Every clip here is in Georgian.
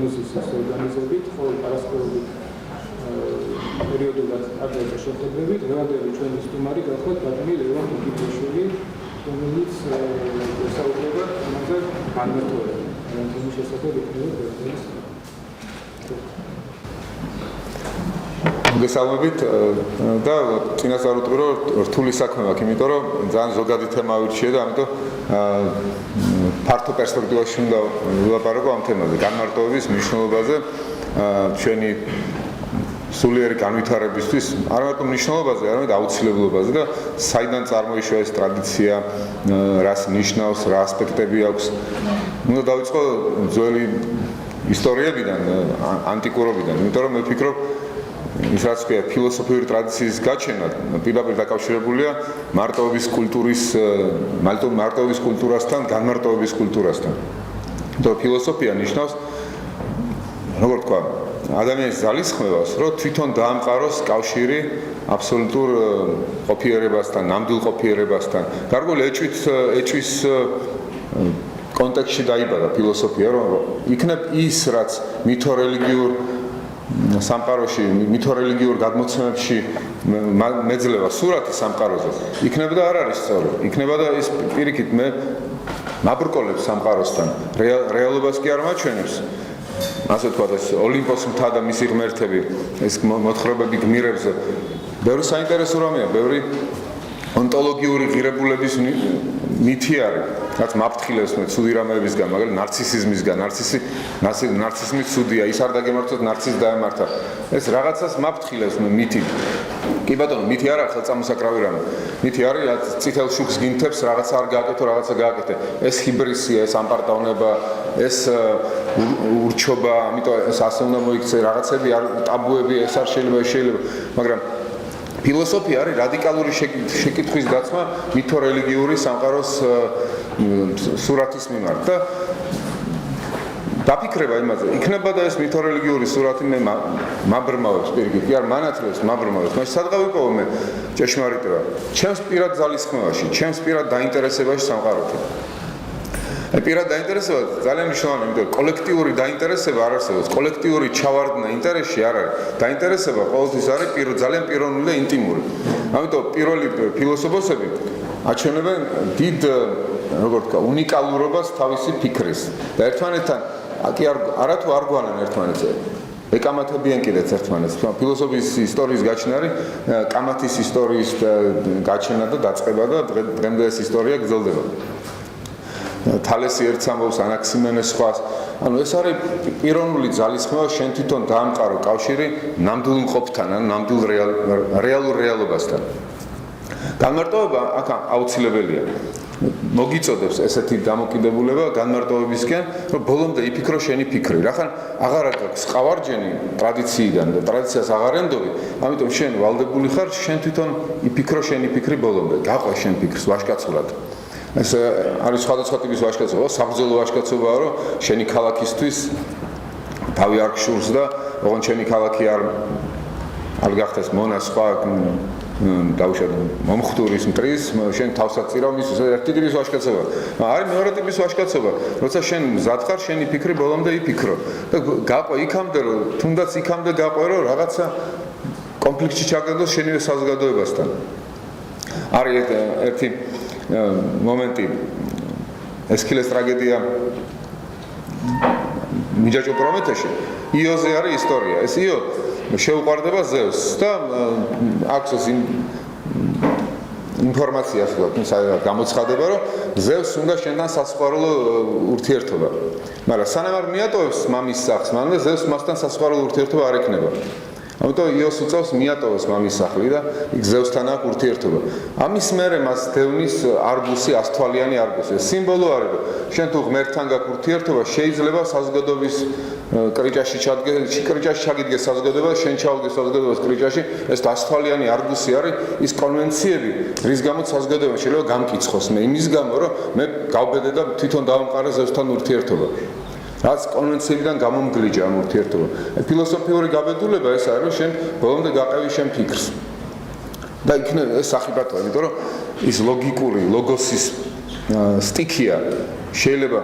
მიზნის ორგანიზებით, ხოლო პარასკევობით პერიოდულად აგრეთვე შეხვედრებით, დღევანდელი ჩვენი სტუმარი გახლავთ ბატონი ლევან კიკიშვილი, რომელიც ესაუბრება ამაზე განმარტოებულად. ამის შესახებ იქნება გვერდების. მოგესალმებით და წინასწარ ვიტყვი რომ რთული საქმე აქვს, იმიტომ რომ ძალიან ზოგადი თემა ვირჩიე და ამიტომ ფართო პერსპექტივაში უნდა ვილაპარაკო ამ თემაზე, განმარტოების მნიშვნელობაზე ჩვენი სულიერი განვითარებისთვის, არა მარტო მნიშვნელობაზე, არამედ აუცილებლობაზე და საიდან წარმოიშვა ეს ტრადიცია, რას ნიშნავს, რა ასპექტები აქვს. უნდა დავიწყო ძველი ისტორიებიდან, ანტიკურობიდან, იმიტომ რომ მე ვფიქრობ ის რაც ქვია ფილოსოფიური ტრადიციის გაჩენა პირდაპირ დაკავშირებულია მარტოობის კულტურასთან, განმარტოების კულტურასთან. და ფილოსოფია ნიშნავს, როგორ თქვა, ადამიანის ძალისხმევას, რომ თვითონ დაამყაროს კავშირი აბსოლუტურ ყოფიერებასთან, ნამდვილ ყოფიერებასთან. გარკვეული ეჭვის კონტექსტში დაიბადა ფილოსოფია, რომ იქნებ ის, რაც მითორელიგიურ სამყაროში, მითორელიგიურ გადმოცემებში მეძლევა სურათი სამყაროზე, იქნება და არ არის სწორი. იქნება და ის პირიქით მე მაბრკოლებს სამყაროსთან, რეალობას კი არ მაჩვენებს. ასე თქვა, ეს ოლიმპოს მთა და მისი ღმერთები, ეს მოთხრობები გმირებზე. ბევრი საინტერესო რამეა, ბევრი ონტოლოგიური ღირებულების მითი არის, რაც მაფრთხილებს მე ცუდი რამეებისგან, მაგალითად ნარცისიზმისგან, ნარცისიზმი ცუდია, ის არ დაგემართოთ, ნარცისს დაემართა. ეს რაღაცას მაფრთხილებს მე მითი. კი ბატონო, მითი არ არის ხელწამოსაკრავი რამე. მითი არის, რაც წითელ შუქს გინთებს, რაღაცა არ გააკეთო, რაღაცა გააკეთე. ეს ჰიბრისია, ეს ამპარტავნება, ეს ურჩობა, ამიტომ ეს ასე უნდა მოიქცე, რაღაცები არ ტაბუები, ეს არ შეიძლება, მაგრამ ფილოსოფია არის რადიკალური შეკითხვის დაცვა მითორელიგიური სამყაროს სურათის მიმართ და დაფიქრება იმაზე, იქნება და ეს მითორელიგიური სურათი მე მაბრმავებს პირიქით, კი არ მანათლებს, მაბრმავებს. მაგრამ სადღავ მე ჭეშმარიტება, ჩემს პირად ძალისხმევაში, ჩემს პირად დაინტერესებაში სამყაროთი. პირად დაინტერესება ძალიან მნიშვნელოვანია, იმიტომ კოლექტიური დაინტერესება არ არსებობს, კოლექტიური ჩავარდნა ინტერესში არ არის. დაინტერესება ყოველთვის არის ძალიან პიროვნული და ინტიმური. ამიტომ პირველი ფილოსოფოსები აჩვენებენ დიდ, როგორ თქვა, უნიკალურობას თავისი ფიქრის და ერთმანეთთან არათუ არ გვანან ერთმანეთზე. ეკამათებიან კიდეც ერთმანეთს. ფილოსოფიის ისტორიის გაჩენა არის კამათის ისტორიის გაჩენა და დაწყება და დღემდე ეს ისტორია გრძელდება. თალესი ერთს ამბობს, ანაქსიმენეს სხვას. ანუ ეს არის პიროვნული ძალისხმევა შენ თვითონ დაამყარო კავშირი ნამდვილ მყოფთან, ან ნამდვილ რეალურ რეალობასთან. განმარტოვება აქ აუცილებელია. მოგიწოდებს ესეთი დამოკიდებულება განმარტოვებისკენ, რომ ბოლომდე იფიქრო შენი ფიქრი. რახან აღარ აქვს ყავარჯენი ტრადიციიდან და ტრადიციას აღარ ენდობი, ამიტომ შენ ვალდებული ხარ, შენ თვითონ იფიქრო შენი ფიქრი ბოლომდე. გაყვე შენ ფიქრს ვაჟკაცურად. ეს არის სხვადასხვა ტიპის ვაჟკაცობა, საბრძოლო ვაჟკაცობაა, რომ შენი ქალაქისთვის თავი არ გშურს და ოღონდ შენი ქალაქი არ გახდეს მონა სხვა დაუშვათ მომხდურის მტრის, შენ თავსაც წირავ მის ერთი ტიპის ვაჟკაცობა. არის მეორე ტიპის ვაჟკაცობა, როცა შენ მზად ხარ, შენი ფიქრი ბოლომდე იფიქრო და გაყვე იქამდე, რომ თუნდაც იქამდე გაყვე, რომ რაღაცა კონფლიქტში ჩაგდოს შენივე საზოგადოებასთან. არის ერთი მომენტი ესქილეს ტრაგედია მიჯაჭო პრომეთეში. იოზე არის ისტორია. ეს იო შეუყვარდება ზევსს და აქვს ეს ინფორმაცია, გამოცხადება, რომ ზევსს უნდა შენთან სასიყვარულო ურთიერთობა. მაგრამ სანამ არ მიატოვებს მამის სახლს, მანამდე ზევსს მასთან სასიყვარულო ურთიერთობა არ ექნება. ამიტომ იოს უწევს მიატოვოს მამის სახლი და იქ ზევსთან აქვს ურთიერთობა. ამის მერე მას დევნის არგუსი, ასთვალიანი არგუსი. სიმბოლო არის, რომ შენ თუ ღმერთთან გაქვს ურთიერთობა, შეიძლება საზოგადოების კრიჭაში ჩაგიდგეს საზოგადოება, შენ ჩავდგეს საზოგადოებას კრიჭაში, ეს ასთვალიანი არგუსი არის ის კონვენციები, რის გამოც საზოგადოება შეიძლება გამკიცხოს მე იმის გამო, რომ მე გავბედე და თვითონ დავამყარე ზევსთან ურთიერთობა. რაც კონვენციებიდან გამომგლიჯა ამ ურთიერთობა. ფილოსოფიური გაბედულება ეს არის, რომ შენ ბოლომდე გაყევი შენ ფიქრს. და იქნება ეს სახიფათოა, იმიტომ რომ ის ლოგიკური, ლოგოსის სტიქია შეიძლება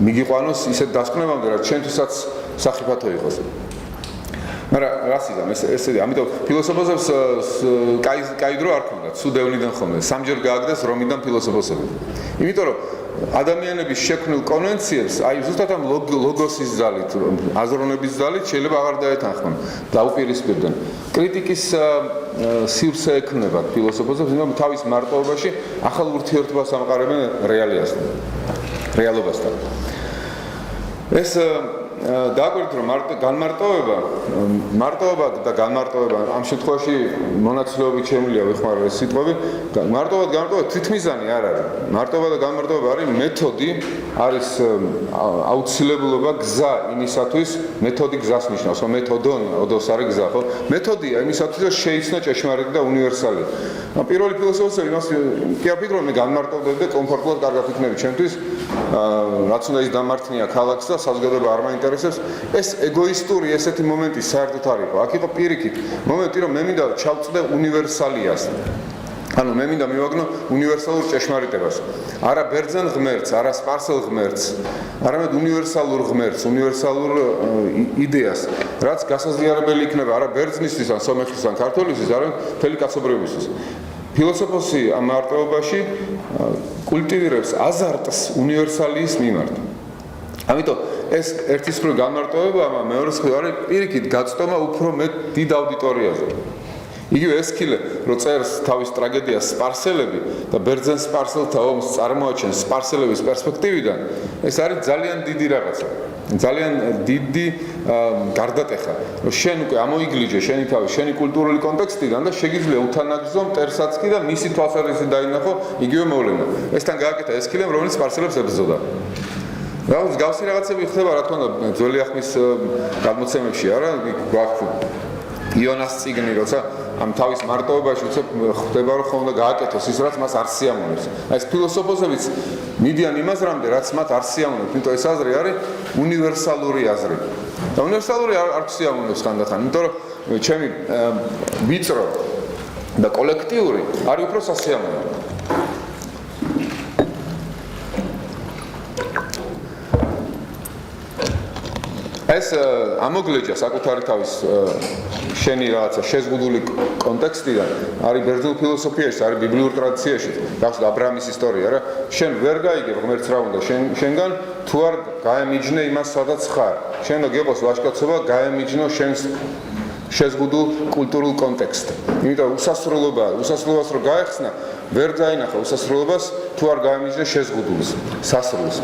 მიგიყვანოს ისეთ დასკვნებამდე, რაც ჩვენთვისაც სახიფათო იყოს. მაგრამ რას იზამ ესე ამიტომ ფილოსოფოსებს კაი დრო არ ქონდათ სუდევნიდან ხოლმე სამჯერ გააგდეს რომიდან ფილოსოფოსები. იმიტომ რომ ადამიანების შექმნილ კონვენციებს აი ზუსტად ამ ლოგოსის ძალით, აზროვნების ძალით შეიძლება აღარ დაეთანხმონ, დაუპირისპირდნენ. კრიტიკის სივრცე ექნებათ ფილოსოფოსებს, იმიტომ რომ თავის მარტოობაში ახალ ურთიერთობას ამყარებენ რეალობასთან. ეს დააკვირდით რომ მარტოობა და განმარტოება ამ შემთხვევაში მონაცვლეობით შემიძლია ვიხმარ ეს სიტყვები მარტოობა და განმარტოება თვითმიზანი არ არის მარტოობა და განმარტოება არის მეთოდი არის აუცილებლობა გზა იმისათვის მეთოდი გზას ნიშნავს ხო მეთოდონ ოდოს არის გზა ხო მეთოდია იმისათვის რომ შეიცნო ჭეშმარიტი და უნივერსალი პირველი ფილოსოფოსები იმას კი არ ფიქრობენ მე განმარტოვდები და კომფორტულად კარგად ვიქნები ჩემთვის რაც უნდა ის დამართნია ქალაქს და საზოგადოება არ მაინტერესებს ეს ეგოისტური ესეთი მომენტი საერთოდ არ იყო აქ იყო პირიქით მომენტი რომ მე მინდა ჩავწვდე უნივერსალიას ანუ მე მინდა მივაგნო უნივერსალურ ჭეშმარიტებას არა ბერძენ ღმერთს არა სპარსელ ღმერთს არამედ უნივერსალურ ღმერთს უნივერსალურ იდეას რაც გასაზიარებელი იქნება არა ბერძნისთვის ან სომეხის ან ქართველისთვის არამედ მთელი კაცობრიობისთვის ფილოსოფოსი ამ მარტოობაში კულტივირებს აზარტს უნივერსალიის მიმართ ამიტომ ეს ერთის მხრივ განმარტოვება მეორეს მხრივ არის პირიქით გაწტომა უფრო მეტ დიდ აუდიტორიაზე იგივე ესქილე რო წერს თავის ტრაგედიას სპარსელები და ბერძენ სპარსელთა ომს წარმოაჩენს სპარსელების პერსპექტივიდან ეს არის ძალიან დიდი რაღაცა ძალიან დიდი გარდატეხა რომ შენ უკვე ამოიგლიჯე შენი თავი შენი კულტურული კონტექსტიდან და შეგიძლია უთანაგზო მტერსაც კი და მისი თვალსაზრისით დაინახო იგივე მოვლენა ესთან გააკეთა ესქილემ რომელიც სპარსელებს ებრძოდა რაღაც გავსი რაღაცები ხდება რა თქმა უნდა ძველი ახმის გადმოცემებში არა გვაქვს იონას წიგნი როცა ამ თავის მარტოობაში ხდება რომ ხომ უნდა გააკეთოს ის რაც მას არ სიამოვნებს აი ეს ფილოსოფოსებიც მიდიან იმას რამე რაც მათ არ სიამოვნებს იმიტომ ეს აზრი არის უნივერსალური აზრი და უნივერსალური არ სიამოვნებს ხანდახან იმიტომ რომ ჩემი ვიწრო და კოლექტიური არის უფრო სასიამოვნო ეს ამოგლეჯა საკუთარი თავის შენი რაღაცა შეზღუდული კონტექსტიდან არის ბერძნულ ფილოსოფიაში, არის ბიბლიურ ტრადიციაში, გახსოვთ აბრაამის ისტორია რა, შენ ვერ გაიგებ ღმერთს რა უნდა შენგან თუ არ გაემიჯნე იმას სადაც ხარ. შენ უნდა გიყოს ვაჟკაცობა, გაემიჯნო შენს შეზღუდულ კულტურულ კონტექსტს. იმიტომ უსასრულობას რო გაეხსნა, ვერ დაინახა უსასრულობას თუ არ გაემიჯნე შეზღუდულს, სასრულს.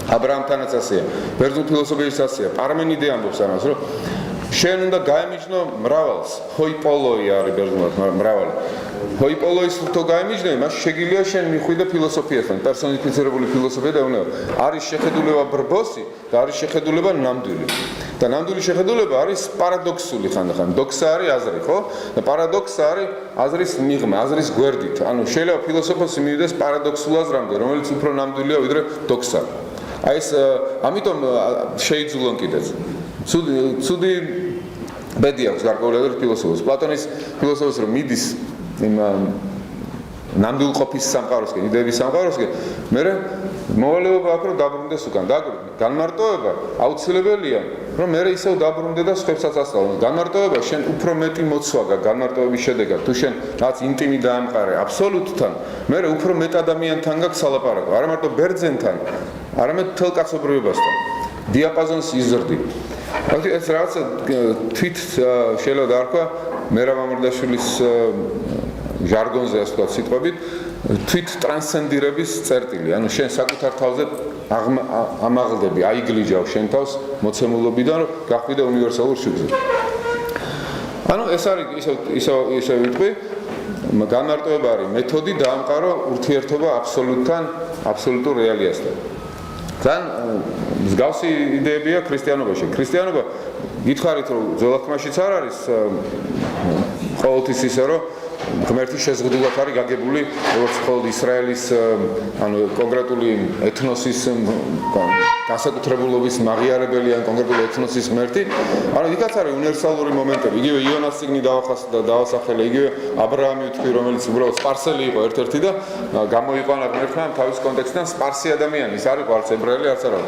აბრაამთანაც ასეა, ბერძნულ ფილოსოფიაში ასეა, პარმენიდე ამბობს ამას, რომ შენ უნდა გაემიჯნო მრავალს, ჰოიპოლოი არის ბერძნულად მრავალი. ჰოიპოლოის თუ გაემიჯნე, მას შეგიძლია შენ მიხვიდე ფილოსოფიასთან, პერსონიფიცირებული ფილოსოფია და უნდა არის შეხედულება ბრბოსი და არის შეხედულება ნამდვილი. და ნამდვილი შეხედულება არის პარადოქსული ხანდახან. დოქსა არის აზრი, ხო? და პარადოქსა არის აზრის მიღმა, აზრის გვერდით. ანუ შეიძლება ფილოსოფოსი მივიდეს პარადოქსულ აზრამდე, რომელიც უფრო ნამდვილია ვიდრე დოქსა. აი ეს ამიტომ შეიძულონ კიდეც. ცუდი ბედი აქვს გარკვეულ ფილოსოფოს. პლატონის ფილოსოფოს რომ მიდის იმ ნამდვილ ყოფის სამყაროსკენ, იდეების სამყაროსკენ, მე მოვალეობა აქვს რომ დაბრუნდეს უკან. განმარტოვება აუცილებელია, რომ მე ისევ დაბრუნდე და სხვებსაც ასწავლო. განმარტოვება შენ უფრო მეტი მოცვა განმარტოების შედეგად. თუ შენ რაც ინტიმი დაამყარე აბსოლუტთან, მე უფრო მეტ ადამიანთან გაქვს სალაპარაკო. არა მარტო ბერძენთან, არამედ მთელ კაცობრიობასთან. დიაპაზონს იზრდი. აქ ეს რაღაცა თვით შეიძლება დაარქვა მერაბ მამრდაშვილის ჟარგონზე ასე ვთქვათ სიტყვებით თვით ტრანსცენდირების წერტილი. ანუ შენ საკუთარ თავზე ამაღლდები, აიგლიჯავ შენ თავს მოცემულობიდან, რომ გახვიდე უნივერსალურ შუქზე. ანუ ეს არის ისე ვიტყვი, განმარტოება არის მეთოდი დაამყარო ურთიერთობა აბსოლუტურ რეალიასთან. ძალიან მსგავსი იდეებია ქრისტიანობაში. ქრისტიანობა გითხარით რომ ძველათქმაშიც არ არის ყოველთვის ისე რომ ღმერთის შეზღუდულად არის გაგებული როგორც მხოლოდ ისრაელის კონკრეტული ეთნოსის განსაკუთრებულობის მაღიარებელი ან კონკრეტული ეთნოსის ღმერთი, იქაც არის უნივერსალური მომენტები. იგივე იონას წიგნი დავასახელე, იგივე აბრაამი ვთქვი, რომელიც უბრალოდ სპარსელი იყო ერთ-ერთი და გამოიყვანა ღმერთმა თავის კონტექსტიდან სპარსი ადამიანი, ის არ იყო არც ებრაელი, არც არა.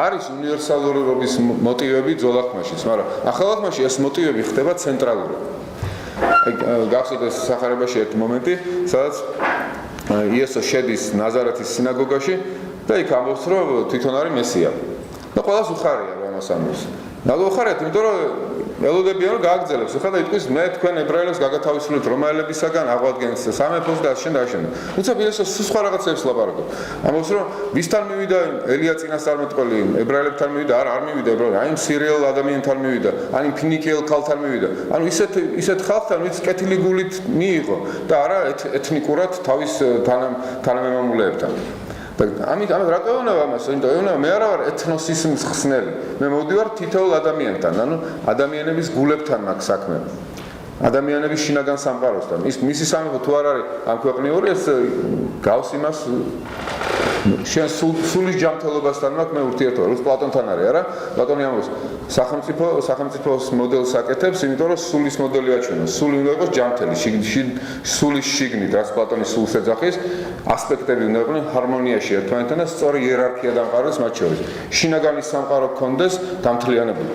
არის უნივერსალურობის მოტივები ძველ აღთქმაშიც, მაგრამ ახალ აღთქმაში ეს მოტივები ხდება ცენტრალური. გახსოვთ ეს სახარებაში ერთი მომენტი, სადაც იესო შედის ნაზარეთის სინაგოგაში და იქ ამბობს, რომ თვითონ არის მესია. და ყველას უხარია რომ ამას ამბობს. უხარიათ, იმიტომ რომ ელოდებიან რომ გააგრძელებს. ხა და იტყვის მე თქვენ ებრაელებს გაგათავისუფლეთ რომაელებისაგან, აღვადგენს სამეფოს და ასე და. თუმცა იესო სხვა რაღაცებს ლაპარაკობს. ამბობს რომ ვისთან მივიდა ელია წინასწარმეტყველი, ებრაელებთან მივიდა, არ მივიდა ებრაელი, აი სირიელ ადამიანთან მივიდა, აი ფინიკიელ ქალთან მივიდა. ანუ ისეთ ხალხთან, ვინც კეთილი გულით მიიღო და არა ეთნიკურად თავის თანამემამულეებთან. ამით რატო ეუბნება ამას? იმიტომ ეუბნება მე არა ვარ ეთნოსის მხსნელი. მე მოვდივარ თითოეულ ადამიანთან, ანუ ადამიანების გულებთან მაქვს საქმე. ადამიანების შინაგან სამყაროსთან. მისი სამეფო თუ არ არის ამ ქვეყნიური, ეს გავს იმას შენ სულის ჯანმრთელობასთან მაქვს მე ურთიერთობა, როგორც პლატონთან არის, არა? პლატონი ამბობს, სახელმწიფოს მოდელს აკეთებს, იმიტომ რომ სულის მოდელი აჩვენოს. სული უნდა იყოს ჯანმრთელი, სულის შიგნით, რაც პლატონის სულს ეძახის, ასპექტები უნდა იყვნენ ჰარმონიაში ერთმანეთთან და სწორი იერარქია დამყაროს მათ შორის. შინაგანი სამყარო გქონდეს დამთლიანებული.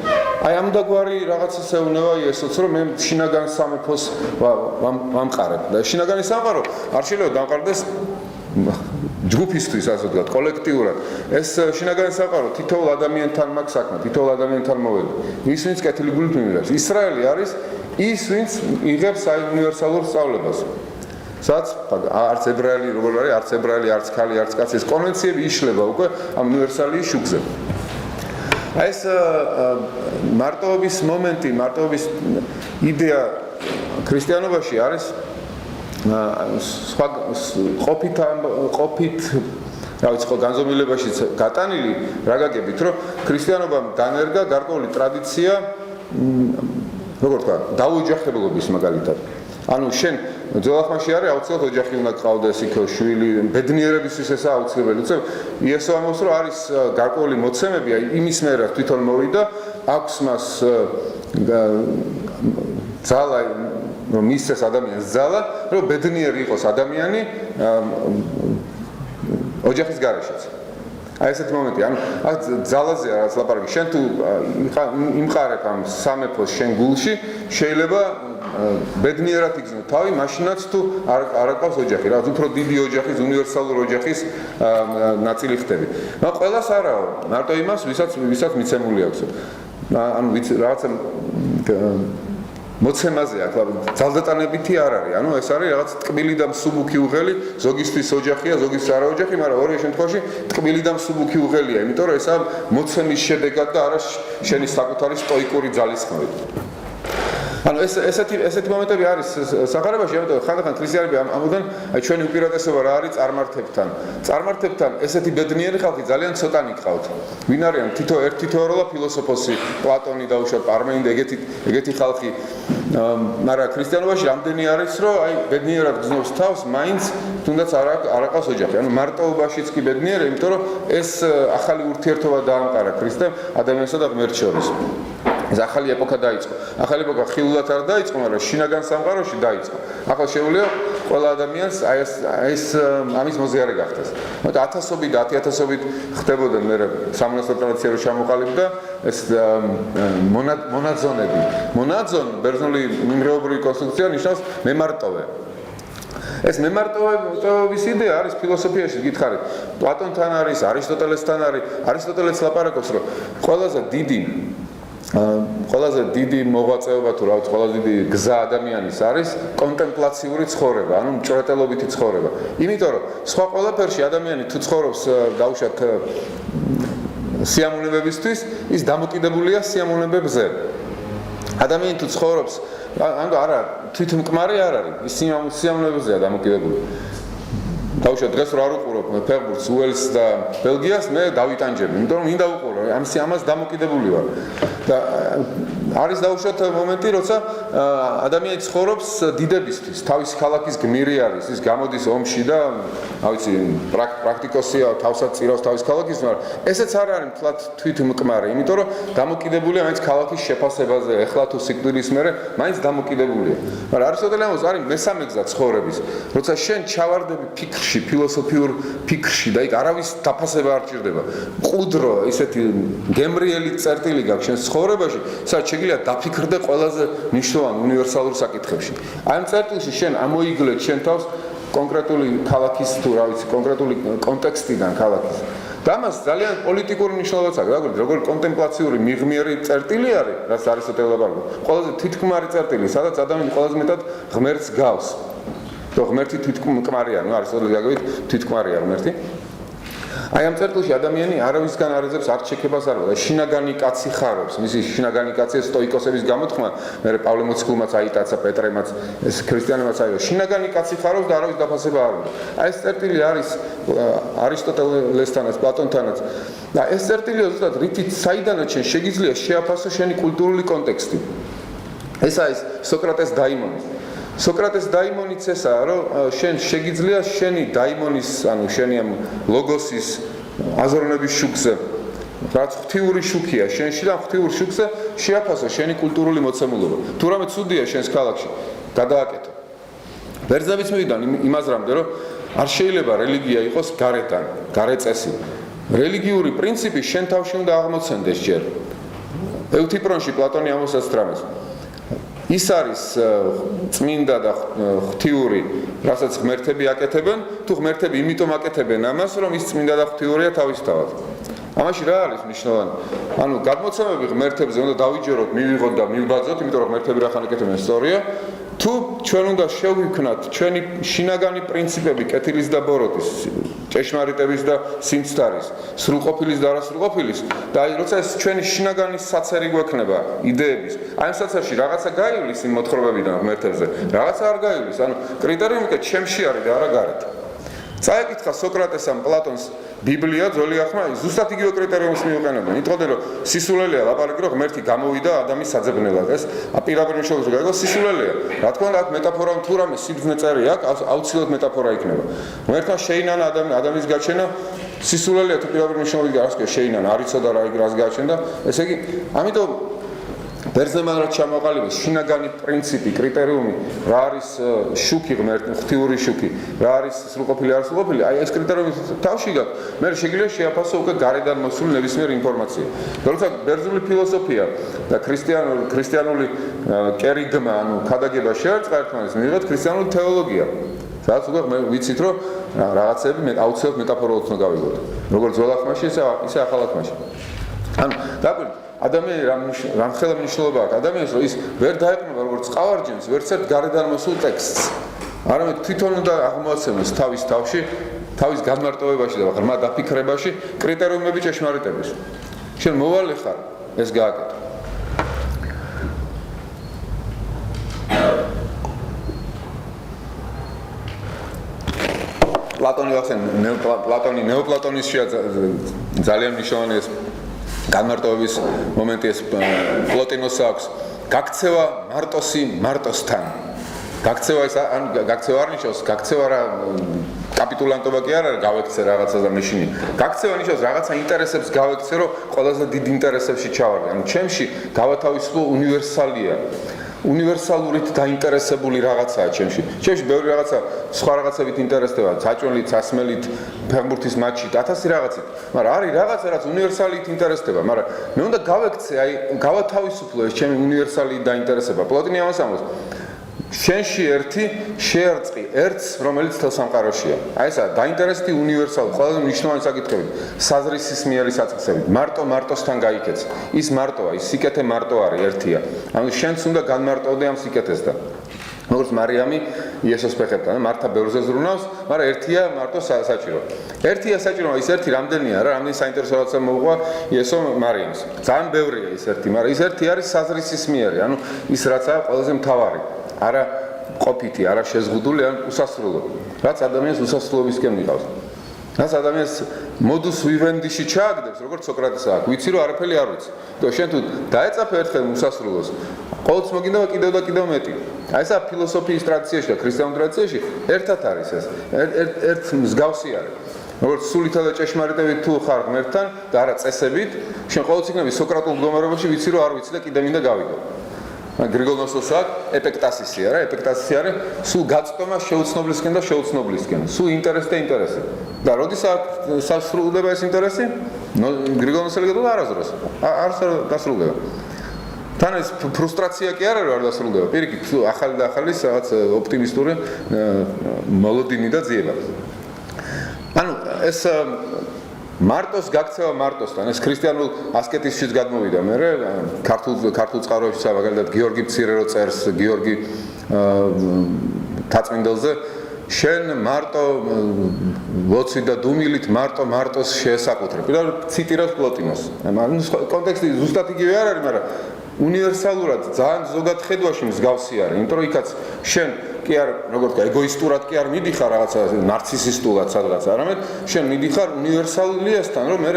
აი ამდაგვარი რაღაცას ეუბნება იესოც, რომ მე შინაგან სამეფოს ვამყარებ და შინაგანი სამყარო არ შეიძლება დამყარდეს ჯგუფისთვის, ასე ვთქვათ, კოლექტიურად. ეს შინაგანი სამყარო თითოეულ ადამიანთან მაქვს საქმე, თითოეულ ადამიანთან მოვედი. ის ვინც კეთილი გულით მიმიღებს. ისრაელი არის ის, ვინც იღებს აი უნივერსალურ სწავლებას. სადაც არც ებრაელი როგორ არის, არც ებრაელი, არც ქალი, არც კაცი, ეს კონვენციები იშლება უკვე ამ უნივერსალიის შუქზე. აი ეს მარტოობის მომენტი, მარტოობის იდეა ქრისტიანობაში არის სხვა ყოფით რა ვიცი ხო განზომილებაშიც გატანილი რა გაგებით რომ ქრისტიანობამ განერგა გარკვეული ტრადიცია როგორ თქვა დაუოჯახებულობის მაგალითად ანუ შენ ძველ ახმაში არის აუცილებლად ოჯახი უნდა გყავდეს იქ შვილი ბედნიერებისთვის ესაა აუცილებელი უცებ იესო ამბობს რომ არის გარკვეული მოცემები აი იმის მერე თვითონ მოვიდა აქვს მას ძალა რომ მისცეს ადამიანს ძალა რომ ბედნიერი იყოს ადამიანი ოჯახის გარეშეც აი ესეთი მომენტი ანუ აქ ძალაზე რაც ლაპარაკი შენ თუ იმყარებ ამ სამეფოს შენ გულში შეიძლება ბედნიერად იგრძნო თავი მაშინაც თუ არ აკავს ოჯახი რაც უფრო დიდი ოჯახის უნივერსალური ოჯახის ნაწილი ხდები მაგრამ ყველას არაო მარტო იმას ვისაც მიცემული აქვს ანუ რაღაცა მოცემაზე აქ ძალდატანებითი არ არის ანუ ეს არის რაღაც ტკბილი და მსუბუქი უღელი ზოგისთვის ოჯახია ზოგისთვის არა ოჯახი მაგრამ ორივე შემთხვევაში ტკბილი და მსუბუქი უღელია იმიტომ რომ ესა მოცემის შედეგად და არა შენი საკუთარი სტოიკური ძალისხმევით ანუ ესეთი მომენტები არის სახარებაში ამიტომ ხანდახან ქრისტიანები ამოდან აი ჩვენი უპირატესობა რა არის წარმართებთან ესეთი ბედნიერი ხალხი ძალიან ცოტანი გყავთ ვინ არიან თითოეულა ფილოსოფოსი პლატონი დაუშვათ პარმენიდე ეგეთი ხალხი მაგრამ ქრისტიანობაში რამდენი არის რომ აი ბედნიერად გზნობს თავს მაინც თუნდაც არ აკავს ოჯახი ანუ მარტოობაშიც კი ბედნიერი იმიტომ რომ ეს ახალი ურთიერთობა დაამყარა ქრისტემ ადამიანსა და ღმერთს შორის ეს ახალი ეპოქა დაიწყო. ახალი ეპოქა ხილულად არ დაიწყო, მაგრამ შინაგან სამყაროში დაიწყო. ახლა შეუძლია ყველა ადამიანს აი ეს ამის მოძიარე გახდეს. მოდი 1000-ობით და 10000-ობით ხდებოდნენ მე სამონასტრო ტრადიცია რო ჩამოყალიბდა ეს მონაძონები. მონაძონ ბერძნული მიმღრეობრივი კონსტრუქცია ნიშნავს მემარტოვე. ეს მემარტოების იდეა არის ფილოსოფიაში გითხარით. პლატონთან არის, არისტოტელესთან არის. არისტოტელეს ლაპარაკობს რომ ყველაზე დიდი მოღვაწეობა თუ რა ვიცი ყველაზე დიდი გზა ადამიანის არის კონტემპლაციური ცხოვრება, ანუ მჭრეტელობითი ცხოვრება. იმიტომ რომ სხვა ყველაფერში ადამიანი თუ ცხოვრობს დაუშვათ სიამოვნებებისთვის, ის დამოკიდებულია სიამოვნებებზე. ადამიანი თუ ცხოვრობს, ანუ არა თვითმკმარი არ არის, ის სიამოვნებებზეა დამოკიდებული. დაუშვათ დღეს რა ვუყურებ ფეხბურთს უელს და ბელგიას მე დავიტანჯები იმიტომ რომ მინდა ვუყურო ამას დამოკიდებული ვარ და არის დაუშვათ მომენტი, როცა ადამიანი ცხოვრობს დიდებისთვის, თავისი ქალაქის გმირი არის, ის გამოდის ომში და, ავიცი, პრაქტიკოსია, თავსაც წირავს თავის ქალაქის, მაგრამ ესეც არ არის მთლად თვითმკმარი, იმიტომ რომ დამოკიდებულია მაინც ქალაქის შეფასებაზე, ეხლა თუ სიკვდილის მერე მაინც დამოკიდებულია. მაგრამ არისტოტელე არის მესამე გზა ცხოვრების, როცა შენ ჩავარდები ფიქრში, ფილოსოფიურ ფიქრში და იქ არავის დაფასება არ ჭირდება. მყუდრო, ისეთი გემრიელი წერტილი გაქვს შენ ცხოვრებაში, სადაც შეგიძლია დაფიქრდე ყველაზე მნიშვნელოვან უნივერსალურ საკითხებში. აი ამ წერტილში შენ ამოიგლეთ შენ თავს კონკრეტული ქალაქის თუ რა ვიცი, კონკრეტული კონტექსტიდან ქალაქის. და ამას ძალიან პოლიტიკური მნიშვნელობაც აქვს, როგორი კონტემპლაციური მიღმიერი წერტილი არის, რაც არისტოტელე აღარ. ყველაზე თვითმკმარი წერტილი, სადაც ადამიანი ყველაზე მეტად ღმერთს გავს. და ღმერთი თვითმკმარია, ნუ არისტოტელე გაგებით თვითმკმარია ღმერთი. აი ამ წერტილში ადამიანი არავისგან არ ეძებს არც შექებას არ და შინაგანი კაცი ხარობს. მისი შინაგანი კაცია სტოიკოსების გამოთქმა, მე პავლე მოციქულმაც აიტაცა, პეტრემაც, ეს ქრისტიანებმაც აიტაცა. შინაგანი კაცი ხარობს და არავის დაფასება არ უნდა. აი ეს წერტილი არის არისტოტელესთანაც, პლატონთანაც. და ეს წერტილია ზუსტად რითიც საიდანაც შენ შეგიძლია შეაფასო შენი კულტურული კონტექსტი. ეს არის სოკრატეს დაიმონი. სოკრატეს დაიმონიც ესაა, რომ შენ შეგიძლია შენი დაიმონის, ანუ შენი ამ ლოგოსის აზროვნების შუქზე, რაც ღვთიური შუქია, შენში და ღვთიურ შუქზე შეაფასო შენი კულტურული მოცემულობა. თუ რამე ცუდია შენს ქალაქში, გადააკეთო. ბერძნებიც მივიდნენ იმაზრამდე, რომ არ შეიძლება რელიგია იყოს გარედან, გარეწესი. რელიგიური პრინციპი შენ თავში უნდა აღმოცენდეს ჯერ. ევთიპრონში პლატონი ამოსაც თრამეს. ის არის წმინდა და ღვთიური, რასაც ღმერთები აკეთებენ, თუ ღმერთები იმიტომ აკეთებენ ამას, რომ ის წმინდა და ღვთიურია თავისთავად. ამაში რა არის მნიშვნელოვანი? ანუ გადმოცემები ღმერთებზე უნდა დავიჯეროთ, მივიღოთ და მივბაძოთ, იმიტომ რომ ღმერთები რახან აკეთებენ სწორია, თუ ჩვენ უნდა შევიქმნათ ჩვენი შინაგანი პრინციპები კეთილის და ბოროტის, ჭეშმარიტების და სიმცდარის, სრულყოფილის და არასრულყოფილის და აი როცა ეს ჩვენი შინაგანი საცერი გვექნება იდეების, აი ამ საცერში რაღაცა გაივლის იმ მოთხრობებიდან ღმერთებზე, რაღაცა არ გაივლის, ანუ კრიტერიუმი კი ჩემში არის და არა გარეთ. წაეკითხა სოკრატეს ამ პლატონს ბიბლია, ძველი ახმა, ზუსტად იგივე კრიტერიუმს მიუყენებენ. იტყოდნენ, რომ სისულელეა ლაპარაკი, რომ ღმერთი გამოვიდა ადამიანის საძებნელად. ეს პირაბერ მნიშვნელობს, რომ სისულელეა. რა თქმა უნდა, აქ მეტაფორა თუ რამე სიბრძნე წერი აქვს, აუცილებლად მეტაფორა იქნება. ღმერთმა შეინანა ადამიანის გაჩენა სისულელეა თუ პირაბერ მნიშვნელობის გარსკე შეინანა, არ იცოდა რა რას გაჩენდა. ესე იგი, ამიტომ ბერძნებმა რაც ჩამოყალიბეს შინაგანი პრინციპი, კრიტერიუმი, რა არის შუქი ღმერთი, ღვთიური შუქი, რა არის სრულყოფილი, არასრულყოფილი, აი ეს კრიტერიუმი თავში გაქვს, მე შეგვიძლია შეაფასო უკვე გარედან მოსული ნებისმიერი ინფორმაცია. როცა ბერძნული ფილოსოფია და ქრისტიანული კერიგმა, ანუ ქადაგება შეერწყა ერთმანეთს, მივიღეთ ქრისტიანული თეოლოგია. სადაც უკვე ვიცით, რომ რაღაცები აუცილებლად მეტაფორულად უნდა გავიგოთ. როგორც ძველ ახმაში, ისე ახალ ახმაში. ანუ დაგვირთ ადამიანი რამ ხელა მნიშვნელობა აქვს ადამიანს, რომ ის ვერ დაეყრდნობა როგორც ყავარჯემს, ვერც ერთ გარედან მოსულ ტექსტს. არამედ თვითონ უნდა აღმოაცემოს თავის თავში, თავის განმარტოვებაში და ღრმა დაფიქრებაში კრიტერიუმები ჭეშმარიტების. შენ მოვალე ხარ ეს გააკეთო. პლატონი ნეოპლატონისშია ძალიან მნიშვნელოვანი ეს განმარტოვების მომენტი ეს პლოტინოს აქვს გაქცევა მარტოსი მარტოსთან. გაქცევა ის ან გაქცევა არ ნიშნავს, გაქცევა რა კაპიტულანტობა კი არ არის, გავექცე რაღაცას და მეშინი. გაქცევა ნიშნავს რაღაცა ინტერესებს გავექცე, რომ ყველაზე დიდ ინტერესებში ჩავარდე. ანუ ჩემში გავათავისუფლო უნივერსალია. უნივერსალურით დაინტერესებული რაღაცაა ჩემში. ჩემში ბევრი რაღაცა სხვა რაღაცებით ინტერესდება, საჭმელით, სასმელით, ფეხბურთის მატჩით, 1000 რაღაცით. მაგრამ არის რაღაცა, რაც უნივერსალით ინტერესდება, მაგრამ მე უნდა გავექცე, აი გავათავისუფლო ეს ჩემი უნივერსალი დაინტერესება. პლოტინი ამას ამბობს. შენში ერთი შეერწყი ერთს, რომელიც თელ სამყაროშია. აი ესა დაინტერესდი უნივერსალური, ყველაზე მნიშვნელოვანი საკითხები, საზრისის მიერი საწყისებით. მარტოსთან გაიქეც. ის მარტოა, ის სიკეთე მარტო არის, ერთია. ანუ შენც უნდა განმარტოვდე ამ სიკეთესთან. როგორც მარიამი იესოს ფეხებთან, მართა ბევრზე ზრუნავს, მაგრამ ერთია მარტო საჭირო. ერთია საჭირო, ის ერთი რამდენია რა, რამდენი საინტერესო რაღაცა მოუყვა იესო მარიამს. ძალიან ბევრია ის ერთი, მაგრამ ის ერთი არის საზრისის მიერი, ანუ ის რაცაა ყველაზე მთავარი. არა ყოფითი, არა შეზღუდული, ან უსასრულო. რაც ადამიანს უსასრულობისკენ მიყავს. რას ადამიანს modus vivendi-ში ჩააგდებს, როგორც სოკრატეს აქვს. ვიცი რომ არაფერი არ ვიცი. და შენ თუ დაეწაფე ერთხელ უსასრულოს, ყოველთვის მოგინდება კიდევ და კიდევ მეტი. აი ესა ფილოსოფიის ტრადიციაში და ქრისტიანულ ტრადიციაში ერთად არის ეს. ერთ მსგავსი არის. როგორც სულითა და ჭეშმარიტებით თუ ხარ ღმერთთან და არა წესებით, შენ ყოველთვის იქნები სოკრატულ მდგომარეობაში, ვიცი რომ არ ვიცი და კიდე მინდა გავიგო. გრიგოლ ნოსოს აქვს ეპექტასისი არა, ეპექტასისი არის სულ გაწტომა შეუცნობლისკენ და შეუცნობლისკენ, სულ ინტერესი და ინტერესი. და როდესაც სასრულდება ეს ინტერესი, გრიგოლ ნოსელი გადავა არასდროს. არ დასრულდება. თან ეს ფრუსტრაცია კი არ არის არ დასრულდება. პირიქით, ახალი და ახალი რაღაც ოპტიმისტური მოლოდინი და ძიება. ანუ ეს მარტოს გაქცევა მარტოსთან ეს ქრისტიანულ ასკეტიზმშიც გადმოვიდა მე ქართულ წყაროებშიც მაგალითად გიორგი მცირე რო წერს გიორგი თაწმინდელზე შენ მარტო ლოცვით და დუმილით მარტოს შეესაკუთრებ და ციტირავს პლოტინოს კონტექსტი ზუსტად იგივე არ არის მაგრამ უნივერსალურად ძალიან ზოგად ხედვაში მსგავსი არის იმიტომ რომ იქაც შენ კი არ როგორ თქვა ეგოისტურად კი არ მიდიხარ რაღაცა ნარცისისტულად სადღაც არამედ შენ მიდიხარ უნივერსალიასთან რომ მე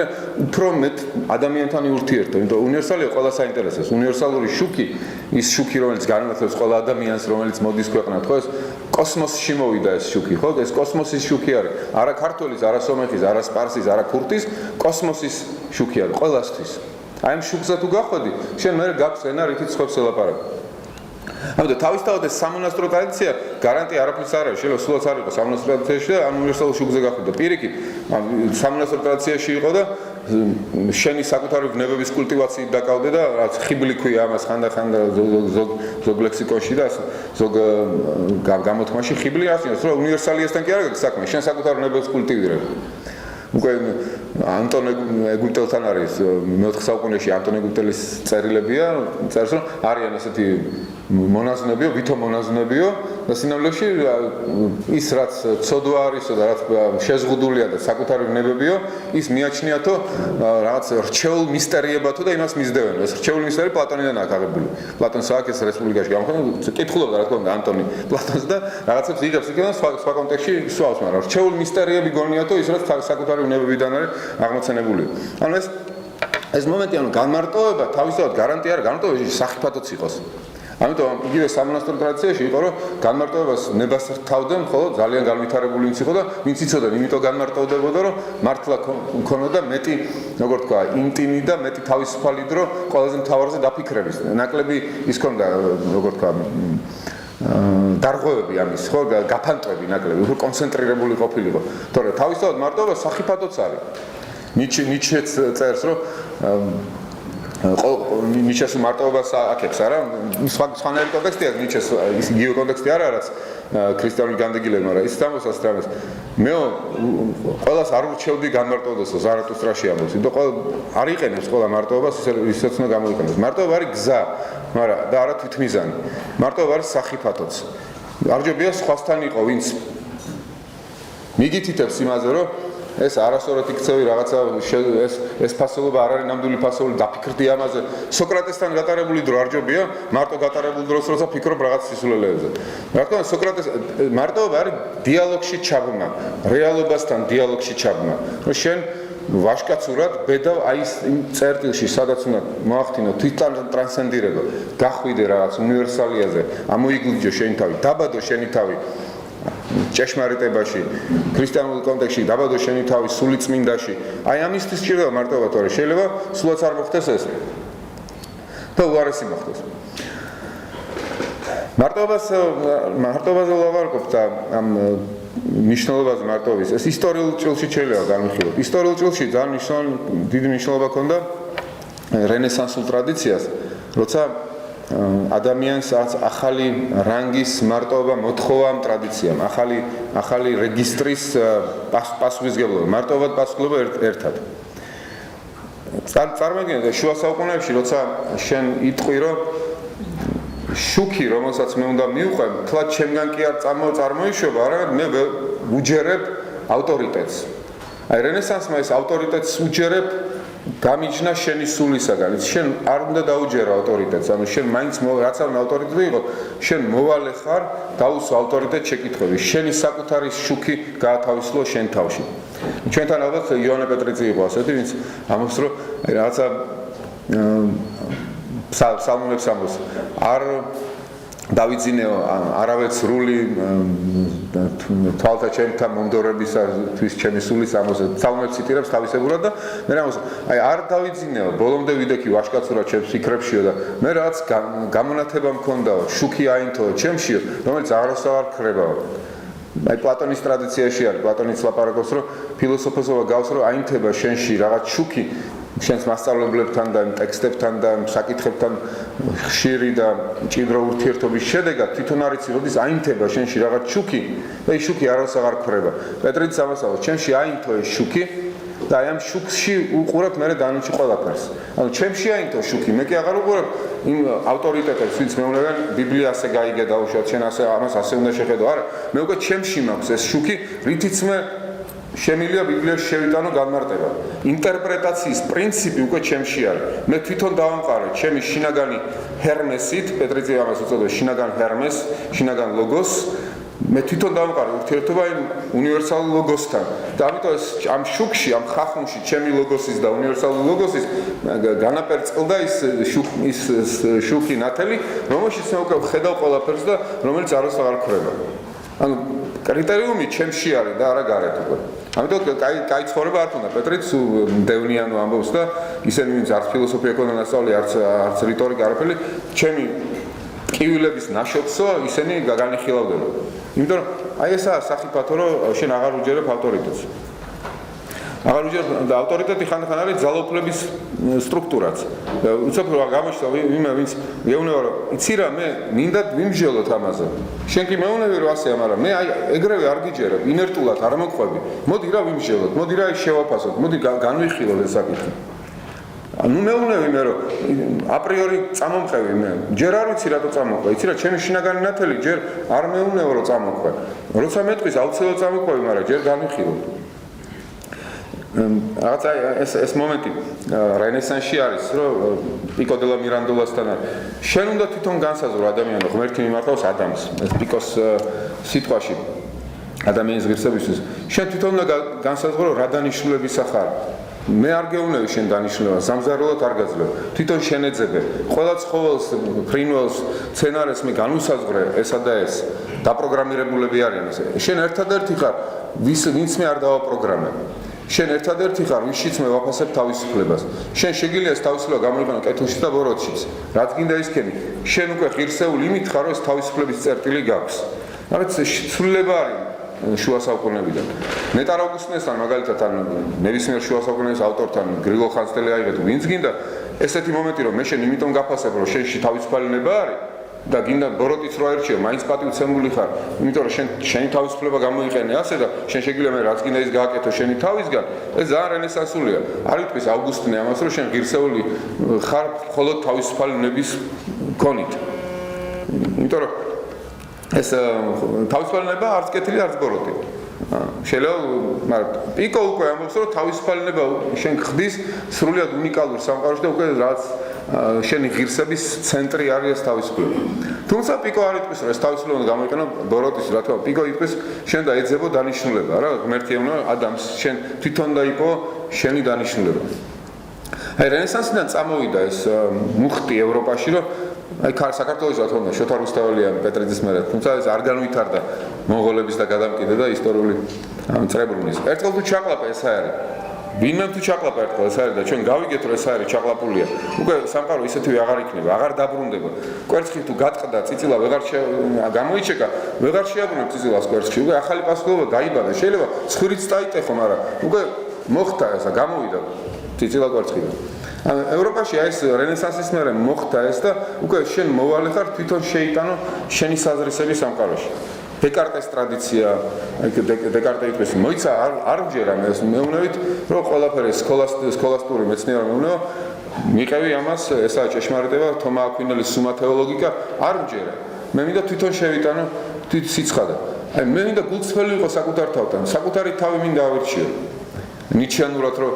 უფრო მეტ ადამიანთან ურთიერთო იმიტომ უნივერსალია ყველა საინტერესოს უნივერსალური შუქი ის შუქი რომელიც განმარტავს ყველა ადამიანს რომელიც მოდის ქვეყნად ხო ეს კოსმოსში მოვიდა ეს შუქი ხო ეს კოსმოსის შუქი არის არა ქართველის არა სომეხის არა სპარსის არა ქურთის კოსმოსის შუქი არის ყველასთვის აი ამ შუქზე თუ გახვედი შენ მე გაქვს ენა რითიც ხვებს ელაპარაკ ამიტომ თავისთავად ეს სამონასტრო ტრადიცია გარანტია არაფერს არ არის შეიძლება სულაც არ იყოს სამონასტრო ტრადიციაში და ამ უნივერსალურ შუქზე გახვედა პირიქით სამონასტრო ტრადიციაში იყო და შენი საკუთარი ვნებების კულტივაციით დაკავდე და რაც ხიბლი ქვია ამას ხანდახან ზოგ ლექსიკონში და ზოგ გამოთქმაში ხიბლი ასწინებს რომ უნივერსალიასთან კი არ აქვს საქმე შენ საკუთარ ვნებებს კულტივირებ უკვე ანტონ ეგულტელთან არის მე-4 საუკუნეში ანტონ ეგულტელის წერილებია წერს რომ არიან ესეთი მონაზვნებიო ვითო მონაზვნებიო და სინამდვილეში ის რაც ცოდვა არისო და რაც შეზღუდულია და საკუთარი ვნებებიო ის მიაჩნიათო რაღაც რჩეულ მისტერიებათო და იმას მისდევენ ეს რჩეული მისტერი პლატონიდან აქვს აღებული პლატონს აქვს ეს რესპუბლიკაში გამოხდა კითხულობდა რა თქმა უნდა ანტონი პლატონს და რაღაცებს იღებს იქიდან სხვა კონტექსტში სვავს მაგრამ რჩეული მისტერიები გონიათო ის რაც საკუთარი ვნებებიდან არის აღმოცენებული ანუ ეს მომენტი ანუ განმარტოვება თავისთავად გარანტია არ განმარტოვებაში სახიფათოც იყოს ამიტომ იგივე სამონასტრო ტრადიციაში იყო რომ განმარტოვებას ნებას რთავდნენ ხოლო ძალიან განვითარებული ვინც იყო და ვინც იცოდა იმიტომ განმარტოვდებოდა რომ მართლა მქონოდა მეტი როგორ თქვა ინტიმი და მეტი თავისუფალი დრო ყველაზე მთავარზე დაფიქრების ნაკლები ის ქონდა როგორ თქვა დარღვევები ამის ხო გაფანტვები ნაკლები უფრო კონცენტრირებული ყოფილიყო თორე თავისთავად მარტოობა სახიფათოც არის ნიჩეც წერს რომ ნიჩეს მარტოობას აკეთებს არა სხვანაირი კონტექსტია ნიჩეს ის იგივე კონტექსტი არა რაც ქრისტიანული განდეგილება მაგრამ ის სამოსას თამას მე ყველას არ ურჩევდი განმარტოვდესო ზარათუსტრაში ამბობს იმიტომ არ იყენებს ყველა მარტოობას ისაც უნდა გამოიყენოს მარტოობა არის გზა მაგრამ და არა თვითმიზანი მარტოობა არის სახიფათოც არჯობია სხვასთან იყო ვინც მიგითითებს იმაზე რომ ეს არასწორად იქცევი რაღაცა ეს ფასეულობა არ არის ნამდვილი ფასეული დაფიქრდი ამაზე სოკრატესთან გატარებული დრო არჯობია მარტო გატარებულ დროს როცა ფიქრობ რაღაც სისულელეებზე რა თქმა უნდა სოკრატეს მარტოობა არის დიალოგში ჩაბმა რეალობასთან დიალოგში ჩაბმა რომ შენ ვაშკაცურად ბედავ აი ის წერტილში სადაც უნდა მოახდინო თვითონ ტრანსცენდირება გახვიდე რაღაც უნივერსალიაზე ამოიგლიჯო შენი თავი დაბადო შენი თავი ჭეშმარიტებაში ქრისტიანულ კონტექსტში დაბადო შენი თავი სული წმინდაში აი ამისთვის სჭირდება მარტოობა თორე შეიძლება სულაც არ მოხდეს ეს და უარესი მოხდეს მარტოობაზე ლავარყოფ და ამ მნიშვნელობაზე მარტოობის ეს ისტორიულ ჭრილში შეიძლება განვიხილოთ ისტორიულ ჭრილში ძალიან დიდი მნიშვნელობა ჰქონდა რენესანსულ ტრადიციას როცა ადამიანს ახალი რანგის მარტოობა მოთხოვა ამ ტრადიციამ ახალი რეგისტრის პასუხისმგებლობა მარტოობად პასუხისმგებლობა ერთად წარმოგიდგენთ შუა საუკუნეებში როცა შენ იტყვი რომ შუქი რომელსაც მე უნდა მივყვებ თლად ჩემგან კი არ წარმოიშვება არამედ მე ვუჯერებ ავტორიტეტს აი რენესანსმა ეს ავტორიტეტს უჯერებ გამიჯნა შენი სულისაგან. შენ არ უნდა დაუჯერო ავტორიტეტს, ანუ შენ მაინც რაც არ ავტორიტეტი იყო, შენ მოვალე ხარ დაუსვა ავტორიტეტს შეკითხვები. შენი საკუთარი შუქი გაათავისუფლო შენ თავში. ჩვენთან ალბათ იოანე პეტრიცი იყო ასეთი, ვინც ამბობს, რომ რაღაცა ფსალმუნებს ამბობს, არ დავიძინეო არავე სრული თვალთა ჩემთან მომდორებისათვის ჩემი სულის ამბობს, ფსალმუნებს ციტირებს თავისებურად და მე ამბობს, აი არ დავიძინეო, ბოლომდე ვიდექი ვაშკაცურად ჩემს ფიქრებშიო და მე რაც გამონათება მქონდაო, შუქი აინთო ჩემშიო, რომელიც აღარასდროს არ ქრებაო. აი პლატონის ტრადიციაში არის, პლატონიც ლაპარაკობს, რომ ფილოსოფოსობა გავს, რომ აინთება შენში რაღაც შუქი შენს მასწავლებლებთან და ტექსტებთან და საკითხებთან ხშირი და მჭიდრო ურთიერთობის შედეგად თვითონ არ იცი, როდის აინთება შენში რაღაც შუქი და ეს შუქი არავის აღარ ქრება. პეტრიც ამასაუბრებს, ჩემში აინთო ეს შუქი და აი ამ შუქში უყურებ მე დანარჩენ ყველაფერს. ანუ ჩემში აინთო შუქი, მე კი აღარ უყურებ იმ ავტორიტეტებს, ვინც მეუბნებიან ბიბლია ასე გაიგე დაუშვათ, შენ ასე ამას ასე უნდა შეხედო. არა, მე უკვე ჩემში მაქვს ეს შუქი, რითიც მე შემიძლია ბიბლიაში შევიტანო განმარტება. ინტერპრეტაციის პრინციპი უკვე ჩემში არის. მე თვითონ დავამყარე ჩემი შინაგანი ჰერმესით, პეტრიცი ამას უწოდებს შინაგან ჰერმეს, შინაგან ლოგოს. მე თვითონ დავამყარე ურთიერთობა იმ უნივერსალურ ლოგოსთან. და ამიტომ ამ შუქში, ამ ხახუნში ჩემი ლოგოსის და უნივერსალური ლოგოსის განაპირწყლდა ის შუქი ნათელი, რომელშიც მე უკვე ვხედავ ყველაფერს და რომელიც არავის აღარ ქრება. ანუ კრიტერიუმი ჩემში არის და არა გარეთ უკვე. ამიტომ კაი ცხოვრება არ თუნდა. პეტრიც მდევნიანო ამბობს და ისინი ვინც არც ფილოსოფია ქონდა ნასწავლი, არც რიტორიკა არაფერი, ჩემი ტკივილების ნაშობსო ისინი განიხილავდნენ. იმიტომ რომ აი ესაა სახიფათო, რომ შენ აღარ უჯერებ ავტორიტეტს. აღარ უჯერებ და ავტორიტეტი ხანდახან არის ძალაუფლების სტრუქტურაც. უცებ რა გამოჩნდა ვინმე ვინც მეუბნება რომ იცი რა მე მინდა ვიმსჯელოთ ამაზე. შენ კი მეუბნები რომ ასე, მაგრამ მე აი ეგრევე არ გიჯერებ, ინერტულად არ მოყვები. მოდი რა ვიმსჯელოთ, მოდი რა შევაფასოთ, მოდი განვიხილოთ ეს საკითხი. ანუ მეუბნები მე რომ აპრიორი წამომყევი მე. ჯერ არ ვიცი რატო წამოყვე. იცი რა ჩემი შინაგანი ნათელი ჯერ არ მეუბნება რომ წამოყვე. როცა მეტყვის აუცილებლად წამოყვევი, მაგრამ ჯერ განვიხილოთ. რაღაცა ეს მომენტი რენესანსში არის, რომ პიკო დე ლა მირანდოლასთან არის. შენ უნდა თვითონ განსაზღვრო ადამიანო, ღმერთი მიმართავს ადამიანს. ეს პიკოს სიტყვაში ადამიანის ღირსებისთვის. შენ თვითონ უნდა განსაზღვრო რა დანიშნულების ახარ. მე არ გეუბნები შენ დანიშნულებას, სამზარეულოდ არ გაძლევ. თვითონ შენ ეძებე. ყველა ცხოველს, ფრინველს, მცენარეს მე განუსაზღვრე ესა და ეს. დაპროგრამირებულები არიან ესე. შენ ერთადერთი ხარ, ვინც მე არ დავაპროგრამებ. შენ ერთადერთი ხარ, ვისშიც მე ვაფასებ თავისუფლებას. შენ შეგიძლია ეს თავისუფლება გამოიყენო კეთილში და ბოროტშიც. რაც გინდა ისქენი. შენ უკვე ღირსეული იმით ხარ, რომ ეს თავისუფლების წერტილი გაქვს. რაღაც ცვლილება არის შუა საუკუნეებიდან. ნეტარ ავგუსტინესთან მაგალითად ან ნებისმიერ შუა საუკუნეების ავტორთან გრიგოლ ხანძთელი აიღეთ, ვინც გინდა ესეთი მომენტი, რომ მე შენ იმიტომ გაფასებ, რომ შენში თავისუფლება არის და გინდა ბოროტიც რო აერჩიო, მაინც პატივცემული ხარ, იმიტომ რომ შენი თავისუფლება გამოიყენე ასე და შენ შეგიძლია მე რაც გინდა ის გააკეთო შენი თავისგან, ეს ძალიან რენესანსულია. არ იტყვის ავგუსტინე ამას, რომ შენ ღირსეული ხარ მხოლოდ თავისუფლების მქონით. იმიტომ რომ ეს თავისუფლება არც კეთილი, არც ბოროტი. შეიძლება, მაგრამ პიკო უკვე ამბობს, რომ თავისუფლება შენ ხდის სრულიად უნიკალურ სამყაროში და უკვე რაც შენი ღირსების ცენტრი არის ეს თავისუფლება. თუმცა პიკო არ იტყვის, რომ ეს თავისუფლება გამოიყენო ბოროტის, რა თქმა უნდა, პიკო იტყვის, შენ დაეძებო დანიშნულება, რა, ღმერთი ეუბნება ადამიანს, შენ თვითონ დაიპო შენი დანიშნულება. აი რენესანსიდან წამოვიდა ეს მუხტი ევროპაში, რომ აი საქართველოს რა თქმა უნდა შოთა რუსთაველია პეტრიძის მერე, თუმცა ეს არ განვითარდა მონღოლების და გადამკიდე და ისტორიული წრებრუნის. ერთხელ თუ ჩაყლაპა ეს არის. ვინმე თუ ჩაყლაპა ერთხელ ეს არის და ჩვენ გავიგეთ რომ ეს არის ჩაყლაპულია. უკვე სამყარო ისეთივე აღარ იქნება, აღარ დაბრუნდება. კვერცხი თუ გატყდა, წიწილა ვეღარ გამოიჩეკა, ვეღარ შეაბრუნებ წიწილას კვერცხში. უკვე ახალი პასუხობა დაიბადა. შეიძლება ცხვირიც დაიტეხო, მაგრამ უკვე მოხდა ესა, გამოვიდა წიწილა კვერცხიდან. ევროპაში ეს რენესანსის მერე მოხდა ეს და უკვე შენ მოვალე ხარ თვითონ შეიტანო შენი საზრისები სამყაროში. დეკარტეს ტრადიცია, დეკარტე იტყვის, მოიცა არ ვჯერა მე მეუბნებით, რომ ყველაფერი სქოლასტური მეცნიერება მეუბნება, მიყევი ამას, ესაა ჭეშმარიტება, თომა აკვინელის სუმა თეოლოგიკა, არ ვჯერა. მე მინდა თვითონ შევიტანო სიცხადე. აი მე მინდა გულწრფელი იყო საკუთარ თავთან, საკუთარი თავი მინდა ავირჩიო. ნიჩიანურად რომ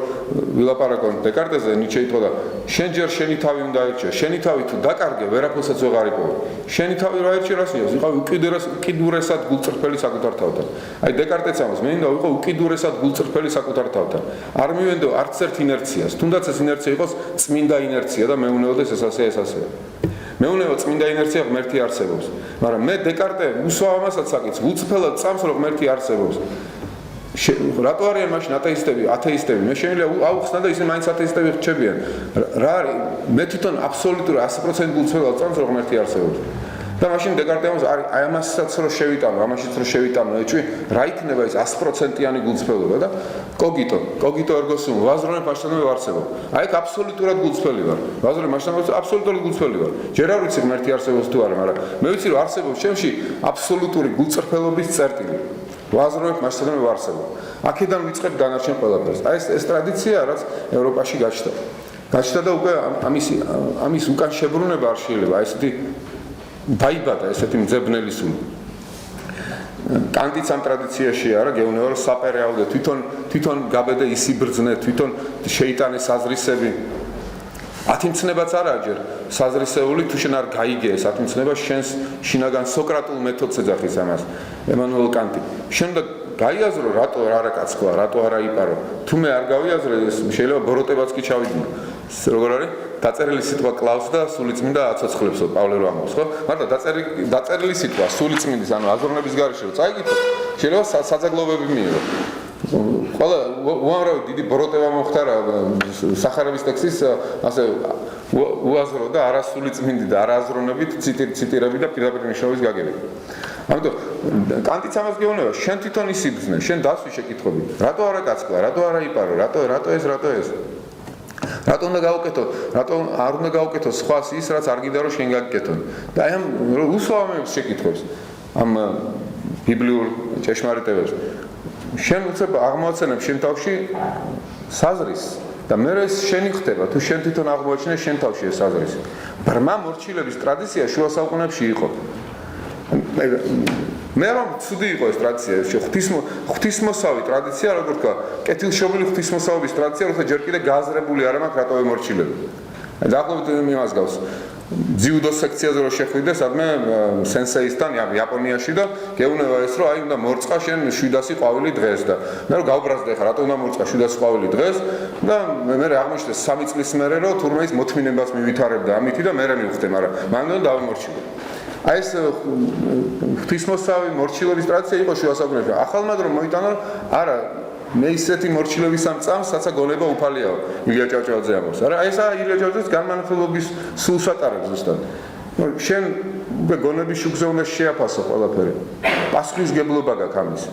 ვილაპარაკონ დეკარტეზე, ნიჩე იტყოდა, შენ ჯერ შენი თავი უნდა აირჩიო, შენი თავი თუ დაკარგე, ვერაფერსაც ვეღარ იპოვე. შენი თავი რა აირჩიე რას ნიშნავს? იყავი უკიდურესად გულწრფელი საკუთარ თავთან. აი დეკარტეც ამას, მე მინდა ვიყო უკიდურესად გულწრფელი საკუთარ თავთან. არ მივენდო არც ერთ ინერციას, თუნდაც ეს ინერცია იყოს წმინდა ინერცია და მეუნეოდეს ეს ასეა. მეუნება წმინდა ინერცია ღმერთი არსებობს, მაგრამ მე დეკარტე უსვამ ამასაც საკითხს, გულწრფელად წამს რომ ღმერთი არსებობს. რატო არიან მაშინ ათეისტები? მე შემიძლია აუხსნა და ისინი მაინც ათეისტები რჩებიან. რა არის? მე თვითონ აბსოლუტურად 100% გულწრფელად წამს რომ ღმერთი არსებობს. და მაშინ დეკარტე აი ამასაც რო შევიტანო, ამაშიც რო შევიტანო ეჭვი, რა იქნება ის 100%-იანი გულწრფელობა და კოგიტო ergo sum, ვაზრონებ მასშტაბზე ვარსებობ. აი აქ აბსოლუტურად გულწრფელი ვარ. ვაზრონებ მასშტაბზე აბსოლუტურად გულწრფელი ვარ. ჯერ არ ვიცი ღმერთი არსებობს თუ არა, მაგრამ მე ვიცი რომ არსებობს ჩემში აბსოლუტური გულწრფელობის წერტილი. ვაზრონებ მასშტაბზე ვარსებობ. აქედან ვიწყებ დანარჩენ ყველაფერს. აი ეს ტრადიცია რაც ევროპაში გაჩნდა. გაჩნდა და უკვე ამის უკან შებრუნება არ შეიძლება. აი ესეთი დაიბადა ესეთი მძებნელი სული. კანტიც ამ ტრადიციაშია რა, გეუბნება რომ საპერეალდე თვითონ გაბედე ისიბრძნე, თვითონ შეიტანეს აზრისები. ათიმცნებაც არაა ჯერ საზრისეული, თუ შენ არ გაიგე ეს ათიმცნება, შენს შინაგან სოკრატულ მეთოდს ეძახის ამას ემანუელ კანტი. შენ და გაიაზრო რატო არა კაცქვა, რატო არა იპარო. თუ მე არ გავიაზრე, შეიძლება ბოროტებაც კი ჩავიდინო. როგორ არის? დაწერილი სიტყვა კლავს და სულიწმინდა აცოცხლებსო, პავლე რო ამბობს, ხო? მაგრამ დაწერილი სიტყვა სულიწმინდის, ანუ აზროვნების გარეშე რო წაიგითო, შეიძლება საძაგლობები მიიღო. ყველა უამრავი დიდი ბოროტება მოხდა რა სახარების ტექსტის ასე უაზრო და არასულიწმინდი და არააზროვნებით ციტირები და პირდაპირ ნიშნობის გაგებები. ამიტომ კანტიც ამას გეუბნება, შენ თვითონ ისიბრძნე, შენ დასვი შეკითხვები. რატო არა კაცკვა, რატო არა იპარო, რატო ეს? რატო უნდა გავუკეთო? რატო არ უნდა გავუკეთო სხვას ის, რაც არ გინდა რომ შენ გაგიკეთო? და აი ამ უსვამებს შეკითხვებს ამ ბიბლიურ ჭეშმარიტებებს. შენ უცებ აღმოაცენებ შენ თავში საზრისს და მე ეს შენი ხდება, თუ შენ თვითონ აღმოაჩინე შენ თავში ეს საზრისი. ბრმა მორჩილების ტრადიცია შუა საუკუნეებში იყო. მე რომ ცუდი იყო ეს ტრადიცია, ღვთისმოსავი ტრადიცია, როგორ თქვა, კეთილშობილი ღვთისმოსავების ტრადიცია, როცა ჯერ კიდე გააზრებული არ მაქვს რატო ემორჩილები. დაახლოებით იმას გავს. ძიუდოს სექციაზე რო შეხვიდე, სადმე სენსეისთან იაპონიაში და გეუბნება ეს რომ აი უნდა მორწყა შენ 700 ყვავილი დღეს და მე რომ გავბრაზდე ხა რატო უნდა მორწყა 700 ყვავილი დღეს და მე აღმოჩნდა 3 წლის მერე რომ თურმე ის მოთმინებას მივითარებდა ამითი და მე მივხვდე, მაგრამ მანდ დავიმორჩილე. აი ეს ღვთისმოსავი მორჩილების ტრადიცია იყო შუა საუკუნეებში. ახალმა დრო მოიტანა არა მე ისეთი მორჩილების ამ წამს, რაცა გონება უფალიაო. ილია ჭავჭავაძე ამბობს. არა, აი ესა ილია ჭავჭავაძის განმანათლებლობის სულს ატარებს ზუსტად. შენ უკვე გონების შუქზე უნდა შეაფასო ყველაფერი. პასუხისგებლობა გაქვს ამის.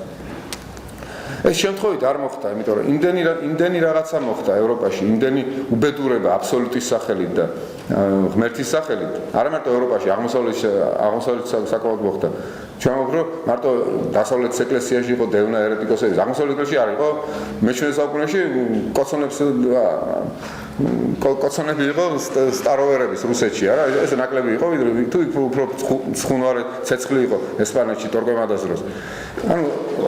ეს შემთხვევით არ მოხდა, იმიტომ რომ იმდენი რაღაცა მოხდა ევროპაში, იმდენი უბედურება აბსოლუტის სახელით და ღმერთის სახელით. არა მარტო ევროპაში, აღმოსავლეთ საკმაოდ მოხდა. ჩამოღრო მარტო დასავლეთ ეკლესიაში იყო დევნა ერეტიკოსები. აღმოსავლეთ ეკლესიაში არ იყო მე-17 საუკუნეში კოცონები იყო სტაროვერების რუსეთში, არა? ეს ნაკლები იყო, თუ უფრო ცხუნვარე ცეცხლი იყო ესპანეთში ტორკვემადას დროს. ანუ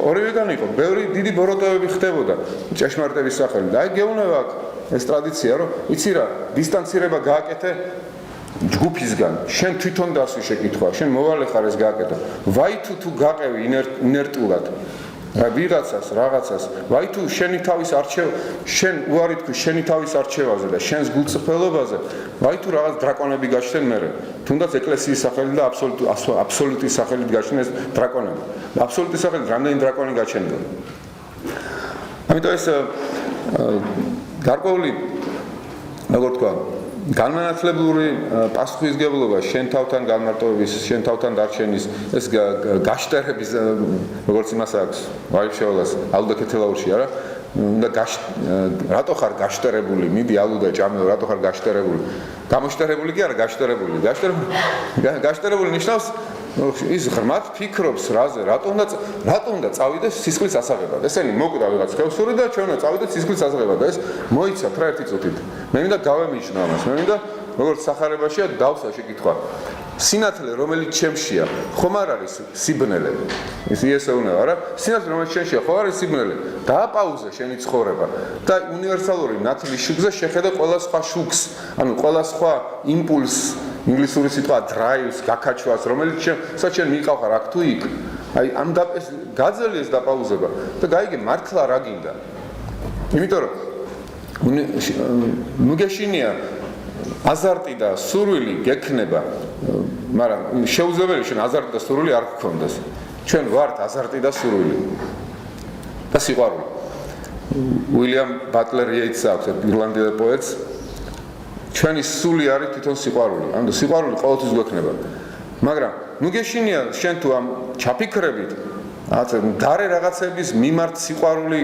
ორივეგან იყო, ბევრი დიდი ბოროტებები ხდებოდა ჭეშმარიტების სახელით. და აი გეუბნება აქ ეს ტრადიცია, რომ იცი რა, დისტანცირება გააკეთე ჯგუფისგან, შენ თვითონ დასვი შეკითხვა, შენ მოვალე ხარ ეს გააკეთო. ვაი თუ გაყევი ინერტულად რაღაცას, ვაი თუ შენი თავის შენ უარი თქვი შენი თავის არჩევაზე და შენს გულწრფელობაზე, ვაი თუ რაღაც დრაკონები გაჩნდნენ მერე, თუნდაც ეკლესიის სახელით და აბსოლუტის სახელით გაჩნდნენ ეს დრაკონები. აბსოლუტის სახელით რამდენი დრაკონი გაჩენდა. ამიტომ ეს გარკვეული როგორ თქვა განმანათლებლური პასუხისგებლობა შენ თავთან განმარტოების, შენ თავთან დარჩენის, ეს გაშტერების როგორც იმას აქვს, ვაიფშეოლას, ალუდა ქეთელაურში არა? უნდა რატო ხარ გაშტერებული? მიდი ალუდა ჭამეო, რატო ხარ გაშტერებული? გამოშტერებული კი არა, გაშტერებული. გაშტერებული ნიშნავს ის ღრმად ფიქრობს რაზე, რატო უნდა წავიდეს სისხლის ასაღებად. ესენი მოკვდა ვიღაც ხევსური და ჩვენ უნდა წავიდეთ სისხლის ასაღებად და ეს მოიცავთ რა ერთი წუთით. მე მინდა გავემიჯნო ამას. მე მინდა როგორც სახარებაშია დავსვა შეკითხვა. სინათლე რომელიც ჩემშია ხომ არ არის სიბნელე ისე უნდა არა სინათლე რომელიც ჩემშია ხო არის სიბნელე დააპაუზე შენი ცხოვრება და უნივერსალური ნათლის შუქზე შეხედე ყველა სხვა შუქს ანუ ყველა სხვა იმპულსს ინგლისური სიტყვა drives გაქაჩვას რომელიც შენ მიყავ აქ თუ იქ აი ამ გაძლიეს დაპაუზება და გაიგე მართლა რა გინდა იმიტომ რომ ნუ გეშინია აზარტი და სურვილი გექნება მაგრამ შეუძლებელი შენ აზარტი და სურვილი არ გქონდეს ჩვენ ვართ აზარტი და სურვილი და სიყვარული უილიამ ბატლერ იეიტსი აქვს ირლანდიელი პოეტს ჩვენი სული არის თვითონ სიყვარული ანუ სიყვარული ყოველთვის გვექნება მაგრამ ნუ გეშინია შენ თუ ამ ჩაფიქრებით დარე რაღაცების მიმართ სიყვარული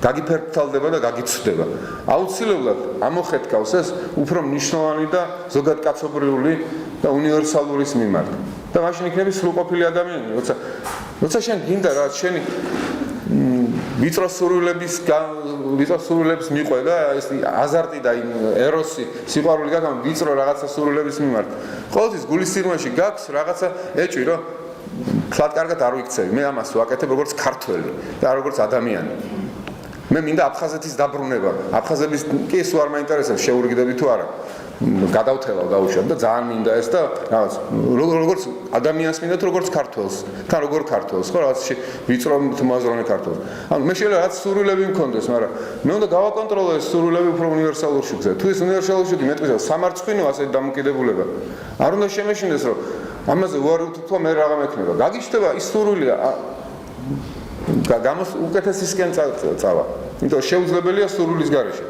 გაგიფერფთალდება და გაგიცვდება. აუცილებლად ამოხეთქავს ეს უფრო მნიშვნელოვანი და ზოგადკაცობრიული და უნივერსალურის მიმართ. და მაშინ იქნება სრულყოფილი ადამიანი, როცა შენ გინდა რა შენი ვიწრო სურვილების მიყვება ეს აზარტი და ეროსი სიყვარული გაქვს ვიწრო რაღაცა სურვილების მიმართ. ყოველთვის გულის სიღრმეში გაქვს რაღაცა ეჭვი რომ თლად კარგად არ ვიქცევი. მე ამას ვაკეთებ როგორც ქართველი და როგორც ადამიანი. მე მინდა აფხაზეთის დაბრუნება. აფხაზების კი ეს არ მაინტერესებს შეურიგდები თუ არა. გადავთელავ დაუშვებ და ძალიან მინდა ეს და რაღაც როგორც ადამიანს მინდა თუ როგორც ქართველს. თან როგორ ქართველს ხო რაღაც ვიწრო თმაზრონე ქართველს. ანუ მე შეიძლება რაღაც სურვილები მქონდეს, მაგრამ მე უნდა გავაკონტროლო ეს სურვილები უფრო უნივერსალურ შუქზე. თუ ეს უნივერსალური შუქი მეტყვია სამარცხვინო ასე დამოკიდებულება. არ უნდა შემეშინდეს რომ ამაზე უარი უთქვა მე რაღა მექნება. გაგიჩნდება ის სურვილი უკეთესისკენ წავა. იმიტომ შეუძლებელია სურვილის გარეშე.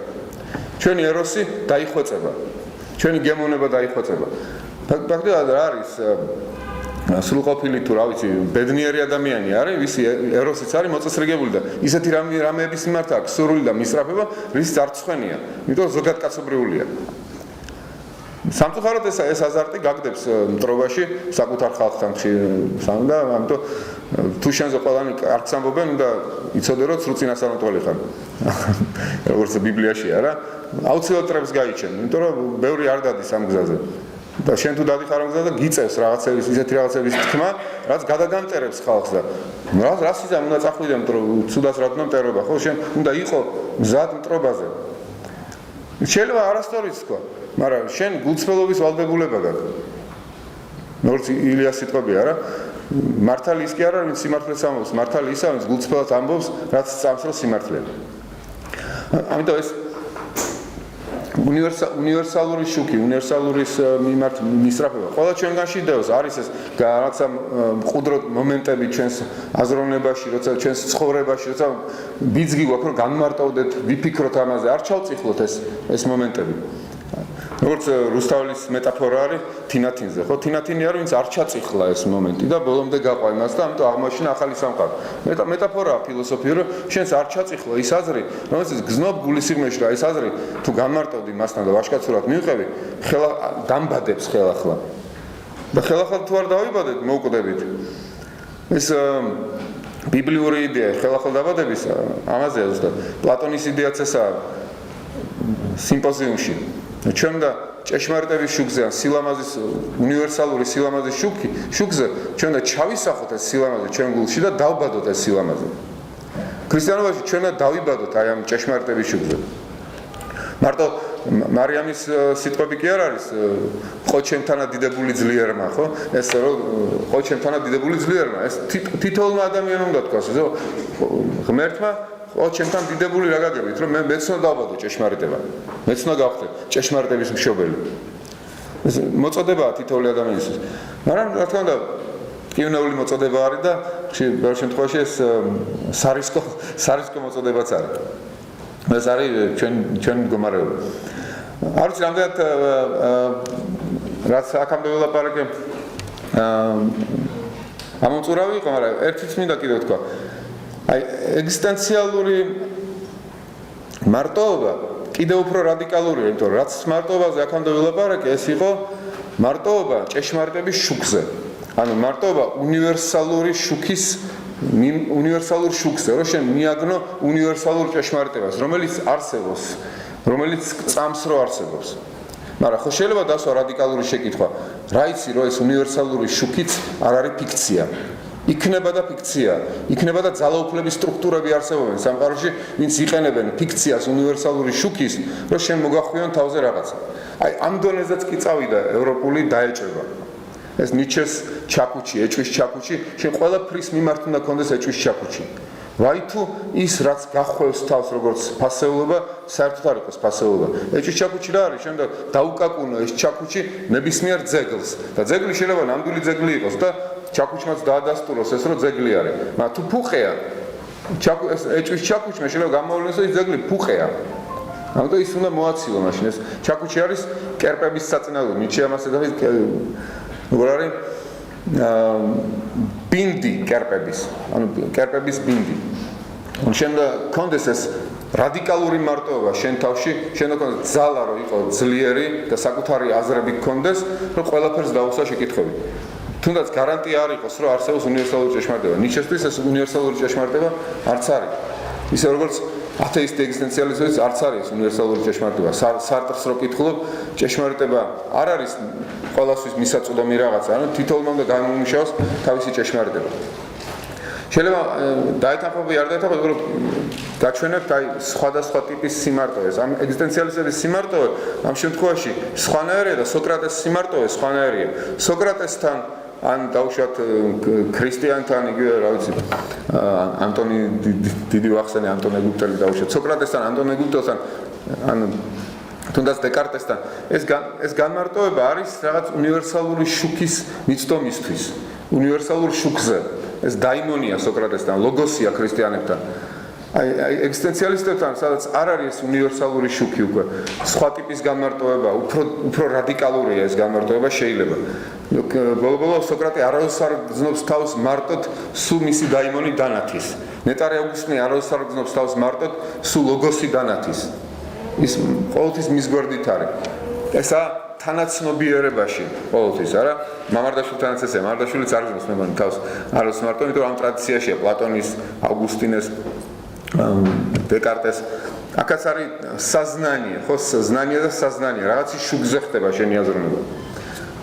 ჩვენი ეროსი დაიხვეწება. ჩვენი გემოვნება დაიხვეწება. ფაქტობრივად რა არის სრულყოფილი თუ რა ვიცი ბედნიერი ადამიანი არის, ვისი ეროსიც არის მოწესრიგებული და ისეთი რამეების მიმართ აქვს სურვილი და მისწრაფება, რის წარცხენია. იმიტომ ზოგადკაცობრიულია. სამწუხაროდ ეს აზარტი გაგდებს მტრობაში საკუთარ ხალხთან და ამიტომ თუ შენზე ყველანი კარგს ამბობენ და იცოდე რომ სრულ წინასწარმეტყველი ხარ. როგორც ბიბლიაშია რა. აუცილებლად ტრებს გაიჩენ, იმიტომ რომ ბევრი არ დადის ამ გზაზე. და შენ თუ დადიხარ ამ გზაზე და გიწევს რაღაცების, ისეთი რაღაცების თქმა, რაც გადაგამტერებს ხალხს და რა სიზამ უნდა წახვიდე, რომ ცუდას რა თქმა მტერობა, ხო, შენ უნდა იყო მზად მტრობაზე. შეიძლება არასწორიც თქვა, მაგრამ შენ გულწრფელობის ვალდებულება გაქვს. როგორც ილიას სიტყვებია რა. მართალი ის კი არა, ვინც სიმართლეს ამბობს, მართალი ისა, ვინც გულწრფელად ამბობს, რაც წამსროს სიმართლეა. ამიტომ ეს უნივერსალური შუქი, უნივერსალურის მიმართ მისწრაფება. ყველა ჩვენგანში დევს, არის ეს რაღაცა მყუდრო მომენტები ჩვენს აზროვნებაში, როცა ჩვენს ცხოვრებაში, როცა ბიძგი გვაქვს, რომ განმარტოვდეთ, ვიფიქროთ ამაზე, არ ჩავწიხლოთ ეს მომენტები. როგორც რუსთაველის მეტაფორა არის თინათინზე, ხო? თინათინი არის, ვინც არ ჩაწიხლა ეს მომენტი და ბოლომდე გაყვა იმას და ამიტომ აღმოაჩინა ახალი სამყარო. მეტაფორაა ფილოსოფიური, რომ შენს არ ჩაწიხლა ის აზრი, რომელსაც გზნობ გულის სიღრმეში რა ის აზრი, თუ განმარტოვდი მასთან და ვაშკაცურად მივყევი, ხელა დამბადებს ხელახლა. და ხელახლა თუ არ დავიბადეთ, მოვკვდებით. ეს ბიბლიური იდეა ხელახლა დაბადების ამაზეა ზუსტად. პლატონის იდეაც ესაა სიმპოზიუმში. ჩვენ და ჭეშმარიტების შუქზე ან სილამაზის უნივერსალური სილამაზის შუქზე ჩვენ და ჩავისახოთ ეს სილამაზე ჩვენ გულში და დავბადოთ ეს სილამაზე. ქრისტიანობაში ჩვენ და დავიბადოთ აი ამ ჭეშმარიტების შუქზე. მარტო მარიამის სიტყვები კი არ არის ყო ჩემთანა დიდებული ძლიერმა, ხო? ეს რომ ყო ჩემთანა დიდებული ძლიერმა, ეს თითოეულმა ადამიანმა უნდა თქვას, ხო? ღმერთმა ო ჩემთან დიდებული რა გაგებით რომ მე მეცნო დავბადო ჭეშმარიტება მეც უნდა გავხდე ჭეშმარიტების მშობელი ეს მოწოდებაა თითოეული ადამიანისთვის მაგრამ რა თქმა უნდა კინეული მოწოდება არის და ბევრ შემთხვევაში ეს სარისკო მოწოდებაც არის ეს არის ჩვენ მდგომარეობა არ ვიცი რამდენად რაც აქამდე ველაპარაკე ამომწურავი იყო მაგრამ ერთიც მინდა კიდევ თქვა აი ეგზისტენციალური მარტოობა კიდევ უფრო რადიკალურია, იმიტომ რომ რაც მარტოობაზე აქამდე ველაპარაკე, ეს იყო მარტოობა ჭეშმარიტების შუქზე. ანუ მარტოობა უნივერსალური შუქზე, რომ შენ მიაგნო უნივერსალურ ჭეშმარიტებას, რომელიც არსებობს, რომელიც წამსრო არსებობს. მაგრამ ხო შეიძლება დასვა რადიკალური შეკითხვა, რა იცი რომ ეს უნივერსალური შუქიც არ არის ფიქცია. იქნება და ფიქცია, იქნება და ძალაუფლების სტრუქტურები არსებობენ სამყაროში, ვინც იყენებენ ფიქციას უნივერსალური შუქის, რომ შენ მოგახვიონ თავზე რაღაცა. აი ამ დონეზეც კი წავიდა ევროპული დაეჭება. ეს ნიჩეს ჩაკუჩი, ეჭვის ჩაკუჩი, შენ ყველაფრის მიმართ უნდა გქონდეს ეჭვის ჩაკუჩი. ვაი თუ ის რაც გახვევს თავს როგორც ფასეულობა, საერთოდ არ იყოს ფასეულობა. ეჭვის ჩაკუჩი რა არის? შენ დაუკაკუნო ეს ჩაკუჩი ნებისმიერ ძეგლს და ძეგლი შეიძლება ნამდვილი ძეგლი იყოს და ჩაკუჩმაც დაადასტუროს ეს რომ ძეგლი არის. მაგრამ თუ ფუყეა, ეს ეჭვის ჩაკუჩმა შეიძლება გამოავლინოს რომ ის ძეგლი ფუყეა. ამიტომ ის უნდა მოაცილო მაშინ ეს ჩაკუჩი არის კერპების საწინააღმდეგო. ნიჩე ამას ედავის როგორ არის ბინდი კერპების, ანუ კერპების ბინდი. შენ კონდეს ეს რადიკალური მარტოობა შენ თავში, შენ კონდეს ძალა რომ იყო ძლიერი და საკუთარი აზრები გქონდეს, რომ ყველაფერს დაუსვა შეკითხვები. თუნდაც გარანტია არ იყოს, რომ არსებობს უნივერსალური ჭეშმარიტება. ნიჩესთვის ეს უნივერსალური ჭეშმარიტება არც არის. ისე როგორც ათეისტი ეგზისტენციალისტებიც არც არის უნივერსალური ჭეშმარიტება. სარტრს რო კითხულობ, ჭეშმარიტება არ არის ყველასთვის მისაწვდომი რაღაცა, ანუ თითოეულმა უნდა გამომუშავოს თავისი ჭეშმარიტება. შეიძლება დაეთანხმები არ დაეთანხმები, რომ გაჩვენებთ აი სხვადასხვა ტიპის სიმარტოვეს. ამ ეგზისტენციალისტების სიმარტოვე ამ შემთხვევაში სხვანაირია და სოკრატეს სიმარტოვე სხვანაირია. სოკრატესთან ან დაუშვათ ქრისტიანთან იგივე რა ვიცი ანტონი დიდი ვახსენე ანტონ ეგვიპტელი დაუშვათ სოკრატესთან ანტონ ეგვიპტელთან ან თუნდაც დეკარტესთან ეს განმარტოვება არის რაღაც უნივერსალური შუქის მიცდომისთვის უნივერსალურ შუქზე ეს დაიმონია სოკრატესთან ლოგოსია ქრისტიანებთან აი ეგზისტენციალისტებთან სადაც არ არის უნივერსალური შუქი უკვე სხვა ტიპის განმარტოვება უფრო რადიკალურია ეს განმარტოვება შეიძლება ბოლო-ბოლო სოკრატე არავის არ გრძნობს თავს მარტოდ სულ მისი დაიმონი დანათის ნეტარი აუგუსტინე არავის არ გრძნობს თავს მარტოდ სულ ლოგოსი დანათის ის ყოველთვის მის გვერდით არის ესა თანაცნობიერებაში ყოველთვის არა მამარდაშვილთანაც ესეა მამარდაშვილიც არ გრძნობს მე მგონი თავს არავის მარტო იმიტომ რომ ამ ტრადიციაშია პლატონის აუგუსტინეს დეკარტეს აქაც არის საზნანია ხო ზნანია და საზნანია რაღაცის შუქზე ხდება შენი აზროვნება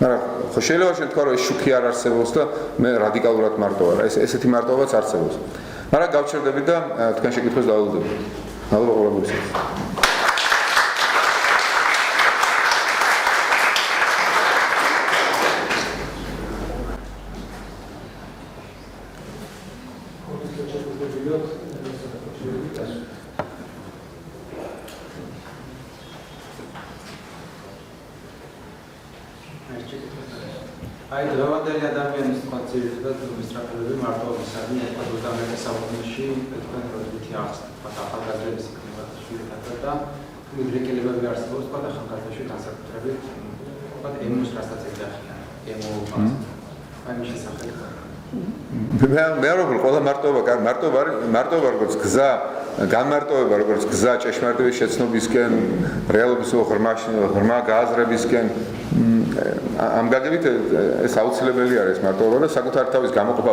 მაგრამ ხო შეიძლება შენ თქვა რომ ეს შუქი არ არსებობს და მე რადიკალურად მარტოა რა ესეთი მარტოებაც არსებობს მაგრამ გავჩერდები და თქვენ შეკითხვას დავალოდები მადლობა ყველაფერთვის აი დღევანდელი ადამიანის კონცეფციად адმინისტრატორები მარტოობის არის 21 საუკუნეში თქვენ როდითი ახსნათ ახალგაზრდების იქნება და მიდრეკელებები არსებობს და ახალგაზრდებში განსაკუთრებით ვთქვათ ემოსტრასაც ეძახიან ემოობას აი მის შესახებ მე როგორ ყველა მარტოობა როგორც გზა განმარტოვება როგორც გზა ჭეშმარიტების შეცნობისკენ რეალობის ღრმა გააზრებისკენ ამ გაგებით ეს აუცილებელი არის მარტოობა და საკუთარი თავის გამოყოფა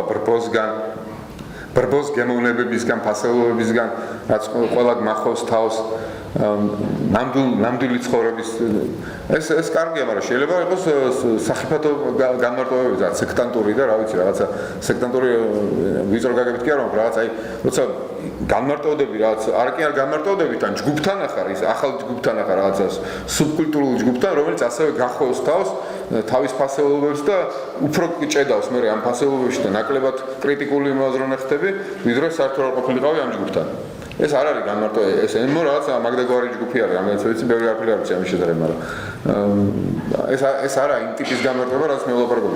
ბრბოს გემოვნებებისგან ფასეულობებისგან რაც ყველა გმახავს თავს ნამდვილი ცხოვრების ეს კარგია მაგრამ შეიძლება იყოს სახიფათო განმარტოვებები და სექტანტური და რა ვიცი რაღაცა სექტანტური ვიწრო გაგებით კი არა მაგრამ რაღაც აი როცა განმარტოვდები რაღაც არ განმარტოვდებით ან ჯგუფთან ახარ ის ახალ ჯგუფთან ახარ რაღაცას სუბკულტურულ ჯგუფთან რომელიც ასევე გახვევს თავს თავის ფასეულობებს და უფრო ჭედავს მე ამ ფასეულობებში და ნაკლებად კრიტიკული მოაზროვნე ხდები ვიდრე საერთოდ არ ყოფილიყავი ამ ჯგუფთან ეს არ არის განმარტოვება ეს ემო რაღაც მაგდაგვარი ჯგუფი არის რამდენიც ვიცი ბევრი არაფერი არ ვიცი ამის შესახებ მაგრამ ეს არა იმ ტიპის განმარტოვება რაც მე ვლაპარაკობ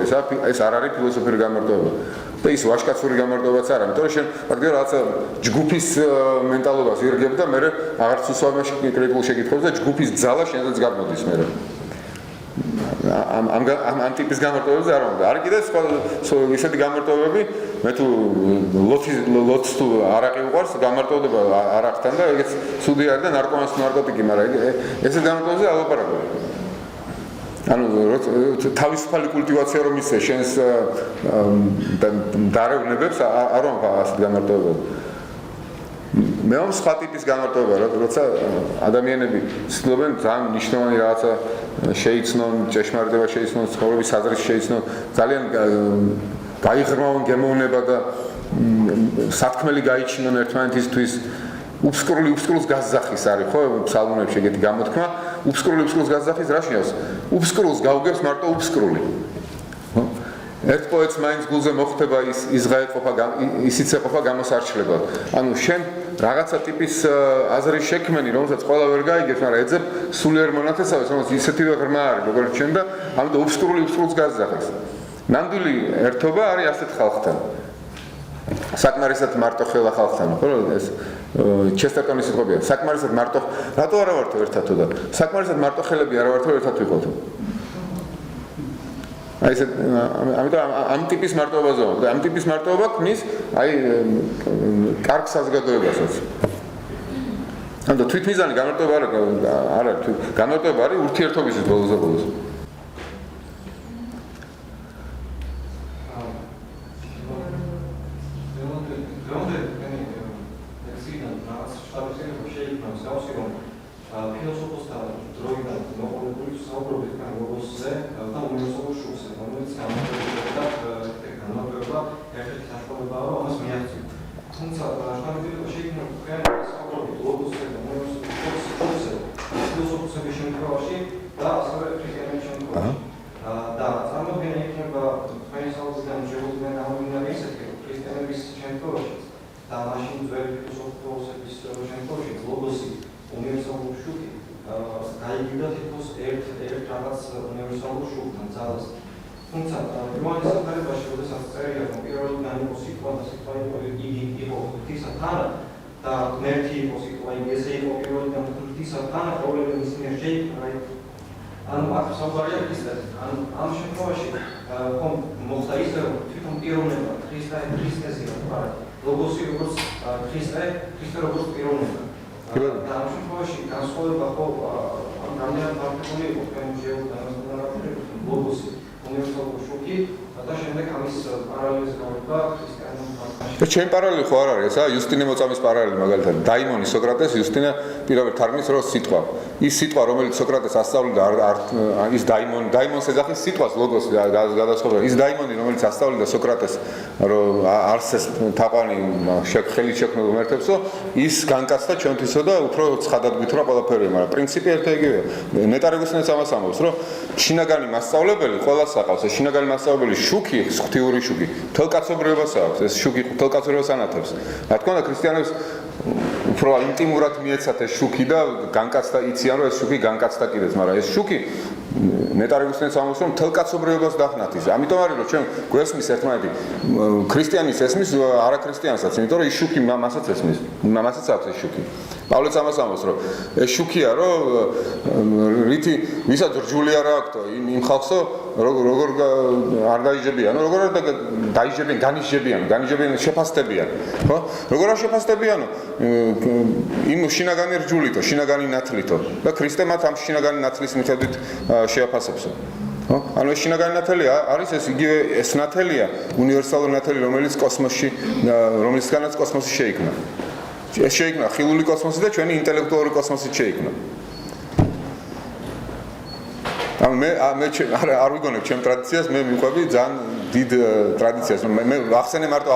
ეს არ არის ფილოსოფიური განმარტოვება და ის ვაჟკაცური განმარტოვებაც არა იმიტომ რომ შენ მაგდაგვარი რაღაც ჯგუფის მენტალობას ირგებ და მე აღარც უსვამაში კრიტიკულ შეკითხვებს და ჯგუფის ძალა შენზეც გამოდის მე ამ ტიპის განმარტოვებებზე არ უნდა. არის კიდევ სხვა ისეთი განმარტოვებები, მე თუ ლოცს თუ არაყი უყარს, განმარტოვდება არაყთან და ეგეც ცუდი არის და ნარკოტიკი, მაგრამ ესეთ განმარტოვებებზე არ ვლაპარაკობ. ანუ თავისუფალი კულტივაცია რომ ისე შენს დარევნებებს არ ვამბობ ასეთ განმარტოვებებზე. მე ამ სხვა ტიპის გამარტოება რა, როცა ადამიანები ცდილობენ ძალიან მნიშვნელოვანი რაღაცა შეიცნონ, ჭეშმარიტება შეიცნონ, ცხოვრების აზრის შეიცნონ, ძალიან გაიღრმავონ გემოვნება და სათქმელი გაიჩინონ ერთმანეთისთვის. უფსკრულს გაზახის არის ხო ფსალმუნებში ეგეთი გამოთქმა, უფსკრულს გაზახის რა შინავს? უფსკრულს გაუგებს მარტო უფსკრული. ერთ პოეტს მაინც გულზე მოხვდება ისიც ეყოფა გამოსარჩლებად. ანუ შენ რაღაცა ტიპის აზრის შექმენი, რომელსაც ყველა ვერ გაიგებს, მაგრამ ეძებ სულიერ მონათესავეს, რომელსაც ისეთივე ღრმა არის, როგორც შენ და ამიტომ უფსკრულს გაზახის. ნამდვილი ერთობა არის ასეთ ხალხთან. საკმარისად მარტო ხელა ხალხთან, ხო ეს ჩესტერტონის სიტყვებია. საკმარისად მარტო, რატო არა ვართო ერთათო და საკმარისად მარტო ხელები არა ვართო ერთად ვიყავთო. აი ეს ამიტომ ამ ტიპის მარტოობაზე ვარ და ამ ტიპის მარტოობა ქმნის აი კარგ საზოგადოებასაც. ამიტომ თვითმიზანი გამარტოება არა გამარტოება არის ურთიერთობის ბოლოს. ჩემ პარალელი ხო არ არის, იუსტინე მოწამის პარალელი მაგალითად. დაიმონი სოკრატეს, იუსტინე პირობად თარგმნის რო სიტყვა. ის სიტყვა, რომელიც სოკრატეს ასწავლიდა, ის დაიმონს ეძახის სიტყვას ლოგოს გადასხობა. ის დაიმონი, რომელიც ასწავლიდა სოკრატეს, რომ არსეს თაყვანი ხელით შექმნილ ღმერთებსო, ის განკაცდა ჩვენთვისო და უფრო ცხადად გვითხრა ყველაფერი, მაგრამ პრინციპი ერთ ეგრეა. ნეტარეგუსინეც ამას ამბობს, რომ შინაგანი მასწავლებელი ყველას აყავს. ეს შინაგანი მასწავლებელი შუქი, ღვთიური შუქი, მთელ კაცობრიობას აქვს. ეს შუქი მთელ კაცობრიობას ანათებს. რა თქმა უნდა, ქრისტიანებს უფრო ინტიმურად მიეცათ ეს შუქი და განკაცდა იციან, რომ ეს შუქი განკაცდა კიდეც, მაგრამ ეს შუქი ნეტარეგუსინეც ამბობს, რომ მთელ კაცობრიობას დაახნათის. ამიტომ არის, რომ ჩვენ გვესმის ერთმანეთი ქრისტიანის ესმის არაქრისტიანსაც, იმიტომ რომ ის შუქი მასაც ესმის, მასაც აქვს ეს შუქი. პავლეც ამას ამბობს, რომ ეს შუქია, რომ რითი ვისაც რჯული არ აქვს იმ ხალხსო, როგორ არ დაიჯებიან, როგორ არ დაიჯებიან, განიჯებიან, შეფასდებიან, ხო? როგორ არ შეფასდებიანო? იმ შინაგანი რჯულითო, შინაგანი ნათლითო და ქრისტე მათ ამ შინაგანი ნათლის მიხედვით შეაფასებსო. ხო? ანუ ეს შინაგანი ნათელი არის ეს იგივე ეს ნათელია, უნივერსალური ნათელი, რომელიც კოსმოსში, რომლისგანაც კოსმოსი შეიქმნა. ეს შეიქმნა ხილული კოსმოსი და ჩვენი ინტელექტუალური კოსმოსი შეიქმნა. ანუ მე არ ვიგონებ ჩემ ტრადიციას, მე მიყვები ძალიან დიდ ტრადიციას. მე ვახსენე მარტო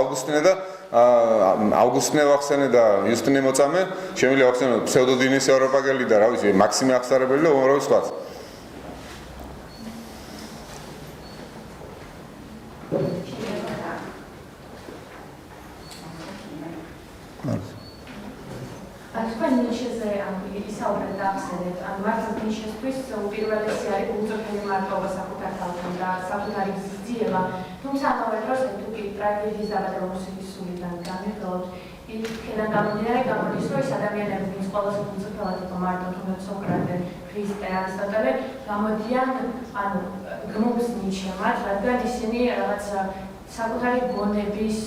ავგუსტინე ვახსენე და იუსტინე მოწამე, შემიძლია ვახსენო ფსევდოდინის ევროპაგელი და რა ვიცი, მაქსიმე აღსარებელი და უამრავი სხვაც. ნიშნისთვის უპირველესი არის უწოთელი მარტოობა საკუთარ თავთან და საკუთარი ძიება, თუმცა ამავე დროს თუ კი ტრაგედიის დაბადება მუსიკის სულიდან განვიხილოთ, იქიდან გამომდინარე გამოდის, რომ ეს ადამიანები, ვინც ყველაზე უწოთელად იყო მარტო, თუნდაც სოკრატე, ქრისტე, არისტოტელე, გამოდიან გმობს ნიჩემად, რადგან ისინი რაღაც საკუთარი გონების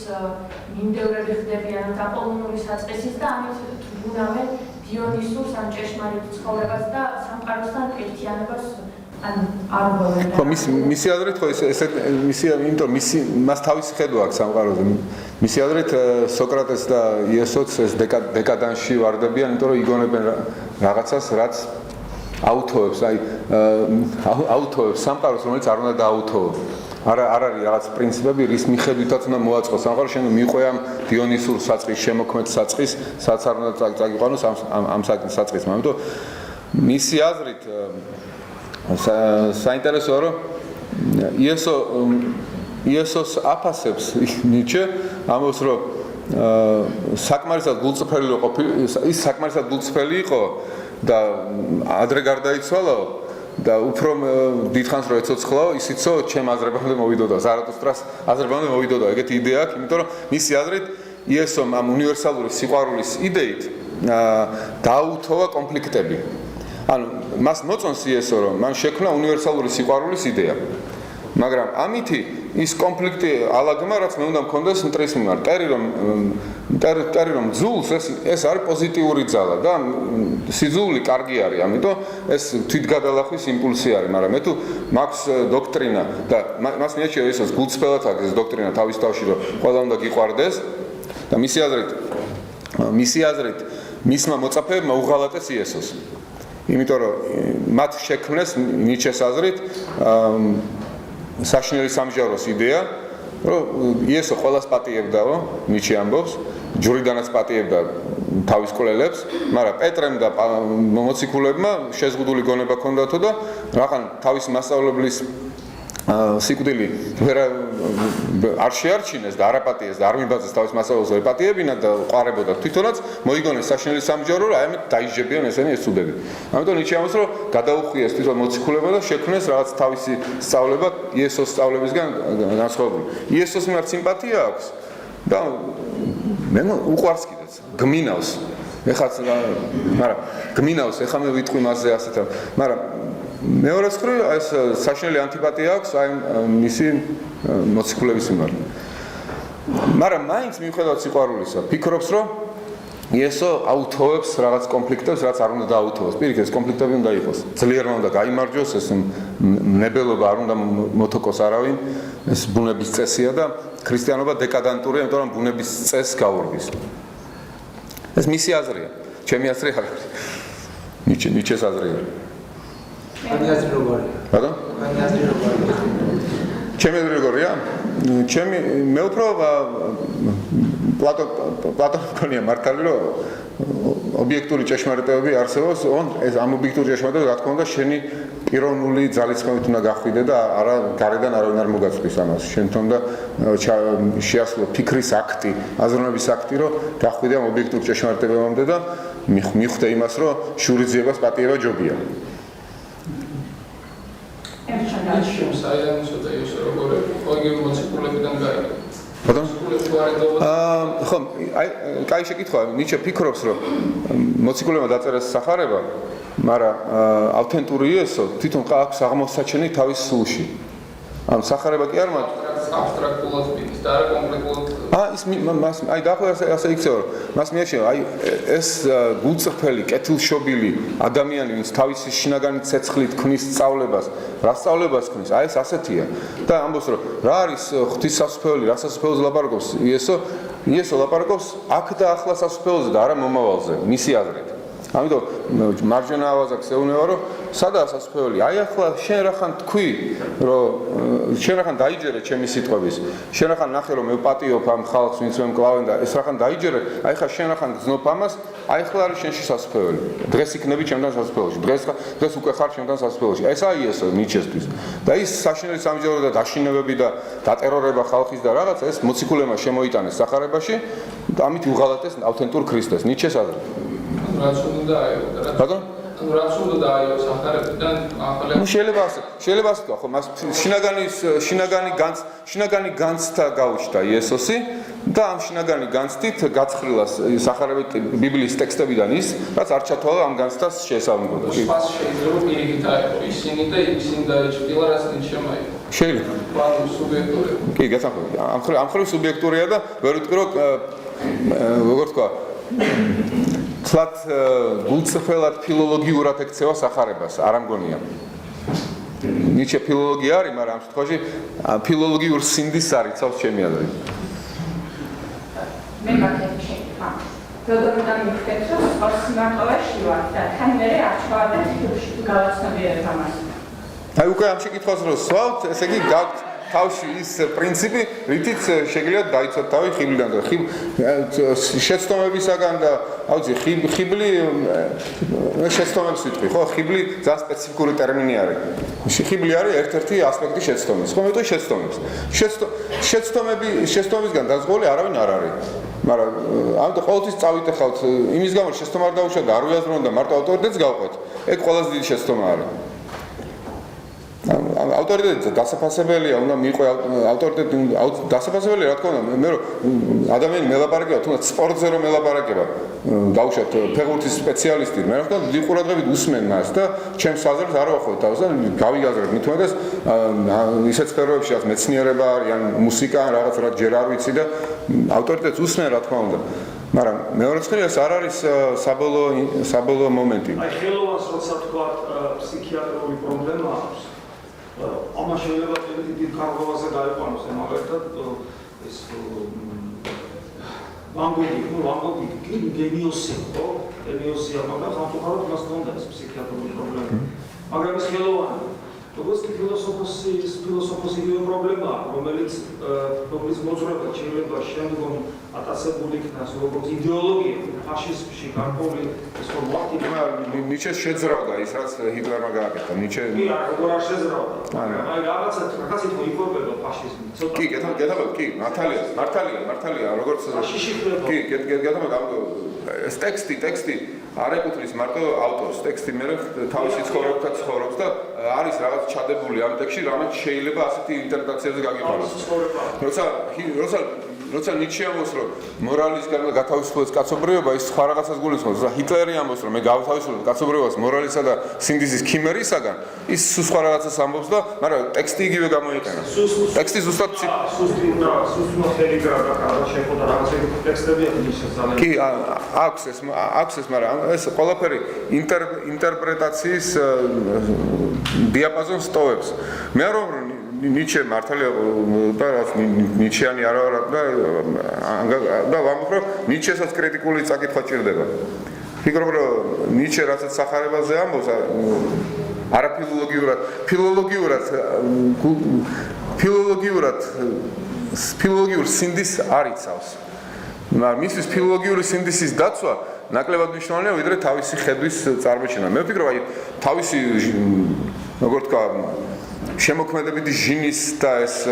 მიმდევრები ხდებიან აპოლონური საწყისის და ამით თბუნავენ დიონისურს ან ჭეშმარიტ ცხოვრებას და სამყაროსთან ერთიანებას ხო მისი აზრით ხო ეს იმიტომ მას თავისი ხედვა აქვს სამყაროზე მისი აზრით სოკრატეს და იესოც ეს დეკადანსში ვარდებიან იმიტომ რომ იგონებენ რაღაცას რაც აუთოებს აუთოებს სამყაროს რომელიც არ უნდა დააუთოო არ არის რაღაც პრინციპები რის მიხედვითაც უნდა მოაწყოს სამყარო შენ მიყვე ამ დიონისურ საწყის შემოქმედ საწყის სადაც არ უნდა წაგიყვანოს ამ საწყისმა ამიტომ მისი აზრით საინტერესოა რომ იესოს აფასებს ნიჩე ამბობს რომ საკმარისად გულწრფელი ის საკმარისად გულწრფელი იყო და ადრე გარდაიცვალაო და უფრო დიდხანს რო ეცოცხლაო ისიცო ჩემ აზრებამდე მოვიდოდა ზარათუსტრას აზრებამდე მოვიდოდა ეგეთი იდეა აქვს იმიტომ რომ მისი აზრით იესომ ამ უნივერსალური სიყვარულის იდეით დაუთოვა კონფლიქტები ანუ მას მოწონს იესო რომ მან შექმნა უნივერსალური სიყვარულის იდეა მაგრამ ამითი ის კონფლიქტი ალაგმა რაც მე უნდა მქონდეს მტრის მიმართ კერი რომ ძულს ეს არის პოზიტიური ძალა და სიძული კარგი არის ამიტომ ეს თვითგადალახვის იმპულსი არის მაგრამ მე თუ მაქვს დოქტრინა და მას მიაჩნია ისოს გულწრფელად აქვს ეს დოქტრინა თავის თავში რომ ყველა უნდა გიყვარდეს და მისი აზრით მისმა მოწაფეებმა უღალატეს იესოს იმიტომ რომ მათ შექმნეს ნიჩეს აზრით საშინელი სამჟაროს იდეა რომ იესო ყველას პატიებდაო ნიჩე ამბობს ჯვრიდანაც პატიებდა თავის კვლელებს მაგრამ პეტრემ და მოციქულებმა შეზღუდული გონება ჰქონდათო და რაღაც თავის მასწავლებლის სიკვდილი არ შეარჩინეს და არაპატიეს და არ მიბაძეს თავის მასწავლებელს ეპატიებინა და ყარებოდა თვითონაც მოიგონეს საშინელი სამჯარო რომ აი ამით დაიჯებიან ესენი ეს ცუდები. ამიტომ ნიჩე ამბობს რომ გადაუხვიეს თვითონ მოციქულება და შექმნეს რაღაც თავისი სწავლება იესოს სწავლებისგან განსხვავებული. იესოს მიმართ სიმპათია აქვს და მე უყვარს კიდეც გმინავს ეხაც მაგრამ გმინავს ეხა მე ვიტყვი მასზე ასეთ მაგრამ მეორე მხრივ ეს საშინელი ანტიპათია აქვს აი მისი მოციქულების მიმართ. მაგრამ მაინც მიუხედავად სიყვარულისა ფიქრობს რომ იესო აუთოვებს რაღაც კონფლიქტებს რაც არ უნდა დააუთოვოს. პირიქით ეს კონფლიქტები უნდა იყოს. ძლიერმა უნდა გაიმარჯვოს ეს ნებელობა არ უნდა მოთოკოს არავინ. ეს ბუნების წესია და ქრისტიანობა დეკადანტურია, იმიტომ რომ ბუნების წესს გაურბის. ეს მისი აზრია. ჩემი აზრი არ არის. ნიჩეს აზრია. Ani აზრი როგორია? ბატონ? Ani აზრი როგორია? ჩემი აზრი როგორია? მე უფრო პლატონ მქონია მართალი რომ ობიექტური ჭეშმარიტებები არსებობს, ეს ამ ობიექტური ჭეშმარიტებები რა თქმა უნდა შენი პიროვნული ძალისხმევით უნდა გახვიდე და არა გარედან არავინ არ მოგაწვდის ამას. შენ თუნდა შეასრულო ფიქრის აქტი, აზროვნების აქტი, რომ გახვიდე ამ ობიექტურ ჭეშმარიტებებამდე და მიხვდე იმას, რომ შურიძიებას პატიება ჯობია. საიამისო და ის როგორ ყოველგვარი მოციქულებიდან გაიგო. ბატონ? ხო, კაი შეკითხვა, ნიჩე ფიქრობს, რომ მოციქულებმა დაწერეს სახარება, მაგრამ ავთენტური იესო თვითონ აქვს აღმოსაჩენი თავის სულში. ამ სახარება კი არ მაქვს აბსტრაქტულად ვინის და არა კონკრეტულად აი დაახლოებით ასე იქცევა რომ მას მიაჩნია აი ეს გულწრფელი კეთილშობილი ადამიანი ვინც თავისი შინაგანი ცეცხლით ქმნის სწავლებას რა სწავლებას ქმნის აი ეს ასეთია და ამბობს რომ რა არის ღვთისასწავლელი რა სასწაულს ლაპარაკობს იესო ლაპარაკობს აქ და ახლა სასწაულზე და არა მომავალზე მისი აზრით ამიტომ მარჯვენა ავაზაკს ეუბნება რომ სადაა სასწაული აი ახლა შენ რახან თქვი რომ შენ რახან დაიჯერე ჩემი სიტყვების შენ რახან ნახე რომ მე ვპატიობ ამ ხალხს ვინც მე მკლავენ და ეს რახან დაიჯერე აი ხა შენ რახან გძნობ ამას აი ახლა არის შენში სასწაული დღეს იქნები ჩემთან სასწაულში დღეს უკვე ხარ ჩემთან სასწაულში ესაა იესო ნიჩესთვის და ის საშინელი სამჯარო და დაშინებები და დატერორება ხალხის და რაღაცა ეს მოციქულებმა შემოიტანეს სახარებაში და ამით უღალატეს ავთენტურ ქრისტეს ნიჩეს აზრით რაც უნდა აიღო და ბატონ რაც უნდა აიღო სახარებიდან ახალი შეიძლება ასე თქვა ხო მას შინაგანი განცდა გაუჩნდა იესოსი და ამ შინაგანი განცდით გაცხრილას სახარებით ბიბლიის ტექსტებიდან ის რაც არ ჩათვალა ამ განცდას შეესაბამებოდა სპას შეიძლება პირიქით აიღო ისინი და ისინი დაიჭრილა რაც ნიჩემ აიღო შეიძლება ანუ სუბიექტურია კი გასახმები ამ ხრივ სუბიექტურია და ვერ ვიტყვი რომ როგორ თქვა თლათ გულწრფელად ფილოლოგიურად ექცევა სახარებას არ ამგონია ნიჩე ფილოლოგი არის, მაგრამ ამ შემთხვევაში ფილოლოგიურ სინდის არიცავს ჩემი აზრით. მე მაგალითად შეკითხა. როდესაც მივხვდეთ, რომ სპორტს მარტოვაში ვარ და თან მე არჩევადეთ ფილში გავაცნობიერებ ამას. აი უკვე ამ შეკითხვას რო სვავთ, ესე იგი გაქვთ თავში ის პრინციპი, რითიც შეგიძლიათ დაიცვათ თავი ხიბლიდან და შეცდომებისაგან და აუცი ხიბლი შეცდომებს ვიტყვი, ხო? ხიბლი ძალიან სპეციფიკური ტერმინი არის. ხიბლი არის ერთ-ერთი ასპექტი შეცდომის. ხო, მეტყვი შეცდომებს. შეცდომებისგან დაზღვეული არავინ არ არის. მაგრამ ამიტომ ყოველთვის წავიდეხავთ იმის გამო შეცდომა არ დაუშვათ და არ ვიაზროთ და მარტო ავტორიტეტს გავყვეთ. ეგ ყველაზე დიდი შეცდომა არის. ავტორიტეტი დასაფასებელია, უნდა მიიღო ავტორიტეტი დასაფასებელია, რა თქმა უნდა, მე რომ ადამიანი მელაპარაკება, თუნდაც სპორტზე რომ მელაპარაკება, დაუშვათ ფეხბურთის სპეციალისტი, მე რა თქმა უნდა, დიყურადღებით უსმენ მას და ჩემს აზრს არ ვახვევ თავს და გავიგაზრებ, მithumedes ისეთ სფეროებში, რაც მეცნიერება არის, ან მუსიკა, ან რაღაც რა ჯერ არ ვიცი და ავტორიტეტს უსმენ, რა თქმა უნდა. მაგრამ მეორე მხრივ ეს არ არის საბოლოო მომენტი. აი ხელოვანს როცა თქვა ფსიქიატრიული პრობლემა აქვს, ამას შეიძლება დიდი კარგოვაზე გაიყვანოს, მაგალითად ეს ვან გოგი გენიოსია, ხო? გენიოსია, მაგრამ სამწუხაროდ მას ჰქონდა ეს ფსიქიატრული პრობლემა. მაგრამ ეს ხელოვანი როგორც ფილოსოფოსი პრობლემა, რომელიც მოძრაობა შეიძლება შემდგომ ატაცებული იქნას როგორც იდეოლოგია ფაშიზმში გარკვეული ეს ფორმატი. ნიჩეს შეძრავდა ის რაც ჰიტლერმა გააკეთა. ნიჩე როგორ არ შეძრავდა. აი რაღაცა თქო იკვებება ფაშიზმი. კი, გეტყვით, კი, მართალია, როგორც კი, გეტყვით, ეს ტექსტი არ ეკუთვნის მარტო ავტორს, ტექსტი მე თავისი ცხოვრებთან ცხოვრობს და არის რაღაც ჩადებული ამ ტექსტში, რამაც შეიძლება ასეთი ინტერპრეტაციაზე გაგიყვანოს. როცა ნიჩე ამბობს, რომ მორალისგან გათავისუფლდეს კაცობრიობა, ის სხვა რაღაცას გულისხმობს. და ჰიტლერი ამბობს, რომ მე გავთავისუფლებ კაცობრიობას მორალისა და სინდისის ქიმერისაგან, ის სხვა რაღაცას ამბობს და, მაგრამ ტექსტი იგივე გამოიყენა. ტექსტი ზუსტად სუსტმოთელი გრაფიკა შეხვდა რაღაცა ტექსტები აქვს ძალიან. კი, აქვს ეს, მაგრამ ეს ყველაფერი ინტერპრეტაციის დიაპაზონს ტოვებს. მე არ ვამბობ ნიჩე მართალია და ნიჩიანი არ ვარ და ვამბობ რომ ნიჩესაც კრიტიკული წაკითხვა ჭირდება. ფიქრობ რომ ნიჩე რასაც სახარებაზე ამბობს არა ფილოლოგიურ სინდისს არ იცავს. მაგრამ მისთვის ფილოლოგიური სინდისის დაცვა ნაკლებად მნიშვნელოვანია ვიდრე თავისი ხედვის წარმოჩენა. მე ვფიქრობ აი თავისი როგორ თქვა შემოქმედებითი ჟინის და ეს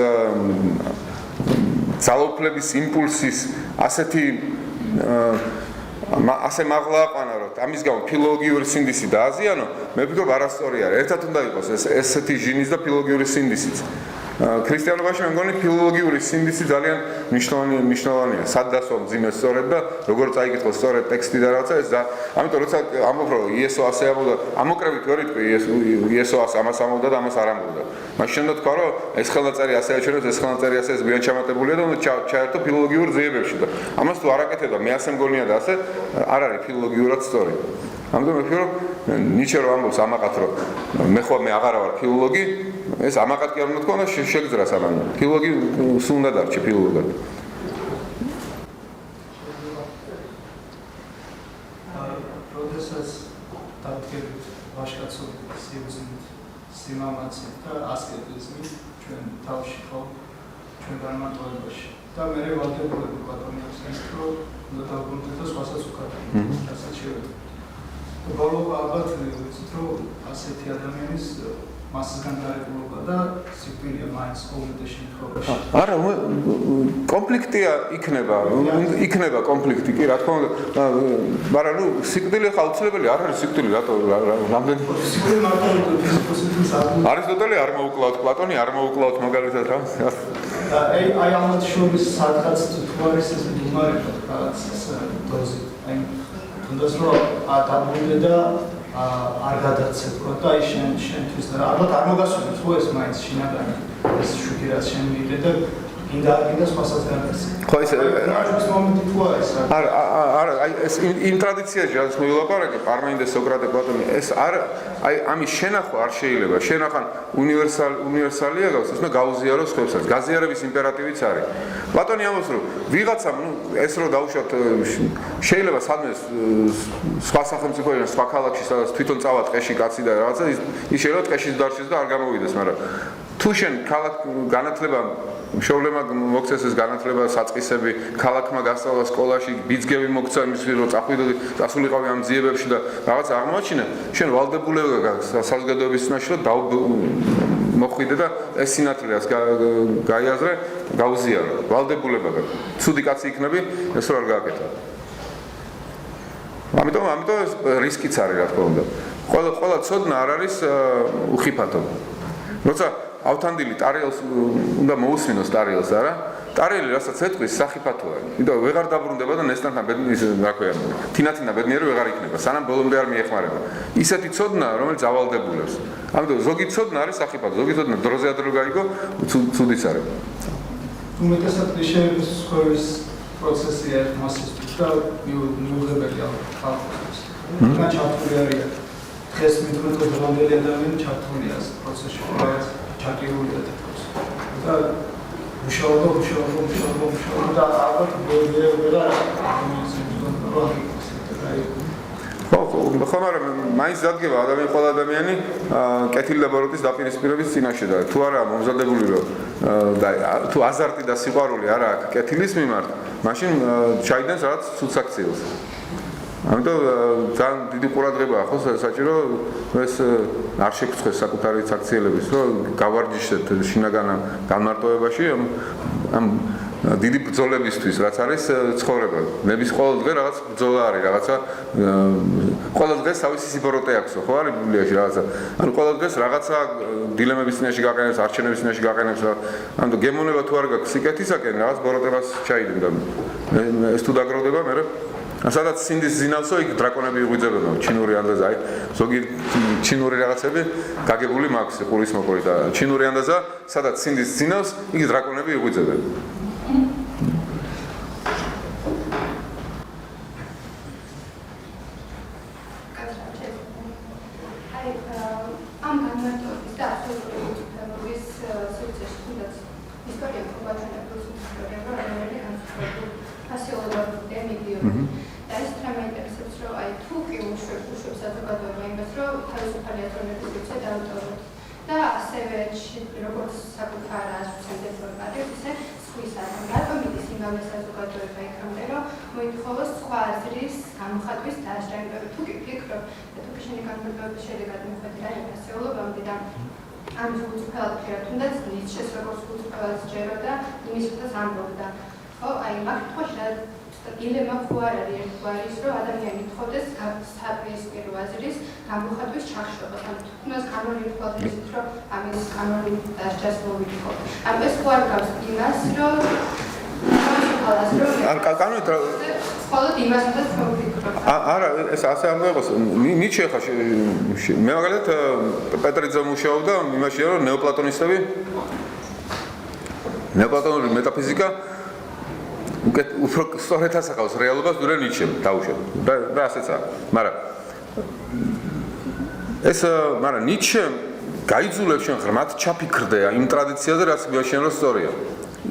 ძალაუფლების იმპულსის ასე მაღლა აყვანა რომ ამის გამო ფილოლოგიური სინდისი დააზიანო, მე ვფიქრობ არასწორი არის. ერთად უნდა იყოს ესეთი ჟინის და ფილოლოგიური სინდისიც. ქრისტიანობაში მე მგონი ფილოლოგიური სინდისი ძალიან მნიშვნელოვანია. სად დასვა მძიმე სწორედ და როგორ წაიკითხო სწორედ ტექსტი და რაღაცა ეს და ამიტომ როცა ამბობ რომ იესო ასე ამბობდა, ამოკრებით ვერ იტყვი იესო ამას ამბობდა და ამას არ ამბობდა. მას შემდეგ თქვა რომ ეს ხელნაწერი ასე აჩვენებს, ეს ხელნაწერი ასე ზღვიან ჩამატებულია და უნდა ჩაერთო ფილოლოგიურ ძიებებში და ამას თუ არ აკეთებდა, მე ასე მგონია და ასე არ არის ფილოლოგიურად სწორი. ამიტომ მე ვფიქრობ ნიჩე რომ ამბობს ამაყად რომ მე აღარა ვარ ფილოლოგი, ეს ამაყად კი არ უნდა თქვა და შეგძრას ამან. ფილოლოგი სულ უნდა დარჩი ფილოლოგად. როდესაც დავდგებით ვაჟკაცობის სიუზით, სიმამაცით და ასკეტიზმით ჩვენ თავში ხო ჩვენ განმარტოებაში და მე ვალდებულები პატრონებს ის რომ უნდა დავბრუნდეთ და სხვასაც უკარდეთ. რასაც შევედი. ბოლო ალბათ ვიცით რომ ასეთი ადამიანის მასისგან დაეყოლება და სიკვდილია მაინც ყოველდღე შემთხვევაში. არა, კონფლიქტია იქნება კონფლიქტი კი რა თქმა უნდა, მაგრამ ნუ სიკვდილი ხა აუცილებელი არ არის სიკვდილი რატო რამდენი სიკვდილი მარტო ფიზიკოსების არისტოტელე არ მოუკლავთ, პლატონი არ მოუკლავთ მაგალითად რა. აი ამათ შორის სადღაც თუ არის ეს დუმარება რაღაც დოზი. აი თუნდაც რომ დაბრუნდე და არ გადაცე თქო და აი შენთვის და ალბათ არ მოგასწრებს ხო ეს მაინც შინაგანი ეს შუქი რაც შენ მიიღე და კიდე სხვასაც განეცი. ხო ეს რაჟის მომენტი თუ არის არა აი ეს იმ ტრადიციაში რაც მოვილაპარაკე პარმენიდე სოკრატე პლატონი ეს აი ამის შენახვა არ შეიძლება შენახან უნივერსალია გავს ეს უნდა გაუზიაროს ხებსაც გაზიარების იმპერატივიც არის პლატონი ამბობს რომ ვიღაცამ ეს რო დაუშვათ შეიძლება სადმე სხვა სახელმწიფოებიდან სხვა ქალაქში სადაც თვითონ წავა ტყეში კაცი და რაღაცა ის შეიძლება ტყეში დარჩეს და არ გამოვიდეს მაგრამ თუ შენ ქალაქ განათლება მშობლებმა მოგცეს ეს განათლება საწყისები ქალაქმა გასწავლა სკოლაში ბიძგები მოგცა იმის რომ წახვიდოდი წასულიყავი ამ ძიებებში და რაღაც აღმოაჩინე შენ ვალდებულება გაქვს საზოგადოების წინაშე რომ მოხვიდე და ეს სინათლეას გაიაზრე გაუზიარო ვალდებულება გაქვს ცუდი კაცი იქნები ეს რო არ გააკეთა ამიტომ ეს რისკიც არის რა თქმა უნდა ყველა ცოდნა არ არის უხიფათო როცა ავთანდილი ტარიელს უნდა მოусმინოს ტარიელს არა ტარიელი რასაც ეთქვის სახიფათოა იმიტომ ვეღარ დაბრუნდება და ნესტანთან ბედნიერის რა ქვია თინათინა ბედნიერი ვეღარ იქნება სანამ ბოლომდე არ მიეხმარება ისეთი ცოდნა რომელიც ავალდებულებს ამიტომ ზოგი ცოდნა არის სახიფათო ზოგი ცოდნა დროზე ადრე გაიგო ცუდიც არის უმეტესად კლიშეების სხევის პროცესია მასისთვის და მიუღებელია ხალხისთვის და ჩართული არის დღეს მithmetot დღევანდელი ადამიანი ჩართულია ეს პროცესში რაღაც ჩაკირულია თქოს და მუშაობა და ალბათ ვერა ხო მაგრამ მაინც დადგება ადამიანი ყველა ადამიანი კეთილი ლაბორატორიის დაპირისპირების წინაშე და თუ არა მომზადებული რომ თუ აზარტი და სიყვარული არა აქვს კეთილის მიმართ მაშინ ჩაიდენს რაღაც ცუდსაქციელს ამიტომ ძალიან დიდი ყურადღებაა ხო საჭირო ეს არ შეგწყვეს საკუთარი საქციელების რომ გავარჯიშეთ შინაგან განმარტოებაში ამ დიდი ბრძოლებისთვის რაც არის ცხოვრება ნების ყოველ დღე რაღაც ბრძოლა არის რაღაცა ყოველ დღეს თავისი სიბოროტე აქვს ხო არის ბიბლიაში რაღაცა ანუ ყოველ დღეს რაღაცა დილემების წინაშე გაყენებს არჩენების წინაშე გაყენებს ანუ გემონება თუ არ გაქვს სიკეთისაკენ რაღაც ბოროტებას ჩაიდენ და ეს თუ დაგროვდება მე სადაც სინდის ზინავსო იქ დრაკონები იღვიძებოდა ჩინური ანდაზა აი ზოგი ჩინური რაღაცები გაგებული მაქვს ყურის მოყოლი და ჩინური ანდაზა სადაც სინდის ზინავს იქ დრაკონები იღვიძებენ ილემა ხო არ არის ერთგვარი ის რომ ადამიანი თხოვდეს საპირისპირო აზრის გამოხატვის ჩახშობას ან თუნდაც კანონით გვაქვს რომ ამის კანონით დასჯას მოვიქო ამ ეს ხო არ გავს იმას რომ არ კანონით ხოლოდ იმასაც მოვიქრო არა ეს ასე არ მოიყოს ნიჩე ხა მე მაგალითად პეტრიძე მუშაობდა იმაში რომ ნეოპლატონური მეტაფიზიკა უფრო სწორედ ასახავს რეალობას ვიდრე ნიჩემ დაუშვათ და ასეცაა მაგრამ ნიჩემ გაიძულებს ჩვენ ღრმად ჩაფიქრდეა იმ ტრადიციაზე რაც გვაშენ რომ სწორია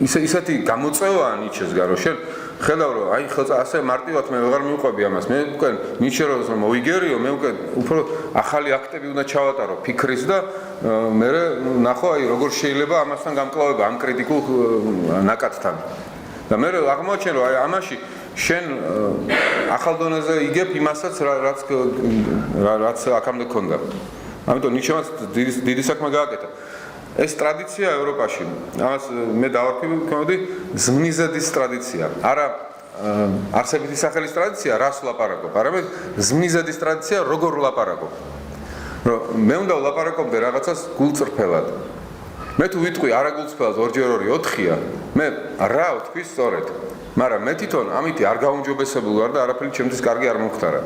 ისეთი გამოწვევაა ნიჩეს გარო შენ ხედავ რომ აი ხელწა ასე მარტივად მე ვეღარ მივყვები ამას მე უკვე ნიჩე რომ მოვიგერიო მე უკვე უფრო ახალი აქტები უნდა ჩავატარო ფიქრის და მე ნახო აი როგორ შეიძლება ამასთან გამკლავება ამ კრიტიკულ ნაკადთან და მე აღმოჩენ რომ აი ამაში შენ ახალ დონეზე იგებ იმასაც რაც აქამდე ქონდა ამიტომ ნიჩემაც დიდი საქმე გააკეთა ეს ტრადიცია ევროპაში ამას მე დავარქვი ზმნიზედის ტრადიცია არა არსებითი სახელის ტრადიცია რას ვლაპარაკობ არამედ ზმნიზედის ტრადიცია როგორ ვლაპარაკობ რომ მე უნდა ვლაპარაკობდე რაღაცას გულწრფელად მე თუ ვიტყვი არა გულწრფელად 2x2 4-ია მე რა ვთქვი სწორედ მაგრამ მე თვითონ ამით არ გაუმჯობესებული ვარ და არაფერი ჩემთვის კარგი არ მომხდარა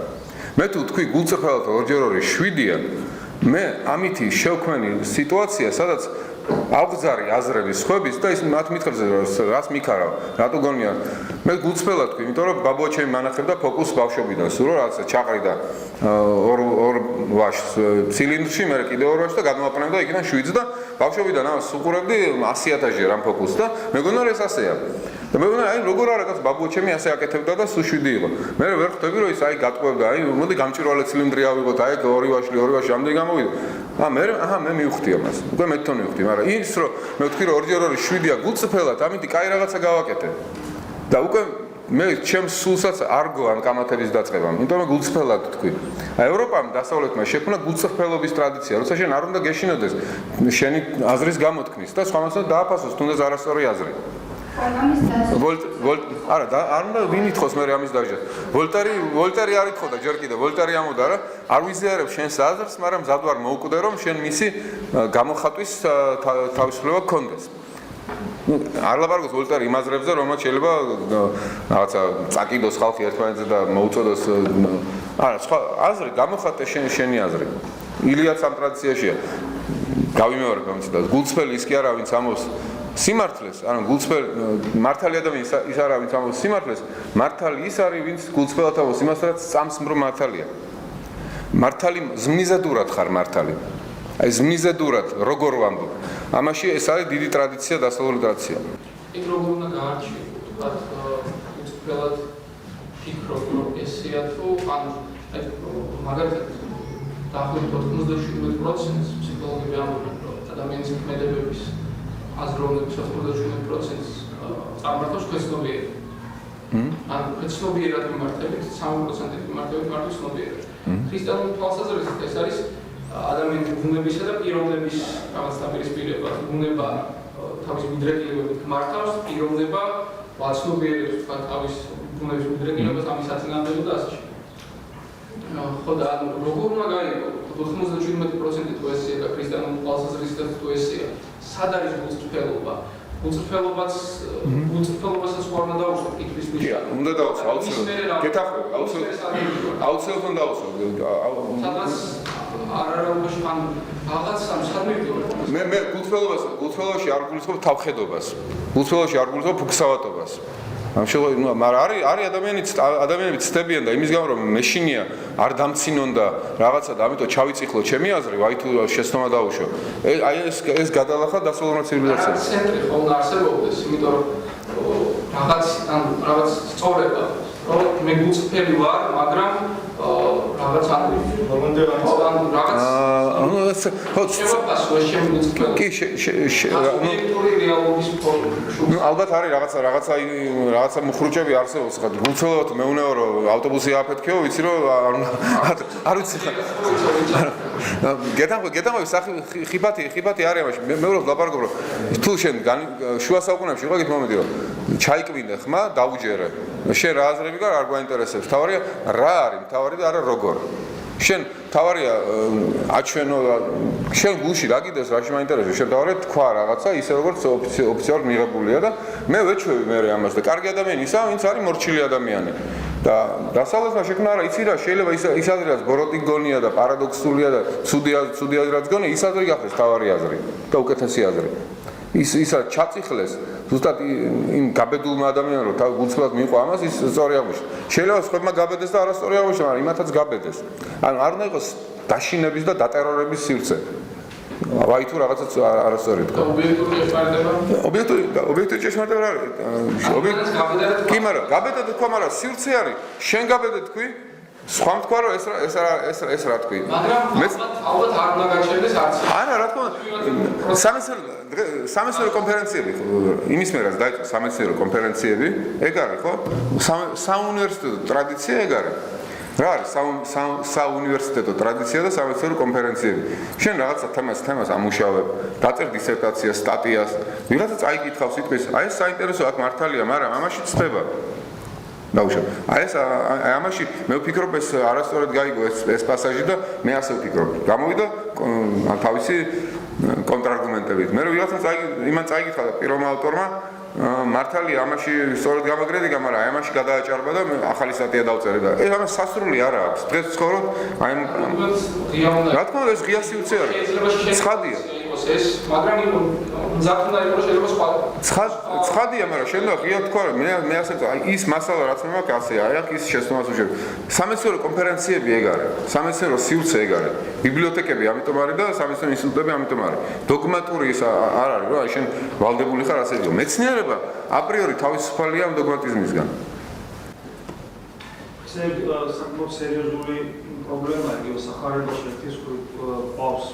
მე თუ ვთქვი გულწრფელად 2x2 7-ია მე ამითი შევქმენი სიტუაცია სადაც აღძარი აზრების ხვების და ის მათ მითხრზე რას მიქარავ რატო გონია მე გულწრფელად თქვი იმიტომ რომ ბაბუა ჩემი მანახებდა ფოკუსს ბავშვობიდან სულ რაღაცა ჩაყრიდა ორ ვაშს ცილინდრში მე კიდე ორ ვაშს და გადმოაყენებდა იქიდან 7-ს და ბავშვობიდან ამას უყურებდი 100.000-ზე რამ ფოკუსს და მეგონა რომ ეს ასეა და მეგონა აი როგორ არა კაც ბაბუა ჩემი ასე აკეთებდა და სულ 7 იყო მე ვერ ხვდები რომ ის აი გატყუებდა აი მოდი გამჭვირვალე ცილინდრი ავიღოთ აი ორი ვაში ამდენი გამოვიდა მე მივხვდი ამას უკვე მე თვითონ მივხვდი მაგრამ ის რომ მე ვთქვი რომ 2x2 7-ია გულწრფელად ამით კაი რაღაცა გავაკეთე და უკვე მე ჩემს სულსაც არ გო ამ კამათების დაწყებამ იმიტომ რომ გულწრფელად თქვი აი ევროპამ დასავლეთმა შექმნა გულწრფელობის ტრადიცია როცა შენ არ უნდა გეშინოდეს შენი აზრის გამოთქმის და სხვამასთან დააფასოს თუნდაც არასწორი აზრი არა არ უნდა ვინ ითხოვს მე ამის დაჟეს ვოლტერი არ ითხოვდა ჯერ კიდე ვოლტერი ამოდა რა არ ვიზიარებ შენს აზრს მაგრამ მზად ვარ მოვკვდე რომ შენ მისი გამოხატვის თავისუფლება გქონდეს არ ლაპარაკობს ვოლტერი იმ აზრებზე რომელსაც შეიძლება რაღაცა წაკიდოს ხალხი ერთმანეთზე და მოუწოდოს არა სხვა აზრი გამოხატე შენი აზრი ილიაც ამ ტრადიციაშია გავიმეორებ ამ ციტატს გულწრფელი ის კი არა ვინც ამობს სიმართლეს ანუ გულწრფელი მართალი ადამიანი ის არა ვინც ამობს სიმართლეს მართალი ის არის ვინც გულწრფელად ამობს იმას რაც სამსმრო მართალია მართალი ზმნიზადურად ხარ მართალი აი ზმნიზადურად როგორ ვამბობ ამაში ეს არის დიდი ტრადიცია დასავლური ტრადიცია იქ როგორ უნდა გაარჩიო თქვათ გულწრფელად ფიქრობ რომ ესეა თუ ანუ მაგალითად დაახლოებით 97% ფსიქოლოგები ამბობენ რომ ადამიანის ქმედებების აზროვნების 97%-ს წარმართავს ქვეცნობიერად. ანუ ქვეცნობიერად მიმართებით 3%-ით მიმართებით მარტო ცნობიერად. ქრისტიანული თვალსაზრისით ეს არის ადამიანის ბუნებისა და პიროვნების რაღაც დაპირისპირება, ბუნება თავის მიდრეკილებებით მართავს, პიროვნება ვაცნობიერებს თქვა თავის ბუნების მიდრეკილებას ამის აწინააღმდეგო და ასე. ხო და ანუ როგორ უნდა გაიგო 97% თუ ესეა და ქრისტიანული თვალსაზრისით თუ ესეა სად არის გულწრფელობა? გულწრფელობასაც ხوار უნდა დავუსვათ კითხვის ნიშანი. უნდა დავუსვათ აუცილებლად. გეთახმები აუცილებლად უნდა დავუსვათ. სადაც არარაობაში ან რაღაცამ სად მივდივარ? მე გულწრფელობაში არ გულისხმობ თავხედობას. გულწრფელობაში არ გულისხმობ ფუქსავატობას. ამ შეგვიძლია, მაგრამ არის ადამიანები ცდებიან და იმის გამო რომ მეშინია არ დამცინონ და რაღაცა და ამიტომ ჩავიწიხლო ჩემი აზრი, ვაი თუ შეცდომა დაუშვა. აი ეს გადალახა დასავლური ცივილიზაციას. ცენტრი ხოლმე არსებობდეს, იმიტომ რომ რაღაც სწორება, რომ მე გულწრფელი ვარ, მაგრამ რაღაც ალბათ არის რაღაცა მუხრუჭები არსებობს ხა გულწრფელად მეუნეო რომ ავტობუსი ააფეთქეო ვიცი რომ არ ვიცი ხა გეტყვი ხიბათი არის ამაში მე რომ ლაპარაკობ რომ თუ შენ შუა საუკუნეებში იყო ეგეთი მომენტი რომ ჩაიკვინე ხმა დაუჯერე შენ რა აზრები გაქვს არ გვაინტერესებს თავარია რა არის თავარი და არა როგორ შენ თავარია აჩვენო შენ გულში რა გიდეს რაში მაინტერესებს შენ თავარია თქვა რაღაცა ისე როგორც ოფიციალურად მიღებულია და მე ვეჩვევი მე ამას და კარგი ადამიანი ისა ვინც არის მორჩილი ადამიანი და დასავლეთმა შექმნა რა იცი რა შეიძლება ის აზრი რაც ბოროტი გონია და პარადოქსულია და ცუდი აზრი რაც გონია ის აზრი გახდეს თავარი აზრი და უკეთესი აზრი ისა ჩაწიხლეს ზუსტად იმ გაბედულმა ადამიანმა რომ თავ გულწრფელად მიიღო ამას ის სწორი აღმოჩნდა შეიძლება სხვებმა გაბედეს და არასწორი აღმოჩნდა მაგრამ იმათაც გაბედეს ანუ არ უნდა იყოს დაშინების და დატერორების სივრცე ვაი თუ რაღაცაც არასწორი თქვა ობიექტური ჭეშმარიტება არის კი მაგრამ გაბედა თქვა მაგრამ სივრცე არის შენ გაბედე თქვი სხვა თქვა რომ ეს რა თქვი მაგრამ ალბათ არ უნდა გაჩერდეს არც არა რა თქმა უნდა სამეცნიერო კონფერენციები იმის მერაც დაიწყო სამეცნიერო კონფერენციები ეგ არის ხო საუნივერსიტეტო ტრადიცია ეგ არის რა არის საუნივერსიტეტო ტრადიცია და სამეცნიერო კონფერენციები შენ რაღაცა თემას ამუშავებ დაწერ დისერტაციას სტატიას ვიღაცა წაიკითხავს სიტყვის აი ეს საინტერესო აქ მართალია მაგრამ ამაში ცდება დაუშვებ აი ეს ამაში მე ვფიქრობ ეს არასწორად გაიგო ეს პასაჟი და მე ასე ვფიქრობ გამოვიდა თავისი კონტრარგუმენტებით მე ვიღაცა იმან წაიკითხა და პირველმა ავტორმა მართალია ამაში სწორად გამაგრედი მაგრამ აი ამაში გადააჭარბა და ახალი სტატია დავწერე და ეს ამას სასრული არა აქვს დღეს ცხოვრობ აი რა თქმა უნდა ეს ღია სივრცე არის ცხადია იყოს ეს, მაგრამ იყო მზად უნდა იყოს შეიძლება სხვა. ცხადია, მაგრამ შეიძლება ღია თქვა, მე ასე ის მასალა რაც მე მაქვს ასე, აი აქ ის შეცდომას უშვებ. სამეცნიერო კონფერენციები ეგ არის, სამეცნიერო სივრცე ეგ არის. ბიბლიოთეკები ამიტომ არის და სამეცნიერო ინსტიტუტები ამიტომ არის. დოგმატური ის არ არის, რომ აი შენ ვალდებული ხარ ასე იყო. მეცნიერება აპრიორი თავისუფალია ამ დოგმატიზმისგან. საკმაოდ სერიოზული პრობლემაა იგივე სახარებაში ერთის ყავს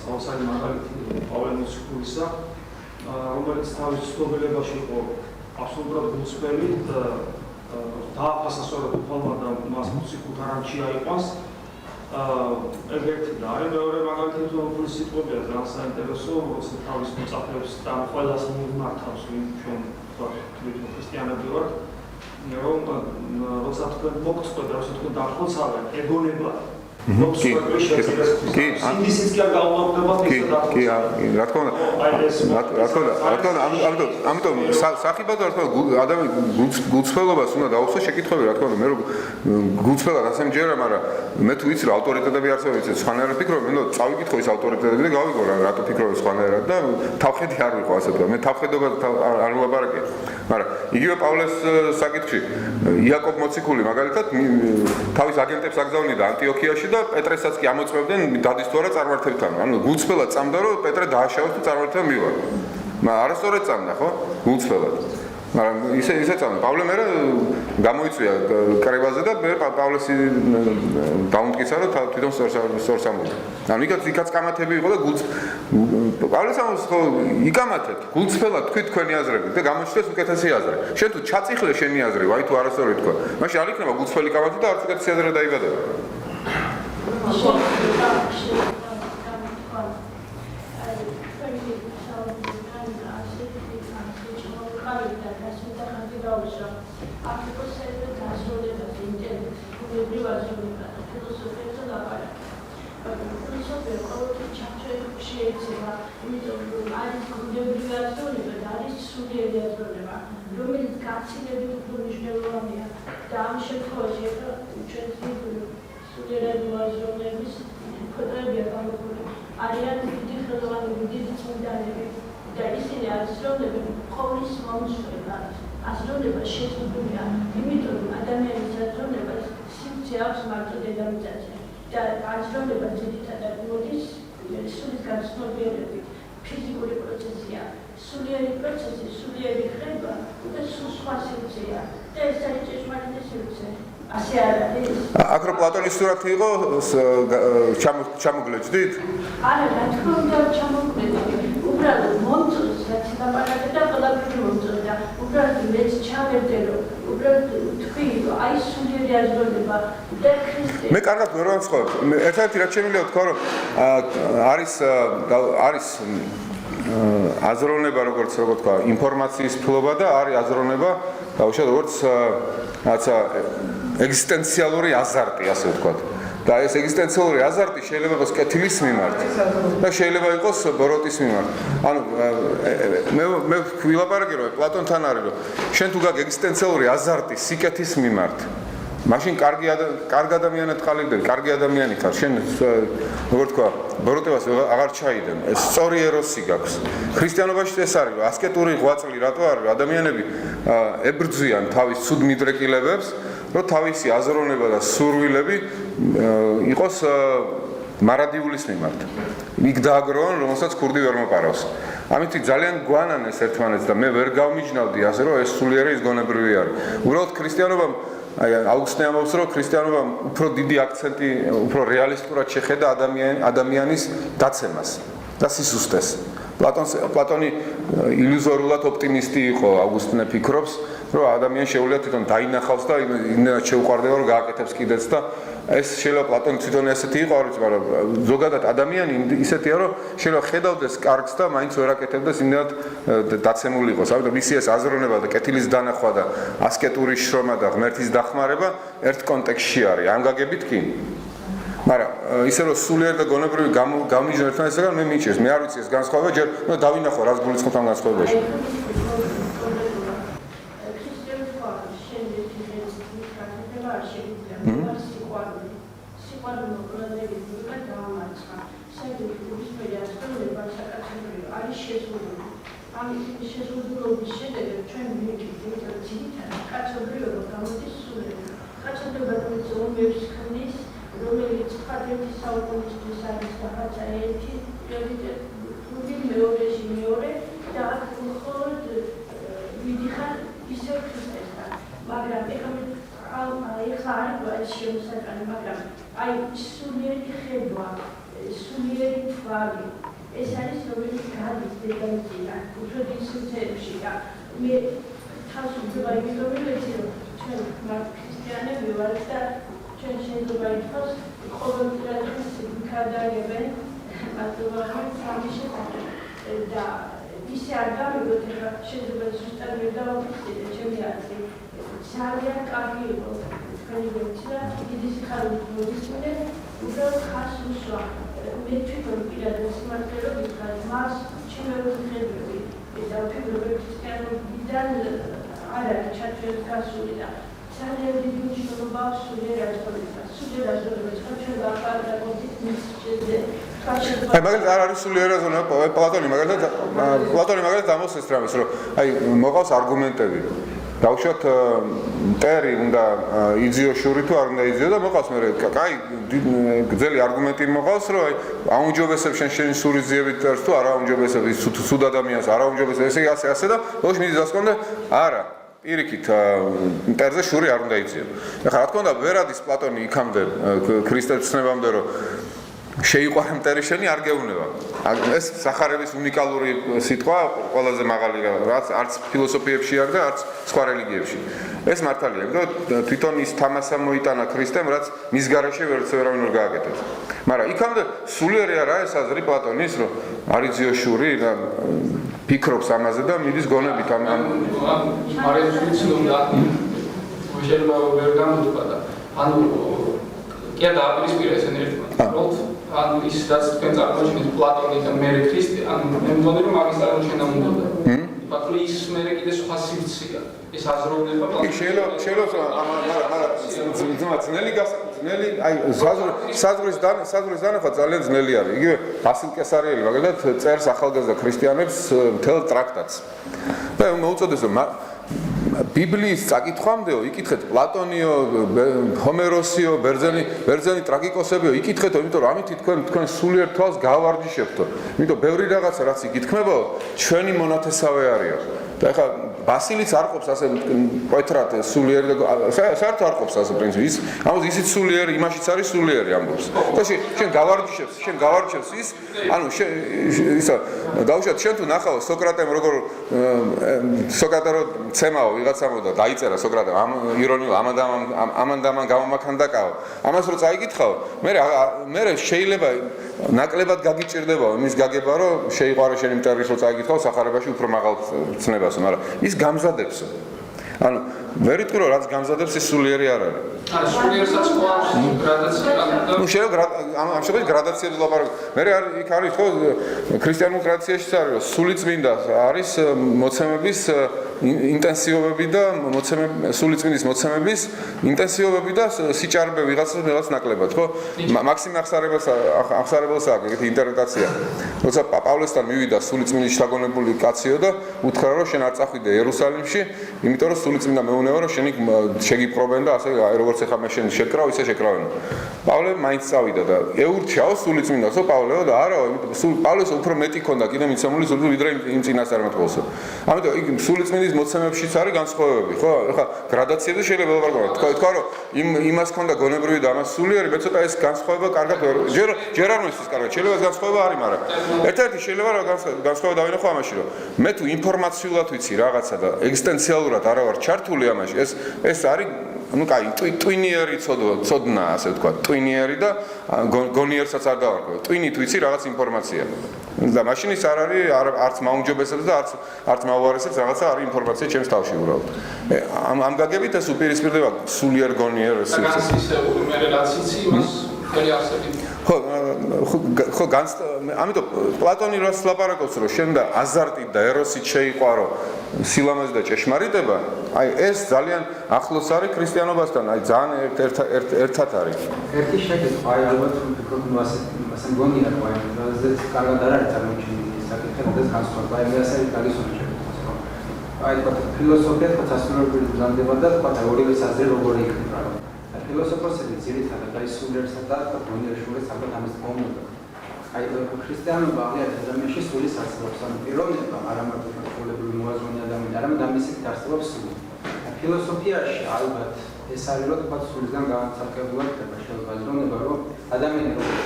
საოცარი მაგალითი პავლე მოციქულისა, რომელიც თავის ცნობილებაში იყო აბსოლუტურად გულწრფელი და დააფასა სწორედ უფალმა და მას მუსიკულ არანჩი აიყვანს. ეგერთი და არის მეორე მაგალითი თვითონ სიტყვებია ძალიან საინტერესო, როცა თავის მოწაფეებს და ყველას მიმართავს, ვინ ჩვენ თვითონ ქრისტიანები ვართ, რომ როცა თქვენ მოგწყვეტ, როცა თქვენ დახოცავენ, ეგონება სინდისიც კი არ გაუახლოვდება ისე დახოცავენ. კი, რა თქმა უნდა, ამიტომ სახიბათო რა თქმა უნდა ადამიანის გულწრფელობას უნდა დაუხსო შეკითხვები რა თქმა უნდა, მე რომ გულწრფელად ასე მჯერა, მაგრამ მე თუ ვიცი რა ავტორიტეტები არსებობს, სხვანაირად ფიქრობ, მე წავიკითხო ის ავტორიტეტები და გავიგო რატო ფიქრობ სხვანაირად და თავხედი არ ვიყო ასე ვთქვა. მე თავხედობა არ ვლაპარაკია. მაგრამ იგივე პავლეს საკითხში იაკობ მოციქული მაგალითად თავის აგენტებს აგზავნიდა ანტიოქიაში და პეტრესაც კი ამოწმებდნენ დადისთვალა წარმართებთან. ანუ გულწრფელად წამდა რომ პეტრე დააშავოს და წარმართებთან მივა. მაგრამ არასწორად წამდა, ხო? გულწრფელად. მაგრამ ისე წამდა. პავლე მერე გამოიწვია კრებაზე და მე პავლესი დაუნტკიცა რომ თვითონ სწორს ამბობდა. ანუ იქაც კამათები იყო და პავლეს ამბობს ხო იკამათეთ, გულწრფელად თქვით თქვენი აზრები და გამოჩნდეს უკეთესი აზრი. შენ თუ ჩაწიხლე შენი აზრი, აი თუ არასწორი თქვა. მაშინ არ იქნება გულწრფელი კამათი და არც უკეთესი აზრი დაიბადება. რომელიც გაცილებით უფრო მნიშვნელოვანია და ამ შემთხვევაში სულიერად მოაზროვნების ფოტრებია გამოყენებული. არიან დიდი ხელოვანები, დიდი წმინდანები და ისინი აზროვნებენ ყოვლის მომსვლელად. აზროვნება შეცვლილია, იმიტომ რომ ადამიანის აზროვნებას სივრცე აქვს მარტო დედამიწაზე და აზროვნება ძირითადად მოდის სულის განცნობიერებით. ფიზიკური პროცესია, სულიერი პროცესი, სულიერი ხრება და სხვა სივრცეა და ეს არის ჭეშმარიტი სივრცე. ასე არ არის. აქ რო პლატონის სურათი იყო ჩამოგლეჯდით? არა, რა თქმა უნდა ჩამოგლეჯდი. უბრალოდ მომწონს რაც ლაპარაკობდა ყველაფერი მომწონდა. უბრალოდ მეც ჩავერდე რომ უბრალოდ თქვი რომ აი სულიერი აზროვნება და ქრისტე. მე კარგად ვერ ვამსხვავებ. ერთადერთი რაც შემიძლია ვთქვა რომ არის აზროვნება როგორც თქვა ინფორმაციის ფლობა და არის აზროვნება დაუშვათ როგორც რაცა ეგზისტენციალური აზარტი ასე ვთქვათ. და ეს ეგზისტენციალური აზარტი შეიძლება იყოს კეთილის მიმართ და შეიძლება იყოს ბოროტის მიმართ. ანუ მე ვილაპარაკე რომ პლატონთან არის რომ შენ თუ გაქვს ეგზისტენციალური აზარტი სიკეთის მიმართ, მაშინ კარგ ადამიანად ყალიბდები, კარგი ადამიანი ხარ. შენ როგორ თქვა, ბოროტებას აღარ ჩაიდენ. ეს სწორი ეროსი გაქვს. ქრისტიანობაში ეს არის, რომ ასკეტური ღვაწლი რატო არის, რომ ადამიანები ებრძვიან თავის ცუდ მიდრეკილებებს, რომ თავისი აზროვნება და სურვილები იყოს მარადიულის მიმართ. იქ დააგროვონ, რომელსაც ქურდი ვერ მოპარავს. ამით ძალიან გვანანეს ერთმანეთს და მე ვერ გავმიჯნავდი ასე, რომ ეს სულიერი ის გონებრივი არის. უბრალოდ ქრისტიანობამ აი აუგუსტინე ამბობს რომ ქრისტიანობამ უფრო დიდი აქცენტი, უფრო რეალისტურად შეხედა ადამიანის დაცემას და სისუსტეს. პლატონი ილუზორულად ოპტიმისტი იყო, აუგუსტინე ფიქრობს, რომ ადამიანი შეუძლია თვითონ დაინახავს და იმდენად შეუყვარდება რომ გააკეთებს კიდეც და ეს შეიძლება პლატონი თვითონ ესეთი იყო, არ ვიცი, მაგრამ ზოგადად ადამიანი ისეთია, რომ შეიძლება ხედავდეს კარგს და მაინც ვერ აკეთებდეს იმდენად დაცემული იყოს. ამიტომ მისი ეს აზროვნება და კეთილის დანახვა და ასკეტური შრომა და ღმერთის დახმარება ერთ კონტექსტში არის. ამ გაგებით კი მაგრამ ისე რომ სულიერ და გონებრივი გამიჯნო ერთმანეთსაგან მე მიჩეს. მე არ ვიცი ეს განსხვავება ჯერ დავინახო რას გულისხმობ ამ განსხვავებაში. სიყვარული მოკვლედებმა დაამარცხა. საერთოდ ნებისმიერი აზროვნება საკაცობრიო არის შეზღუდული. ამის შეზღუდულობის შედეგად ჩვენ ვიქით, რომ ძირითადად კაცობრიობა გამოდის სულიდან. კაცობრიობა რომელიც ქმნის, რომელიც ფატევის საუკუნისთვის არის დახაცა ერთი პრიორიტეტული მეორეში მეორე და მხოლოდ ვიდიხარ ისევ ქრისტესთან. მაგრამ ეხლა არ არის შემოსატანი, მაგრამ აი სულიერი ხედვა, სულიერი თვალი ეს არის რომელიც გადის დედამიწიდან უფრო დიდ სივრცეებში და მე თავს ვუძება იმიტომ რომ ჩვენ ქრისტიანები ვართ და ჩვენ შეიძლება ითქვას ყოველდღიურად ვიქადაგებენ მათთვისაც სამი შესახებ და ისე არ გამიგოთ ეხლა შეიძლება ზუსტად ვერ დავაფიქსირე ჩემი აზრი ძალიან კარგი იყო თქვენი ვერცია დიდი სიხარულით მოვისმინე უბრალოდ ხას უსვა მე თვითონ პირადად სიმართლე რომ ვიტყვი მას ჩინური ხედვები და ვფიქრობ ქრისტიანობიდან არ არის ჩათვლით გასული და ძალიან დიდი მნიშვნელობა აქვს სულიერ აზროვნებას. სულიერ აზროვნებას ჩვენ ვაპარაკობთ მის შეძე აი მაგალითად არ არის სულიერ აზროვნება პლატონი მაგალითად ამოსეს რამეს რომ აი მოყავს არგუმენტები დავუშვათ მტერი უნდა იძიო შური თუ არ უნდა იძიო და მოყავს მე კაი გრძელი არგუმენტი მოყავს რომ აი აუმჯობესებ შენი სურის ძიებით მტერს თუ არ აუმჯობესებ სუდ ადამიანს არ აუმჯობესებ ესე ასე და ბოლოს მიდის დასკვნამდე არა პირიქით მტერზე შური არ უნდა იძიო. ეხლა რა თქმა უნდა ვერ ადის პლატონი იქამდე ქრისტეს ცნებამდე რომ შეიყვარე მტერი შენი არ გეუბნება. ეს სახარების უნიკალური სიტყვა ყველაზე მაღალი რაც არც ფილოსოფიებში არ და არც სხვა რელიგიებში. ეს მართალია, იმიტომ თვითონ ის თამასა მოიტანა ქრისტემ, რაც მის გარეშე ვერავინ ვერ გააკეთებს. მაგრამ იქამდე სულიერი არა ეს აზრი პლატონის, რომ არ იძიო შური და ფიქრობს ამაზე და მიდის გონებით ამ მარიამს ვიცი რომ და შეიძლება ვერ გამოდგა და ანუ კი და აპირისპირა ეს ენერგია. ანუ ის რაც თქვენ წარმოჩენთ პლატონი და მე ქრისტე, ანუ მე მგონი რომ მაგის წარმოჩენა უნდა. ბატონი ის მე კიდე სხვა სივრცეა. ეს აზროვნება შეიძლება ძნელი აი საზღვრის დანახვა ძალიან ძნელი არის. იგივე ბასილ კესარიელი მაგალითად წერს ახალგაზრდა ქრისტიანებს მთელ ტრაქტატს. და მოუწოდეს რომ ბიბლიის წაკითხვამდეო იკითხეთ პლატონიო, ჰომეროსიო, ბერძენი ტრაგიკოსებიო იკითხეთო, იმიტომ რომ ამით თქვენ სულიერ თვალს გავარჯიშებთო. იმიტომ ბევრი რაღაცა რაც იკითხმებაო, ჩვენი მონათესავე არისო. და ეხლა ბასილიც არ ყოფს ასე პოეტრად სულიერი და საერთოდ არ ყოფს ასე პრინციპი. ამას ისიც სულიერი, იმაშიც არის სულიერი ამბობს. და შენ გავარჯიშებს ის, ანუ ისა დაუშვათ შენ თუ ნახავ სოკრატემ როგორ სოკრატე რო ცემაო ვიღაცამ და დაიწერა სოკრატემ ამ ირონიულ ამანდამან გამომაქანდაკაო. ამას რო წაიკითხავ, მე შეიძლება ნაკლებად გაგიჭირდება იმის გაგება რომ შეიყვარე შენი მტერის რო წაიკითხავ სახარებაში უფრო მაღალ ცნებასო, მაგრამ ის გამზადებსო. ანუ ვერ იტყვი რომ რაც გამზადებს ის სულიერი არ არის. არა, სულიერსაც ყავს გრადაცია. ნუ შეიძლება ამ შემთხვევაში გრადაციებს ლაპარაკობ. მე იქ არის ხო ქრისტიანულ ტრადიციაშიც არის რომ სულიწმინდა არის მოცემების ინტენსივობები და სულიწმინდის მოცემების ინტენსივობები და სიჭარბე ვიღაც ნაკლებად ხო? მაქსიმ ახსარებელს აქვს ეგეთი ინტერპრეტაცია. როცა პავლესთან მივიდა სულიწმინდის შთაგონებული კაციო და უთხრა რომ შენ არ წახვიდე იერუსალიმში, იმიტომ რომ სულიწმინდა მეუბნება რომ შენი შეგიპყრობენ და ასე როგორც ეხა მე შენ შეკრავ ისე შეკრავენ. პავლე მაინც წავიდა და ეურჩიაო სულიწმინდასო პავლეო და არა, პავლეს უფრო მეტი ქონდა კიდე მიცემული სულიწმინდა ვიდრე იმ წინასწარმეტყველსო. ამიტომ იქ სულიწმინდის მოცემებშიც არის განსხვავებები, ხო? ეხლა გრადაციებზე შეიძლება ველაპარაკოთ. თქვა რომ იმას ქონდა გონებრივი და ამას სულიერი, მე ცოტა ეს განსხვავება კარგად ჯერ არ მისთვის კარგად. შეიძლება ეს განსხვავება არის, მაგრამ ერთ-ერთი შეიძლება რა განსხვავება დავინახო ამაში, რომ მე თუ ინფორმაციულად ვიცი რაღაცა და ეგზისტენციალურად არა ვარ ჩართული ამაში, ეს არის ну кай ტვინიერი ცოდნა ასე ვთქვა ტვინიერი და გონიერსაც არ დავარქვა ტვინით ვიცი რაღაც ინფორმაცია და მაშინ ის არ არის არც მაუმჯობესებს და არც მაუარესებს რაღაცა არის ინფორმაცია ჩემს თავში უბრალოდ ამ გაგებით ეს უპირისპირდება სულიერ გონიერ სივრცეს ისე მე რაც იცი იმას მთელი არსებით ხო ამიტომ პლატონი რას ლაპარაკობს რომ შენ და აზარტი და ეროსით შეიყვარო სილამაზე და ჭეშმარიტება აი ეს ძალიან ახლოს არის ქრისტიანობასთან აი ძალიან ერთად არის ერთი შეკითხვა აი ალბათ ვფიქრობ ასე მგონია რომ აი ზეც კარგად არ არის წარმოჩენილი საკითხი და განსხვავება აი მე ასე გაგისურვებ შეკითხვა აი თქვა ფილოსოფია თქვა სასწავლებელი ბრძანდება და თქვა ორივე საზრე როგორი იქნება რა ფილოსოფოსები ძირითადად აი სულიერსა და გონიერშულს ალბათ ამის მომენტი აი ქრისტიანობა აღიარეთ ადამიანში სულის არსებობს ან პიროვნება არა მარტო სრულებული მოაზროვნე ადამიანი არამედ ამისით არსებობს სული ფილოსოფიაში ალბათ ეს არის რომ თქვა სულიდან განსაკუთრებულად ხდება შეუძლებლობა რომ ადამიანი როგორც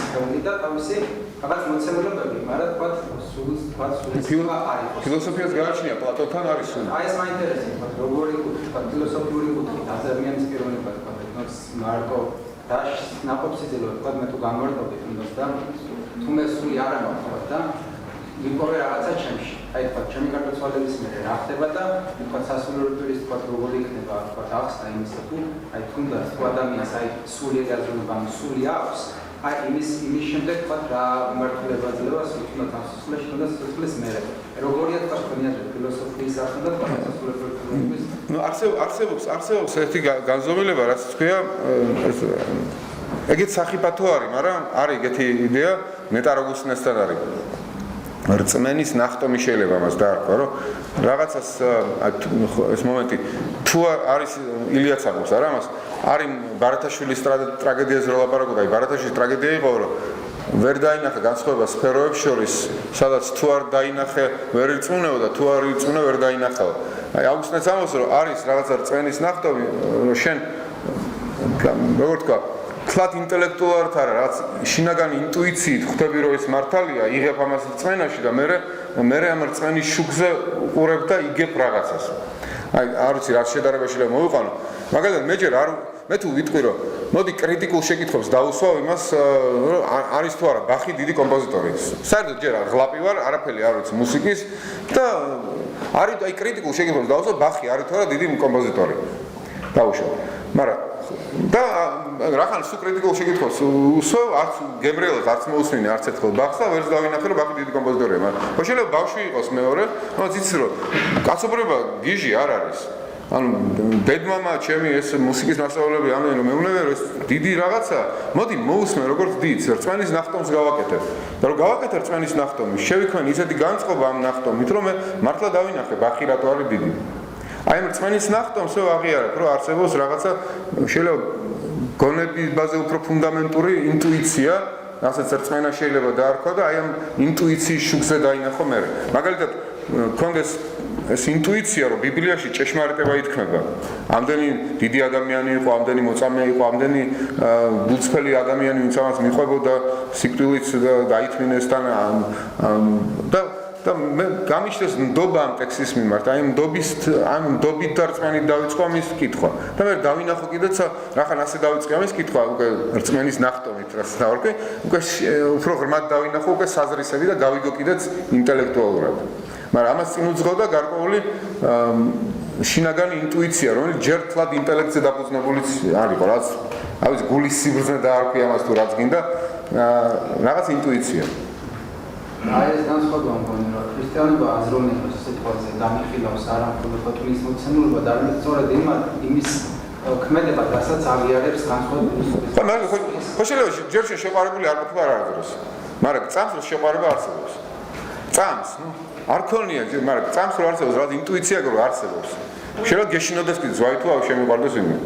სხეული და თავისი რაღაც მოცემულობები მაგრამ თქვა სულს თქვა სულისება არის ფილოსოფიას გააჩნია პლატონთან არის სული აი ეს მაინტერესებს როგორი თქვა ფილოსოფიური კუთხით ადამიანის პიროვნება თქვა მარტო და ნაკობსიძილო თქვა მე თუ განმარტოვდი თუნდაც და თუ მე სული არ ამაყვა და იმპორე რაღაცა ჩემში აი თქვა ჩემი გარდაცვალების მერე რა ხდება და თქვა სასულიერო პირის თქვა როგორი იქნება თქვა ახსნა იმისა თუ აი თუნდაც თუ ადამიანს აი სული ეზრდება სული აქვს აი იმის შემდეგ თქვა რა მიმართულება ძლევა თუნდაც სასულიერო თუნდაც სასულიეროს მერე როგორია თქვა კონიაზე ფილოსოფიის ახსნა და თქვა სასულიერო ფილოსოფიის ну არსებობს ერთი განზომილება რაც თქვია ეგეთ სახიფათო არის მაგრამ არის ეგეთი იდეა მეტაროგუსნესთან არის რწმენის ნახტომი შეიძლება მას დაარქვა რომ რაღაცას ეს მომენტი თუ არის ილიაც აღმოს არა მას არის ბარათაშვილის ტრაგედიაზე რო ლაპარაკობ აი ბარათაშვილის ტრაგედია იყო რომ ვერ დაინახა განსხვავება სფეროებს შორის სადაც თუ არ დაინახე ვერ ირწმუნეო და თუ არ ირწმუნე ვერ დაინახაო აი აუგუსტინეს ამბობს რომ არის რაღაცა რწმენის ნახტომი რომ შენ როგორ თქვა კლად ინტელექტუალურად არა რაც შინაგანი ინტუიციით ხვდები რომ ეს მართალია იღებ ამას რწმენაში და მე ამ რწმენის შუქზე უყურებ და იგებ რაღაცას აი არ ვიცი რა შედარებაში რა მოვიყვანო მაგალითად მეჯერ არ მე თუ ვიტყვი რომ მოდი კრიტიკულ შეკითხვებს დავუსვავ იმას რომ არის თუ არა ბახი დიდი კომპოზიტორი საერთოდ ჯერ ღლაპი ვარ არაფერი არ ვიცი მუსიკის და არის აი კრიტიკულ შეკითხვებს დავუსვავ ბახი არის თუ არა დიდი კომპოზიტორი დავუშვებ მაგრამ და რახან სულ კრიტიკულ შეკითხვას უსვევ არც გებრიელს არც მოусმინე არც ერთხელ ბახს და ვერც დავინახე რომ ბახი დიდი კომპოზიტორია მაგრამ შეიძლება ბავშვი იყოს მეორე მაგრამ იცი რომ კაცობრიობა გიჟი არ არის ანუ დედმამა ჩემი ეს მუსიკის მასწავლებელი ამენ რომ მეუბნება რომ ეს დიდი რაღაცა მოდი მოусმე როგორც დიდს რწმენის ნახტომს გავაკეთებ და რომ გავაკეთე რწმენის ნახტომი შევიქმნი ისეთი განწყობა ამ ნახტომით რომ მე მართლა დავინახე ბახი რატო არის დიდი აი ამ რწმენის ნახტომს ვაღიარებ რომ არსებობს რაღაცა შეიძლება გონებაზე უფრო ფუნდამენტური ინტუიცია რასაც რწმენა შეიძლება დაარქვა და აი ამ ინტუიციის შუქზე დაინახო მე მაგალითად კონდეს ეს ინტუიცია რომ ბიბლიაში ჭეშმარიტება ითქმება ამდენი დიდი ადამიანი იყო ამდენი მოწამე იყო ამდენი გულწრფელი ადამიანი ვინც ამას მიყვებოდა სიკვდილით და დაითმინესთან და მე გამიშლეს ნდობა ამ ტექსტის მიმართ აი ამ ნდობით და რწმენით დავიწყო ამის კითხვა და მე დავინახო კიდეც რახან ასე დავიწყე ამის კითხვა უკვე რწმენის ნახტომით რაც დავარქვი უკვე უფრო ღრმად დავინახო უკვე საზრისები და გავიგო კიდეც ინტელექტუალურად მაგრამ ამას წინ უძღოდა გარკვეული შინაგანი ინტუიცია რომელიც ჯერ თლად ინტელექტზე დაფუძნებულიც არ იყო რაც აი ეს გულის სიბრძნე დაარქვი ამას თუ რაც გინდა რაღაც ინტუიცია აი ეს განსხვავება მგონი რომ ქრისტიანობა აზროვნებას სიტყვაზე დამიხილავს არა მხოლოდ მის მოცემულობა და არამედ სწორედ იმის ქმედება რასაც აღიარებს განსხვავებული ხო შეიძლება ჯერ შეყვარებული არ ყოფილა რა აზრს მაგრამ წამს შეყვარება არსებობს წამს არ ქონია მაგრამ წამს რო არსებობს რა ინტუიცია რო არსებობს შეიძლება გეშინოდეს კიდე ზვაი თუ არ შემიყვარდეს ვინმე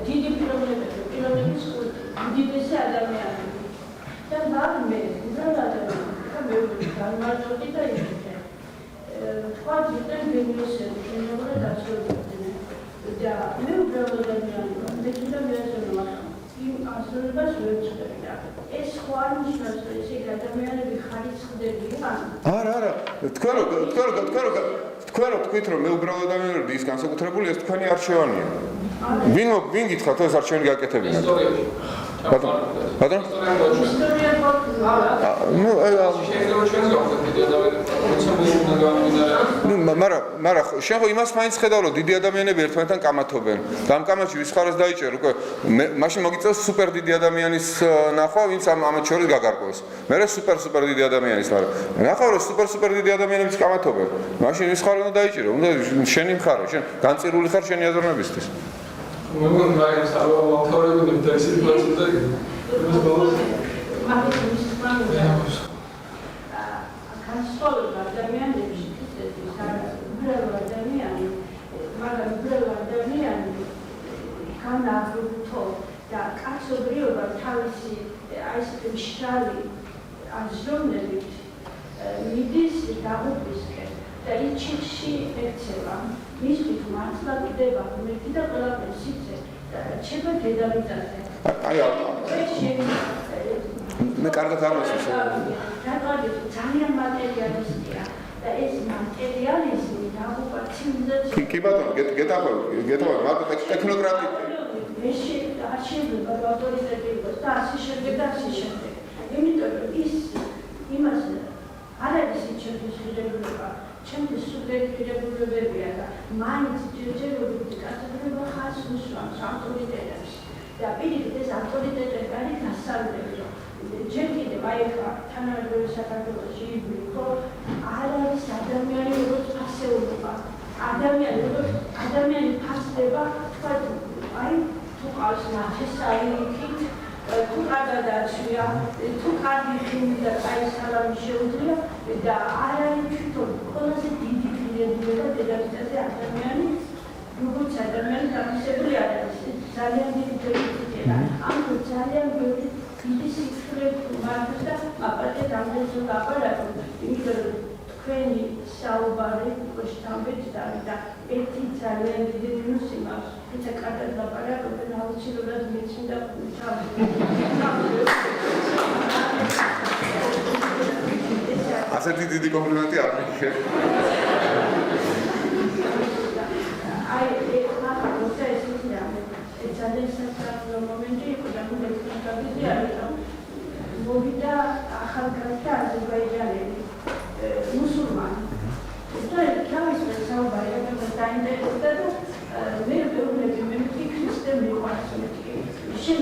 დიდი პიროვნების უდიდესი ადამიანი და მე უბრალოდ მე განმარტოვდი და ისე თქვა ძირთან ბიბლიოსები შემოგვიდა დაშორებული და მე უბრალოდ ადამიანი ვარ მე თვითონ მე იმ ასრულებას ვერ ვწდები და ეს ხო არ ნიშნავს რომ ესე ადამიანები ხარისხდები ან არა თქვენ რო თქვით რომ მე უბრალოდ ადამიანები ის განსაკუთრებული ეს თქვენი არჩევანია. ვინ გითხრათ ეს არჩევანი გაკეთებინა? ისტორიაში. ბატონო? ისტორია ნუ შეიძლება ჩვენს გავხდეთ დიდი ადამიანები, როცა მოუნა გამდინარე. მაგრამ შენ ხო იმას მაინც ხედავ რომ დიდი ადამიანები ერთმანეთთან კამათობენ. და ამ კამათში ვის ხარეს დაიჭერ უკვე მაშინ მოგიწევს სუპერ დიდი ადამიანის ნახვა, ვინც ამათ შორის გაგარკვევს. მე სუპერ დიდი ადამიანის, მაგრამ ნახავ რომ სუპერ დიდი ადამიანებიც კამათობენ. მაშინ ვის ხარ უნდა დაიჭირო? უნდა შენი მხარე, შენ განწირული ხარ შენი აზროვნებისთვის. მე მგონი რომ ავტორები ინტერესები და ეს ბოლოს განსხვავება ადამიანებში ის უბრალო ადამიანი, მაგრამ უბრალო ადამიანი განაგრუთო და კაცობრიობა თავისი აი ესეთი მშრალი აზროვნებით მიდის დაღუპვისკენ და ის ჩიხში ექცევა. მისთვის მართლა გდება ღმერთი და ყველაფერი სიძე და რჩება დედამიწაზე. მე კარგად არ მოსვლის. ძალიან მატერიალისტია და ეს მატერიალიზმი დაღუპა ცივილიზაციას. კი ბატონო, გეტყვი, მარტო ტექნოკრატი. ეს არ შეიძლება ავტორიტეტი იყოს და ასე შემდეგ. იმიტომ რომ ის იმას არ არის შეგვიძლია ჩემთვის სუბიექტივურებებია და მაინც ჯერჯერობით კაცობრიობა ხარს უსვამს ავტორიტეტებს და პირიქით ეს ავტორიტეტები არის დასავლები რომ ჯერ კიდევ აი ხა თანამედროვე საქართველოში იბრძო არ არის ადამიანი როგორც ფასეულობა ადამიანი ფასდება თქვა აი თუ ყავს ნახესაიით თუ გადადაცვია თუ კარგი ხილი და აი სალამი შეუძლია და არ არის თვითონ ყველაზე დიდი ღირებულება დედამიწაზე ადამიანი როგორც ადამიანი დამსებული არის ძალიან დიდი ძებნია ამ ძალიან დიდი სიცხლე მართვის და აპარატე დამზადოს აპარატო იმიტომ რომ თქვენი საუბარი შთამბეჭდა და ერთი ძალიან დიდი მინუსი მაქვს თუმცა კარგად ლაპარაკობენ აუცილებლად მეცნდა ასეთი დიდი კომპლიმენტი არ მიქე. აი ახლა როცა ეს ისია ძალიან სასწრაფო მომენტი იყო და მე ვიტყოდი რომ მოვიდა ახალგაზრდა აზერბაიჯანელი მუსულმანი. და თავის საუბარი დაინტერესდა და მე ვეუბნები მე ქრისტე მიყვარს შენ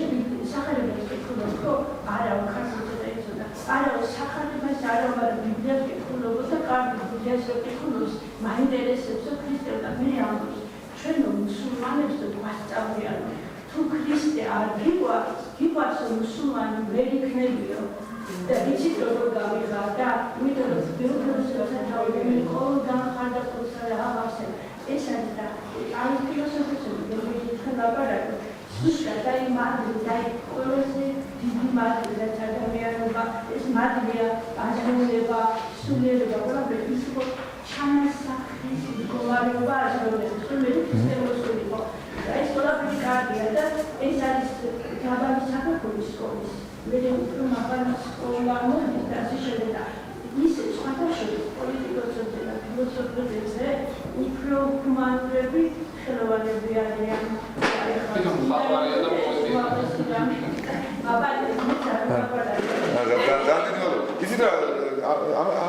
სახარებას ეკონო ხო არა ხასიათი დაიწოდა არა სახარებას არა მაგრამ ბიბლიას ეკონო და კარგი ბიბლიას ეკონოს მაინტერესებს ქრისტეთა მე ამბობს ჩვენ მუსულმანებს გვასწავლიან თუ ქრისტე არ გიყვარს მუსულმანი ვერ იქნებიო და იცით როგორ გამიღარ და იმიტომ რომ ბიოგრაფიას თავი ყოველგან ხარდა პროცესა აღავსებ ეს არის და აი ფილოსოფიები როგორ ლაპარაკობ სუშა და იმადი და ყველაზე დიდი მადლი და ადამიანობა ეს მადლია აზროვნება სულიერება ყველაფერი ის იყო ჩანასახის მდგომარეობა აზროვნების რომელიც სისტემოსული იყო და ეს ყველაფერი კარგია და ეს არის დაბალი საფეხური სკოლის მე უფრო მაღალი სკოლა მოდის და ასე შემდეგ ის სხვადასხვა პოლიტიკოსებზე და ფილოსოფოსებზე უფრო ჰუმანურები ხელოვანები არიან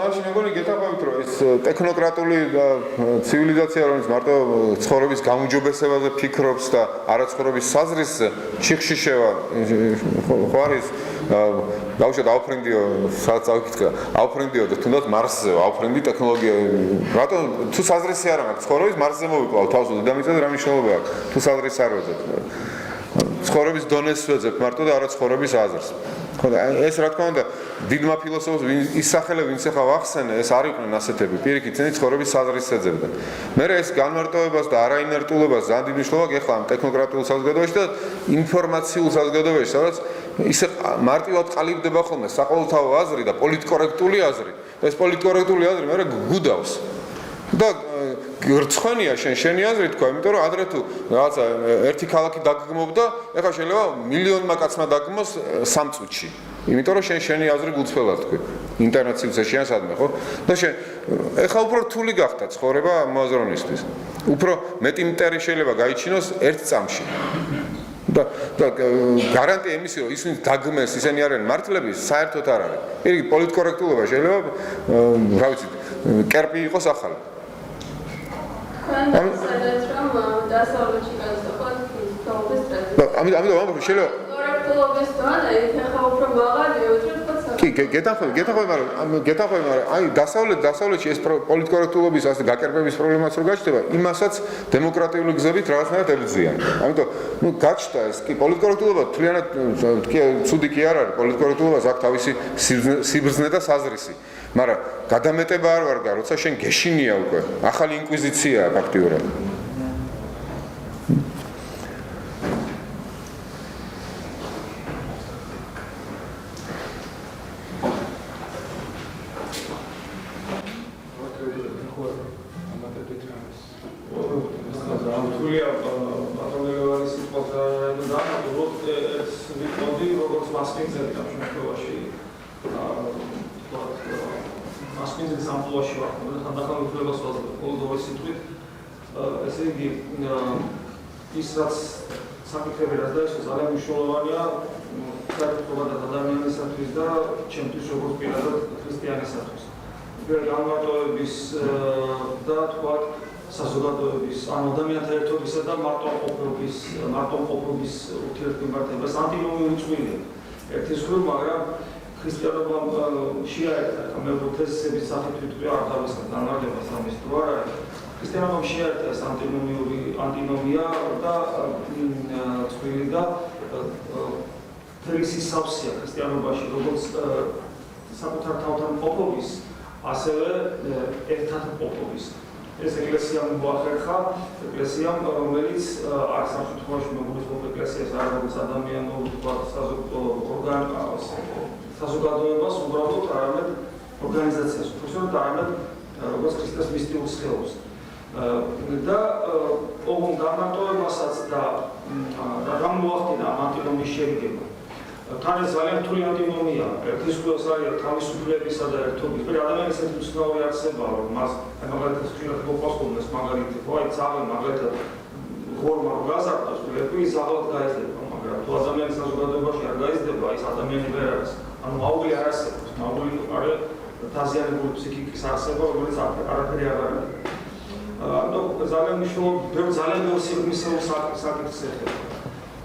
ამაში მეგონი გეთაყვავით რომ ეს ტექნოკრატული ცივილიზაცია რომელიც მარტო ცხოვრების გაუმჯობესებაზე ფიქრობს და არაცხოვრების საზრის ჩიხში შევა ხო არის დაუშვათ აუფრენდიო სადაც ავიკითხა აუფრენდიო და თუნდაც მარსზე აუფრენდი ტექნოლოგია რატომ თუ საზრისი არ აქვს ცხოვრების მარსზე მოვიკლავ თავს დედამიწაზე რა მნიშვნელობა აქვს თუ საზრისი არ ვეძებ ცხოვრების დონეს ვეძებ მარტო და არა ცხოვრების აზრს ხო და ეს რა თქმა უნდა დიდმა ფილოსოფოსს ის სახელი ვინც ახლა ვახსენე ეს არ იყვნენ ასეთები პირიქით ძენი ცხოვრების საზრისს ეძებდნენ მე ეს განმარტოებას და არაინერტულობას ძალიან დიდი მნიშვნელობა გეხლა ამ ტექნოკრატიულ საზოგადოებაში და ინფორმაციულ საზოგადოებაში სადაც ისე მარტივად ყალიბდება ხოლმე საყოველთაო აზრი და პოლიტკორექტული აზრი და ეს პოლიტკორექტული აზრი მე გუდავს და რცხვენია შენი აზრი თქვა იმიტომ რომ ადრე თუ რაღაცა ერთი ქალაქი დაგგმობდა ეხლა შეიძლება მილიონმა კაცმა დაგგმოს 3 წუთში იმიტომ რომ შენი აზრი გულწრფელად თქვი. ინტერნეტზე შენ სადმე ხო? და შენ ეხლა უფრო რთული გახდა ცხოვრება მოაზროვნისთვის. უფრო მეტი მტერი შეიძლება გაიჩინოს ერთ წამში. და გარანტია იმისი რომ ისინი დაგმეს ისინი არიან მართლები საერთოდ არ არის. პირიქით პოლიტკორექტულობა შეიძლება რა ვიცი კერპი იყოს ახალი. თქვენ სადაც რომ დასავლეთში განსხვავებულად თაობის ტრადიცია. ამიტომ ამბობ შეიძლება კორექტულობის დონე ეხლა უფრო მაღალია უწევთ კი გეთანხმები მაგრამ აი დასავლეთში ეს პოლიტკორექტულობის ასე გაკერპების პრობლემაც რო გაჩნდება იმასაც დემოკრატიული გზებით რაღაცნაირად ებრძვიან ამიტომ გაჩნდა ეს კი პოლიტკორექტულობა თლიანად ცუდი კი არ არის პოლიტკორექტულობას აქვს თავისი სიბრძნე და საზრისი მაგრამ გადამეტება არ ვარგა როცა შენ გეშინია უკვე ახალი ინკვიზიციაა ფაქტიურად ის რაც საკითხები რაც და ეს ძალიან მნიშვნელოვანია საქართველოს და ადამიანისათვის და ჩემთვის როგორც პირადად ქრისტიანისათვის. განმარტოების და თქვათ საზოგადოების ან ადამიანთა ერთობისა და მარტოყოფობის ურთიერთმემართებას ანტინომიური წვლილი. ერთის მხრივ, მაგრამ ქრისტიანობამ შეაერთა მეუღლესების სახით ვიტყვი არ დავისხებ განმარტებას ამის თუ არა. ქრისტიანობამ შეაერთა ეს ანტინომია და წვლილი და თრისი სავსეა ქრისტიანობაში, როგორც საკუთარ თავთან ყოფობის, ასევე ერთად ყოფობის. ეს ეკლესიამ მოახერხა, ეკლესიამ, რომელიც არ სამშობლოში მოგულისხმობ ეკლესიას არ როგორც ადამიანურ საზოგადოებას, უბრალოდ არამედ ორგანიზაციას, უბრალოდ არამედ როგორც ქრისტეს მისტიურ სხეულს. და ოღონდ განმარტოებასაც და გამოახდინა ანტინომიის შერიგება. თან ეს ძალიან რთული ანტინომია, ერთის მხრივ არის თავისუფლებისა და ერთობის. მე ადამიანის ერთ უცნაური არსებაა, რომ მას მაგალითად ხშირად მოყვასკონდეს მაგალითი, ხო, აი ძაღლი მაგალითად ღორმა რო გაზარდოს, ვიღები ზაღლად გაიზრდება, მაგრამ თუ ადამიანის საზოგადოებაში არ გაიზრდება, ის ადამიანი ვერ არის. ანუ მაუგლი არ არსებობს, მაუგლი არის დაზიანებული ფსიქიკის არსება, რომელიც არაფერი არ არის. ანუ ძალიან მნიშვნელოვანი, ძალიან ბევრი სიღრმისეულ საკითხს ეხება.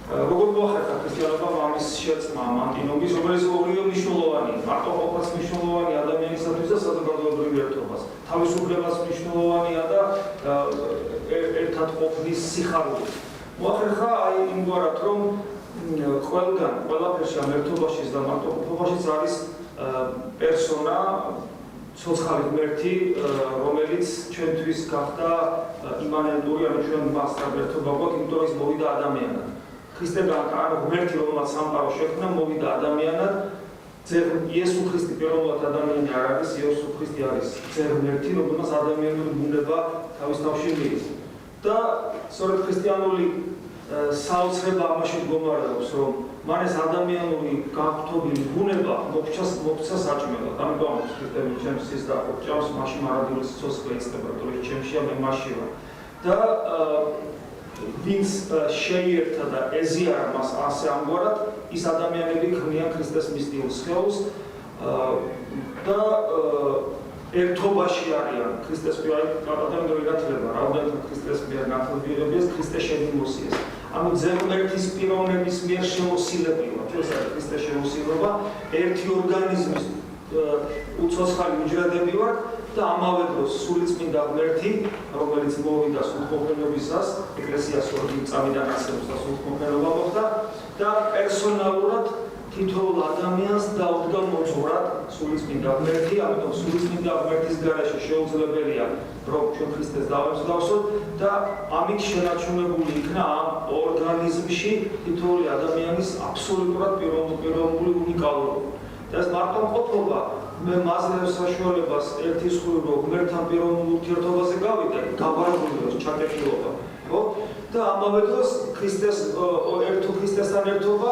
როგორ მოახერხა ქრისტიანობამ ამის შეცმა ანტინომიის, რომელიც ორივე მნიშვნელოვანია, მარტოყოფაც მნიშვნელოვანია ადამიანისათვის და საზოგადოებრივ ერთობას. თავისუფლებაც მნიშვნელოვანია და ერთად ყოფნის სიხარული. მოახერხა აი იმგვარად, რომ ყველაფერში ამ ერთობაშიც და მარტოყოფაშიც არის პერსონა ცოცხალი ღმერთი, რომელიც ჩვენთვის გახდა იმანენტური, ანუ ჩვენ მასთან ერთობა გვაქვს, იმიტომ რომ ის მოვიდა ადამიანად. ქრისტესთან ანუ ღმერთი, რომელმაც სამყარო შექმნა, მოვიდა ადამიანად. იესო ქრისტე პირველად ადამიანი არ არის, იესო ქრისტე არის ღმერთი, რომელმაც ადამიანური ბუნება თავის თავში მიიღო. და სწორედ ქრისტიანული საოცრება ამაში მდგომარეობს, რომ მან ეს ადამიანური გაქვთობილი ბუნება მოქცა საჭმელად. ამიტომ ქრისტეები ჩემს ის და ჭამს მაშინ მარადული სიცოცხლე იწება, რომ ჩემშია მე მაშინ ვარ. და ვინც შეიერთა და ეზიარა მას ასე ამგვარად, ის ადამიანები ქმნიან ქრისტეს მისტიურ სხეულს და ერთობაში არიან ქრისტეს მიერ ადამიანური გათლება, რაოდენობით ქრისტეს მიერ გათლებიერებას, ქრისტე შემოსიეს. ანუ ძეგლების პიროვნების მიერ შემოსილება, ეს არის ქრისტეს შემოსილება, ერთი ორგანიზმის უცოცხალი უჯრედები ვართ და ამავე დროს სულიწმინდა ღმერთი, რომელიც მოვიდა სულთმოქმედებისას, ეკლესიას ორგინ წამიდან ასეულს და სულთმოქმედება მოხდა და პერსონალურად თითოეულ ადამიანს დაუდგა მოძღვრად სულიწმინდა ღმერთი, ამიტომ სულიწმინდა ღმერთის გარეშე შეუძლებელია რომ ჩვენ ქრისტეს დავემსგავსოთ და ამით შენარჩუნებული იქნა ამ ორგანიზმში თითოეული ადამიანის აბსოლუტურად პიროვნული უნიკალურობა. და ეს მარტოყოფობა მე მაზრებს საშუალებას ერთის მხრივ რომ ღმერთთან პიროვნულ ურთიერთობაზე გავიდე, გავარგულოს ჩაკეტილობა, ხო? და ამავე დროს ქრისტესთან ერთობა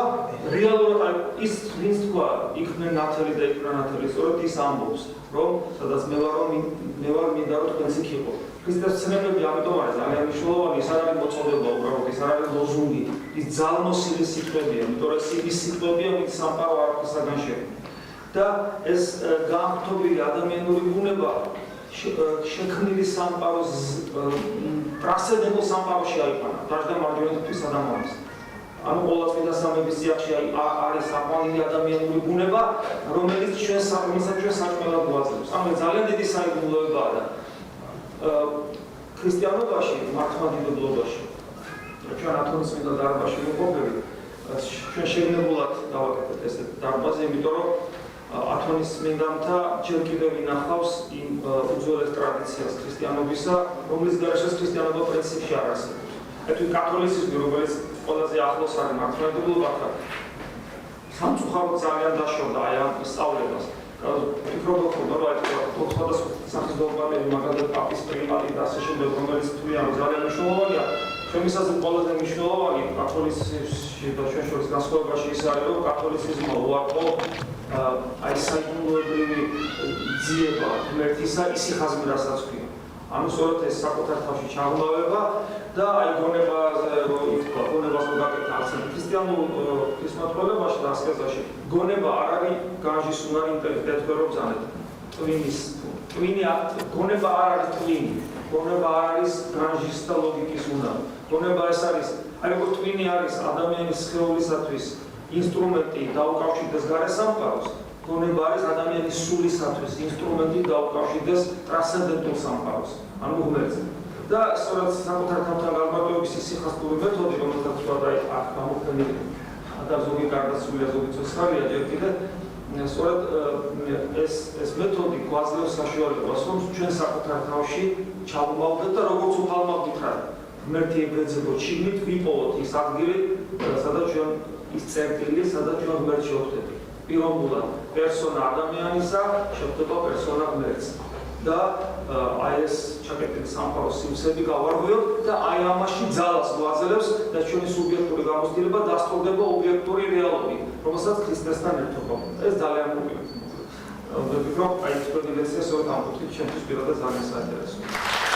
რეალურად ის ვინც თქვა იქმნენ ნათელი და იქმნა ნათელი სწორედ ის ამბობს რომ სადაც მე ვარ მინდა რომ თქვენს იქ იყო ქრისტეს ცნებები ამიტომ არის ძალიან მნიშვნელოვანი ის არ არის მოწოდება უბრალოდ ის არ არის ლოზუნგი ის ძალმოსილი სიტყვებია იმიტომ რომ ის სიტყვებია ვინც სამყარო არაფრისაგან შექმნა და ეს განხთობილი ადამიანური ბუნება შექმნილი სამყაროს ტრანსცენდენტულ სამყაროში აიყვანა დაჟდა მარჯვენისთვის ადამიანს ანუ ყოვლადწმინდა სამების სიახში არის საყვანილი ადამიანური ბუნება რომელიც ჩვენ საჭმელად გვაძლევს ანუ ძალიან დიდი საიდუმლოებაა და ქრისტიანობაში მართლმადიდებლობაში ჩვენ ათონისმეტ დარბაზში ვიმყოფებით ჩვენ შეგნებულად დავაკეთეთ ეს დარბაზი იმიტომ რომ ათონისმეტთა ჯერ კიდევ ინახავს იმ უძველეს ტრადიციას ქრისტიანობისა რომლის გარეშეც ქრისტიანობა პრინციპში არ არსებობს ეთვი კათოლიციზმი რომელიც ყველაზე ახლოს არის მართლმადიდებლობასთან სამწუხაროდ ძალიან დაშორდა აი ამ სწავლებას ფიქრობ რომ სხვადასხვა სახის დოგმები მაგალითად პაპის პრიმატი და ასე შემდეგ რომელიც თვლიან რომ ძალიან მნიშვნელოვანია ჩვენისას ყველაზე მნიშვნელოვანი კათოლიციზმში და ჩვენ შორის განსხვავებაში ის არის რომ კათოლიციზმმა უარყო აი საიდუმლოებრივი ძიება ღმერთისა ისი ხაზი რასაც ქვია ანუ სწორედ ეს საკუთარ თავში ჩაღლავება და აი გონებაზე რომ ითქვა გონებას რომ გაკეთა ახსენე ქრისტიანულ ღვთისმეტყველებაში და ასკეზაში გონება არ არის განჯის უნარი ინტელექტუალურად რომ ბრძანეთ ტვინი გონება არ არის ტვინი გონება არ არის განჯის და ლოგიკის უნარი გონება ეს არის აი როგორც ტვინი არის ადამიანის სხეულისათვის ინსტრუმენტი დაუკავშირდეს გარე სამყაროს გონება არის ადამიანის სულისათვის ინსტრუმენტი დაუკავშირდეს ტრანსცენდენტულ სამყაროს ანუ ღმერთს და სწორედ საკუთარ თავთან განმარტოების ის სიხასტური მეთოდი რომელსაც ვთქვათ აი აქ გამოფენილი და ზოგი გარდაცვლილია ზოგი ცოცხალია ჯერ კიდევ სწორედ ეს მეთოდი გვაძლევს საშუალებას რომ ჩვენ საკუთარ თავში ჩავმოვდეთ და როგორც უფალმა გითხრათ ღმერთი ეგვეძებოთ შიგნით ვიპოვოთ ის ადგილი სადაც ჩვენ ის წერტილი სადაც ჩვენ ღმერთს შევხვდებით პიროვნულად პერსონა ადამიანისა შევხვდება პერსონა ღმერთს და აი ეს ჩაკეტილი სამყაროს სივრცეები გავარღვიოთ და აი ამაში ძალას გვაძლევს და ჩვენი სუბიექტური გამოცდილება დასტურდება ობიექტური რეალობით, რომელსაც ქრისტესთან ერთობა. ეს ძალიან მოგივი. ვფიქრობ, აი ეს პრედილექცია სწორედ ამ კუთხით ჩემთვის პირადად ძალიან საინტერესოა.